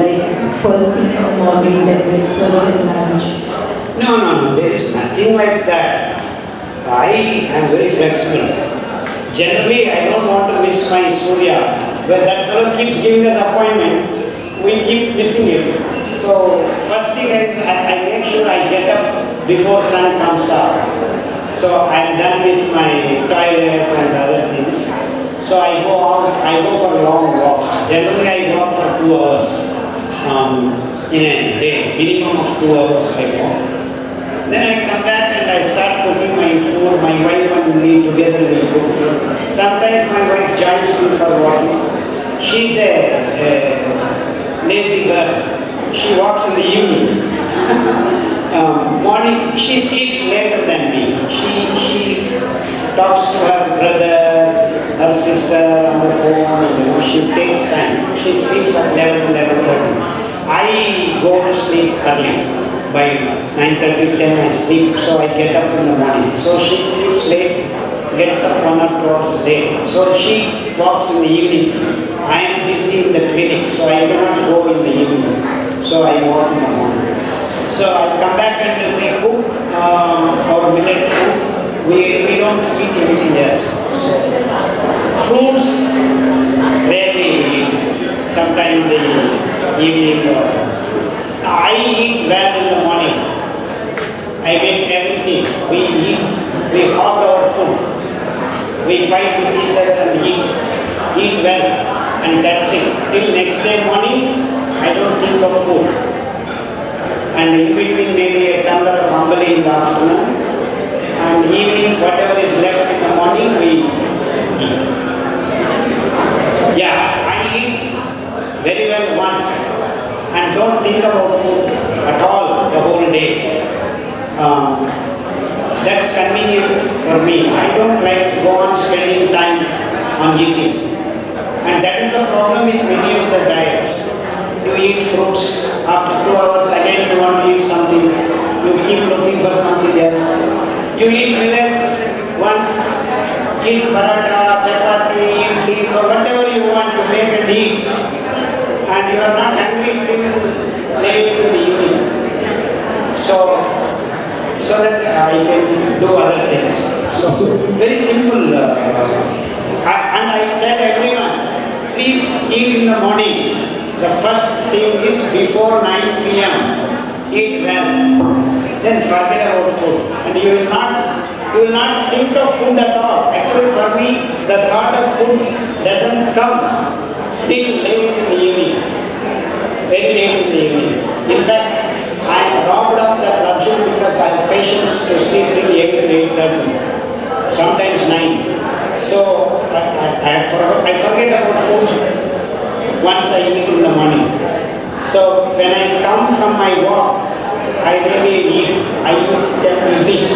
Like first thing in the morning, then breakfast and lunch. No, there is nothing like that. I am very flexible. Generally, I don't want to miss my Surya. When that fellow keeps giving us appointment, we keep missing it. So, first thing is, I make sure I get up before sun comes up. So, I'm done with my toilet and other things. So, I go for long walks. Generally, I walk for 2 hours in a day. Minimum of 2 hours I walk. Then I come back and I start cooking my food. My wife and me together will cook food. Sometimes my wife joins me for walking. She's a lazy girl. She walks in the evening. Morning, she sleeps later than me. She talks to her brother, her sister on the phone. She takes time. She sleeps at 11:30. I go to sleep early. By 9:30, 10 I sleep, so I get up in the morning. So she sleeps late, gets up 1 or 2 hours late. So she walks in the evening. I am busy in the clinic, so I cannot go in the evening. So I walk in the morning. So I come back and we cook our millet food. We don't eat anything else. Fruits, rarely we eat. Sometime in the evening. I eat well in the morning. I make everything. We eat, we hog our food. We fight with each other and eat well, and that's it. Till next day morning, I don't think of food. And in between maybe a tumbler of ambali in the afternoon, and evening whatever is left in the morning we eat. Yeah, I eat very well once and don't think about food at all the whole day. That's convenient for me. I don't like to go on spending time on eating. And that is the problem with many of the diets. You eat fruits, after 2 hours again you want to eat something. You keep looking for something else. You eat millets once, eat paratha, chapati, idli, or whatever you want to make and eat. And you are not hungry till late in the evening. So that I can do other things. Very simple. And I tell everyone, please eat in the morning. The first thing is before 9 p.m. Eat well. Then forget about food. And you will not think of food at all. Actually for me, the thought of food doesn't come till late in the evening. Very late in the evening. In fact, I am robbed of that luxury because I have patience to sleep till 8 to 8:30, sometimes 9. So I forget about food once I eat in the morning. So when I come from my walk, I really eat. I eat this.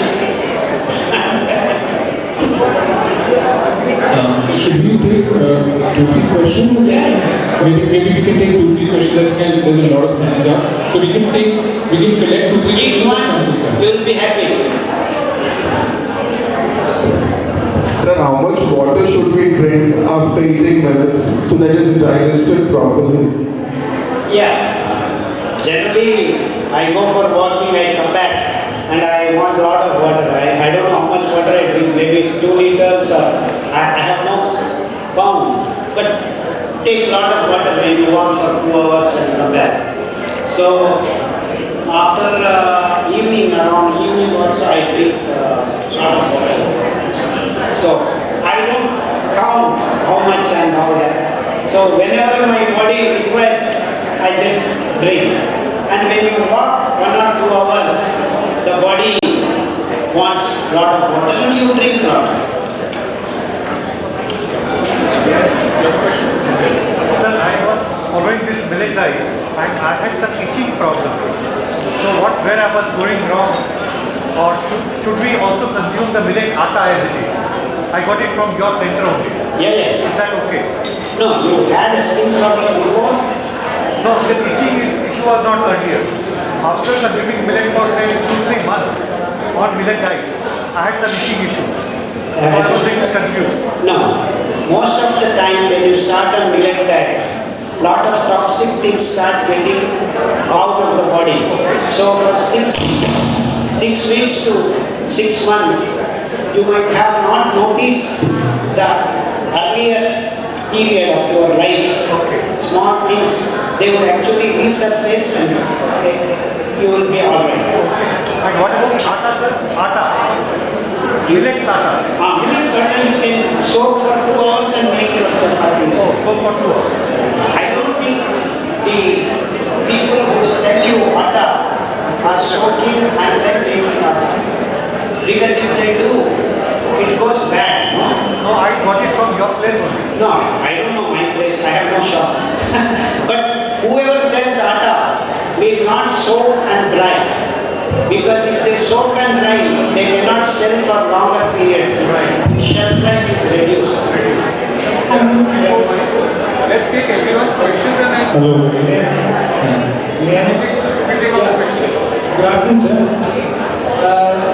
Should we take 2-3 questions? Maybe we can take 2-3 questions. I think there's a lot of hands up. So we can collect 2-3 questions. Eat once, you will be happy. Sir, how much water should we drink after eating millets so that it's digested properly? Yeah. Generally, I go for walking, I come back, and I want a lot of water. I don't know how much water I drink, maybe it's 2 liters. I have no pound, but it takes a lot of water when you walk for 2 hours and come back. So after around evening also I drink a lot of water. So I don't count how much and how that. So whenever my body requires, I just drink. And when you walk 1 or 2 hours, the body wants a lot of water and you drink a lot. Sir, I was following this millet diet and I had some itching problem. So where I was going wrong, or should we also consume the millet atta as it is? I got it from your center only. Yeah. Is that okay? No, you had a skin problem before? No, this issue was not earlier. After consuming millet for say 2-3 months on millet diet, I had some itching issues. I was a little confused. No. Most of the time when you start on millet diet, lot of toxic things start getting out of the body. So for 6 weeks to 6 months, you might have not noticed the earlier period of your life. Small things, they will actually resurface and you will be alright. And what about atta, sir? Atta. Millet atta. Millet atta you can soak for 2 hours and make your chapatis. Oh, soak for 2 hours. I don't think the people who sell you atta are soaking and then making atta. Because if they do, it goes bad, no? No, I got it from your place only. No, I don't know my place, I have no shop. But whoever sells atta will not soak and dry. Because if they soak and dry, they cannot sell for longer period. Right. Shelf life is reduced. Let's take everyone's questions and then... Hello. Good afternoon, sir.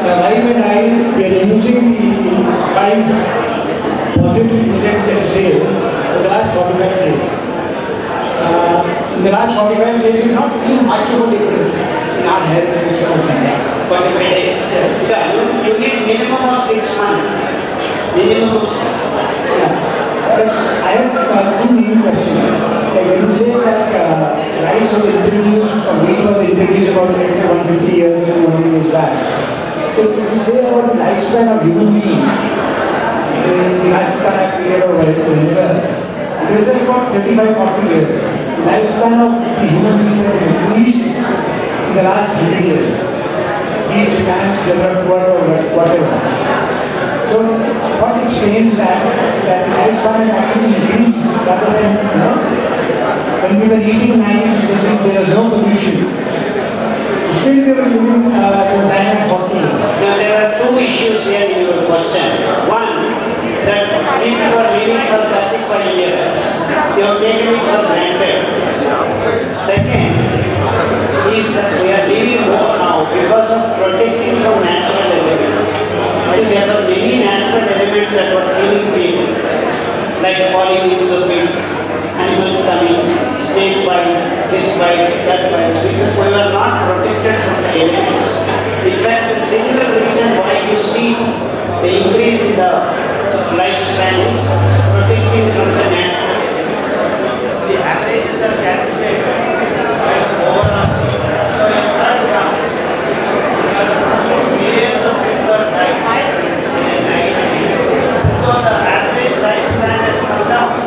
My wife and I, we are using the 5 positive millets that you say for the last 45 days. In the last 45 days, we have not seen much of a difference in our health system or something. 45 days. Yes. Yeah, you need minimum of 6 months. minimum to satisfy. But I have two main questions. Like when you say that rice was introduced, or wheat was introduced about, let's say, 150 years or 100 years back. So when you say about the lifespan of human beings, say the Khaitan period or whatever, it was just about 35-40 years. The lifespan of the human beings has increased in the last 100 years. Be it Japan, developed world or whatever. So what explains that the lifespan has actually increased rather than, when we were eating nice, there was no pollution. Still we were living 940 years. Now there are two issues here in your question. One, that people were living for 35 years. They are taking it for granted. Second is that we are living more now because of protecting from natural elements. So there are many natural elements that were killing people, like falling into the pit, animals coming, snake bites, this bites, that bites, because we were not protected from the elements. In fact, the single reason why you see the increase in the lifespan is protecting from the natural elements. The averages are calculated by overall. So in fact, millions of people are dying. So the average lifespan has come down.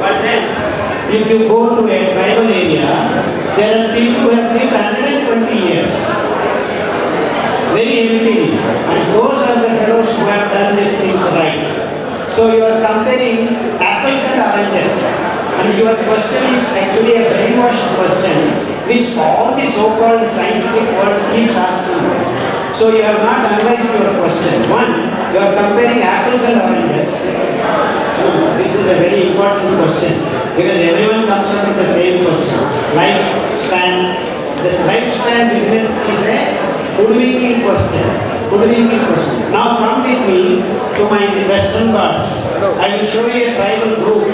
But then, if you go to a tribal area, there are people who have lived 120 years. Very healthy. And those are the fellows who have done these things right. So you are comparing apples and oranges. And your question is actually a brainwashed question, which all the so-called scientific world keeps asking. So you have not analyzed your question. One, you are comparing apples and oranges. This is a very important question because everyone comes up with the same question. Lifespan. This lifespan business is a hoodwinking question. Now come with me to my western Ghats. I will show you a tribal group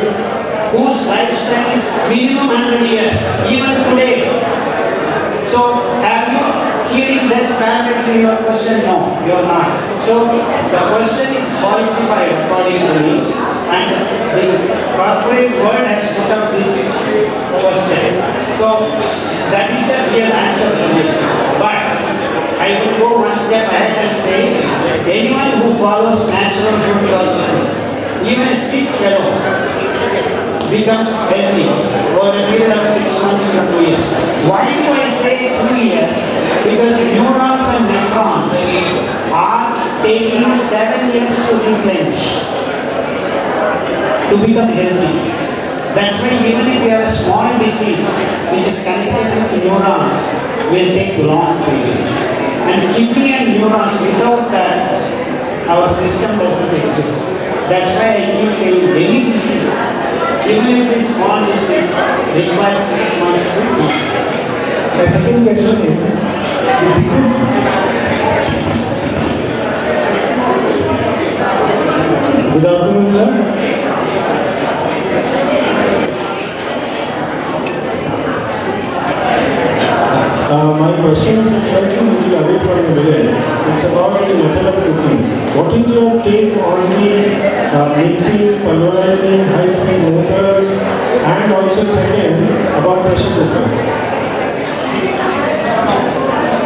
whose lifespan is minimum 100 years, even today. So have you hearing this pattern in your question? No, you are not. So the question is falsified according to me, and the corporate world has put up this question. So that is the real answer for me. But I will go one step ahead and say, anyone who follows natural food processes, even a sick fellow, becomes healthy over a period of 6 months to 2 years. Why do I say 2 years? Because neurons and nephrons are taking 7 years to replenish, to become healthy. That's why even if you have a small disease which is connected with neurons, will take long period. And kidney and neurons, without that, our system doesn't exist. That's why I keep telling any disease, even if it's small disease, requires 6 months to do. The second question is, good afternoon, sir. My question is slightly little away from the millet. It's about the method of cooking. What is your take on the mixing, pulverizing, high-speed motors, and also second, about pressure cookers?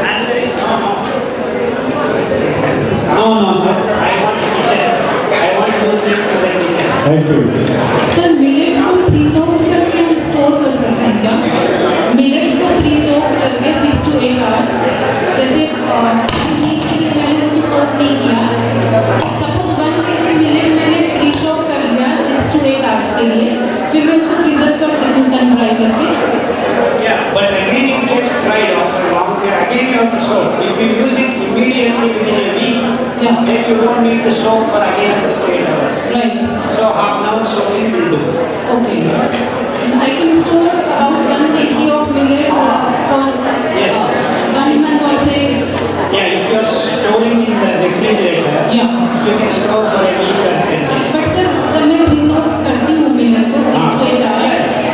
Answer is no. No, sir. I want kitchen. I want two things in the kitchen. Thank you. Sir millets को प्रीसोक करके हम store कर सकते हैं क्या? Millets को प्रीसोक करके 6 to 8 hours, जैसे के लिए मैंने उसको सोक नहीं किया. सपोज 1 kg मिलेट मैंने प्रीसोक कर लिया 6 to 8 hours के लिए, फिर मैं उसको प्रिजर्व कर सकती हूँ सन ड्राई करके. Yeah, but again it gets dried after a long period. Again you have to soak. If you use it immediately within a week, then you don't need to soak for against the 8 hours. Right. So half an hour soaking will do. Okay. I can store about 1 kg of millet for 1 month or say. Yeah, if you are storing in the refrigerator, you can store for a week or 10 days. But sir, जब मैं प्रीसोक करती हूँ millet को 6 to 8 hours,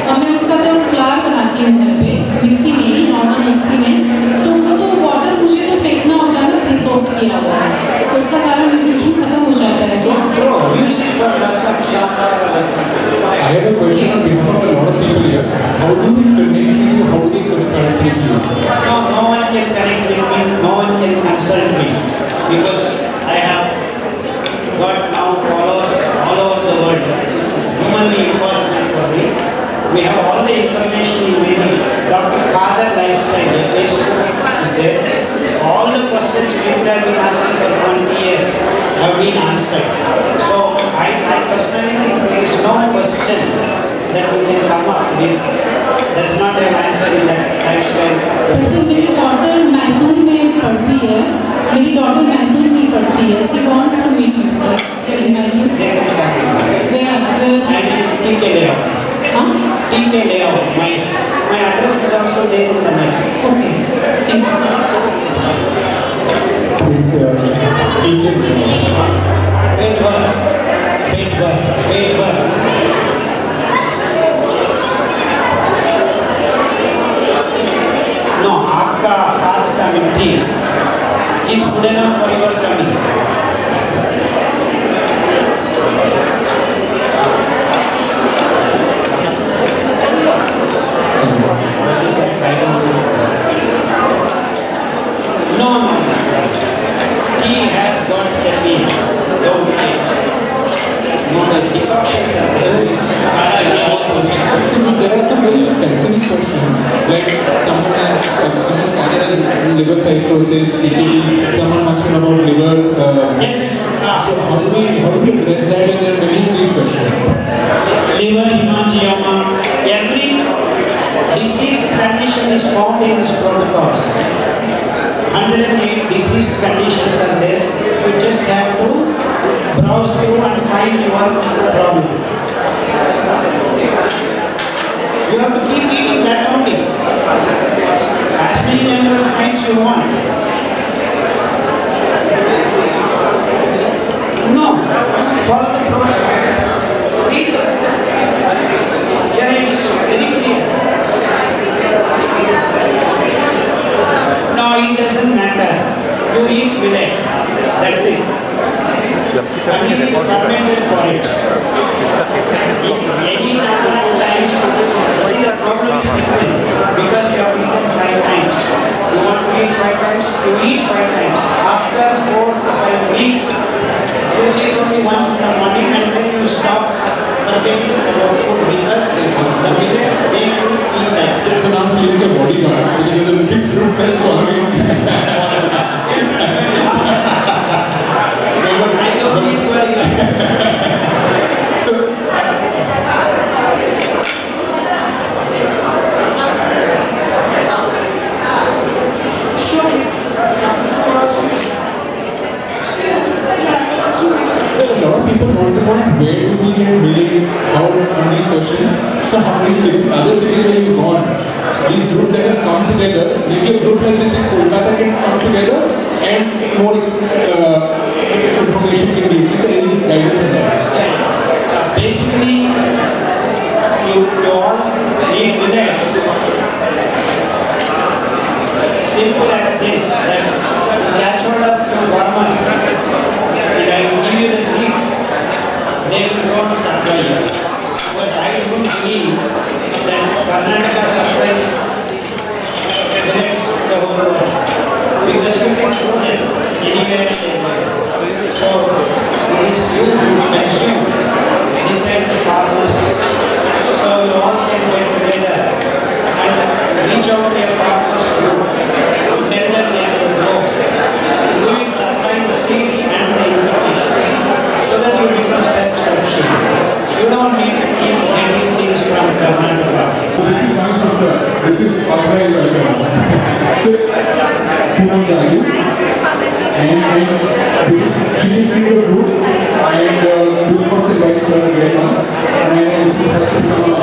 और मैं उसका जब flower बनाती हूँ घर पे मिक्सी में ही, नॉर्मल मिक्सी में, तो वो तो वाटर मुझे तो फेंकना होता है ना प्रीसोक किया हुआ, तो उसका सारा न्यूट्रिशन खत्म हो जाता है. Don't throw. We have all the information in many. Dr. Khadar lifestyle, the Facebook is there. All the questions people have been asking for 20 years have been answered. So I personally think there is no question that we can come up with. That's not an answer in that lifestyle. वैसे मेरी daughter Mysore में पढ़ती है, मेरी daughter Mysore में पढ़ती है. She wants to meet you, sir. In Mysore. Where? TK layout. Huh? TK layout. My address is also there in the net. Okay. Thank you. It's TK layout. Wait. No, आपका path committee is good enough for your coming. No. Tea has got caffeine. Don't take. No, the decoctions are very. There are some very specific questions, like someone's father has liver cirrhosis, CKD, someone mentioned about liver. So how do we address that? And there are many of these questions. Liver hemangioma, every disease condition is found in these protocols. 108 disease conditions are there. You just have to browse through and find your problem. You have to keep eating that only. As many number of times you want. No. Follow the process. Read it. Here it is very clear. No, it doesn't matter. You eat millets. That's it. And he is fermented for it. Any number of times, see the problem is simple because you have eaten 5 times. You want to eat 5 times, you eat 5 times. After 4 to 5 weeks, you eat only once in the morning and then you stop forgetting about food because the millets make you feel that. So now I'm feeling a bodyguard because there's a big group that's following. I don't need worry. So a lot of people want to know where do we get millets, how on these questions. So how many other cities where you've gone, these groups that have come together, maybe a group like this in Kolkata can come together and more information can be reached. Is there any guidance on that? Basically, you all need millets. Simple as this, that catch hold of few farmers and I will give you the seeds. They will go to supply you. But I don't believe that Karnataka supplies millets to the whole world. Because you can grow them anywhere in the world. So, it is you who consume. Decide the farmers. So, you all can get together and reach out to your farmers group. Tell them they will grow. You will supply the seeds and the information so that you become self-sufficient. You don't need to keep getting things from Karnataka. This is my group, sir. This is organized by someone. So, who knows you? And she will be a group and we will also invite sir again once. And this is first to come up.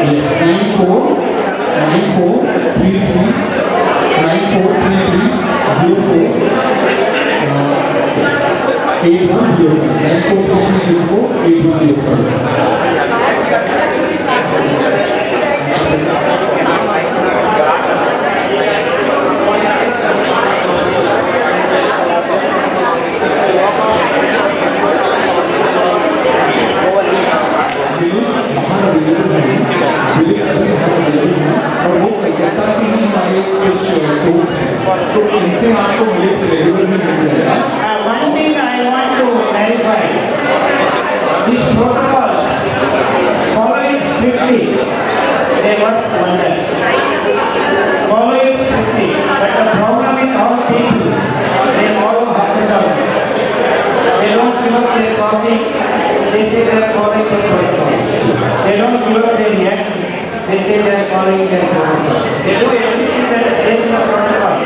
Yes, 9433 तो इनसे आपको millets regular में मिल जाएगा. One thing I want to clarify, these protocols give up their coffee, they say they are following their protocol. They don't give up their net, they say they are following their protocol. They do everything that is there in the protocol.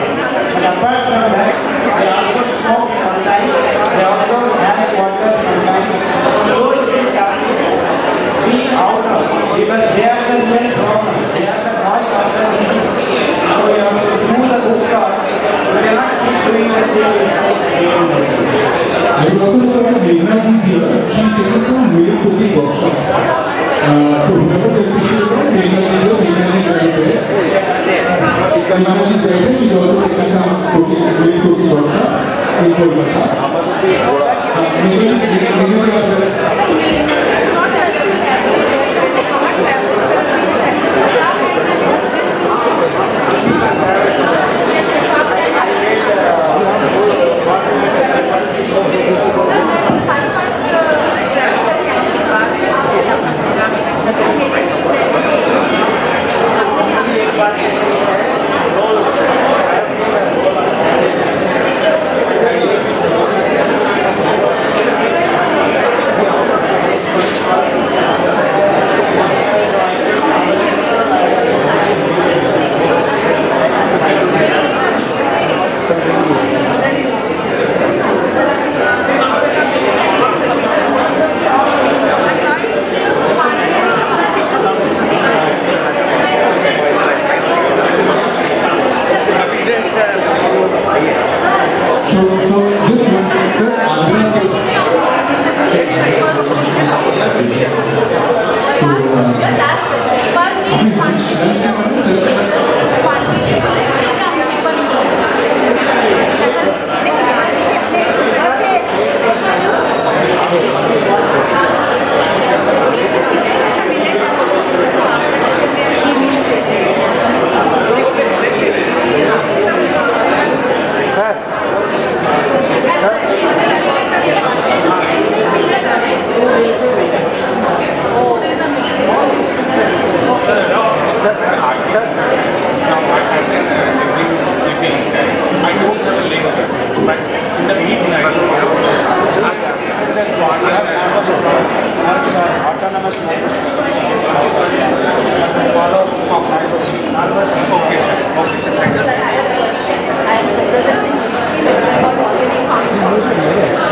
And apart from that, they also smoke sometimes, they also have water sometimes. So those things have to be out of, because they are the real problem. They are the cause of the disease. So you have to do the root cause. You cannot keep doing the same mistake again and again. I would also look at Meghna ji here. She's taking some real cooking workshops. So whoever is interested in that, Meghna ji is right there. Meghna ji is right there. She's also taking some real cooking workshops in Kolkata. Sir, I have a question. I represent the Hindusthan already found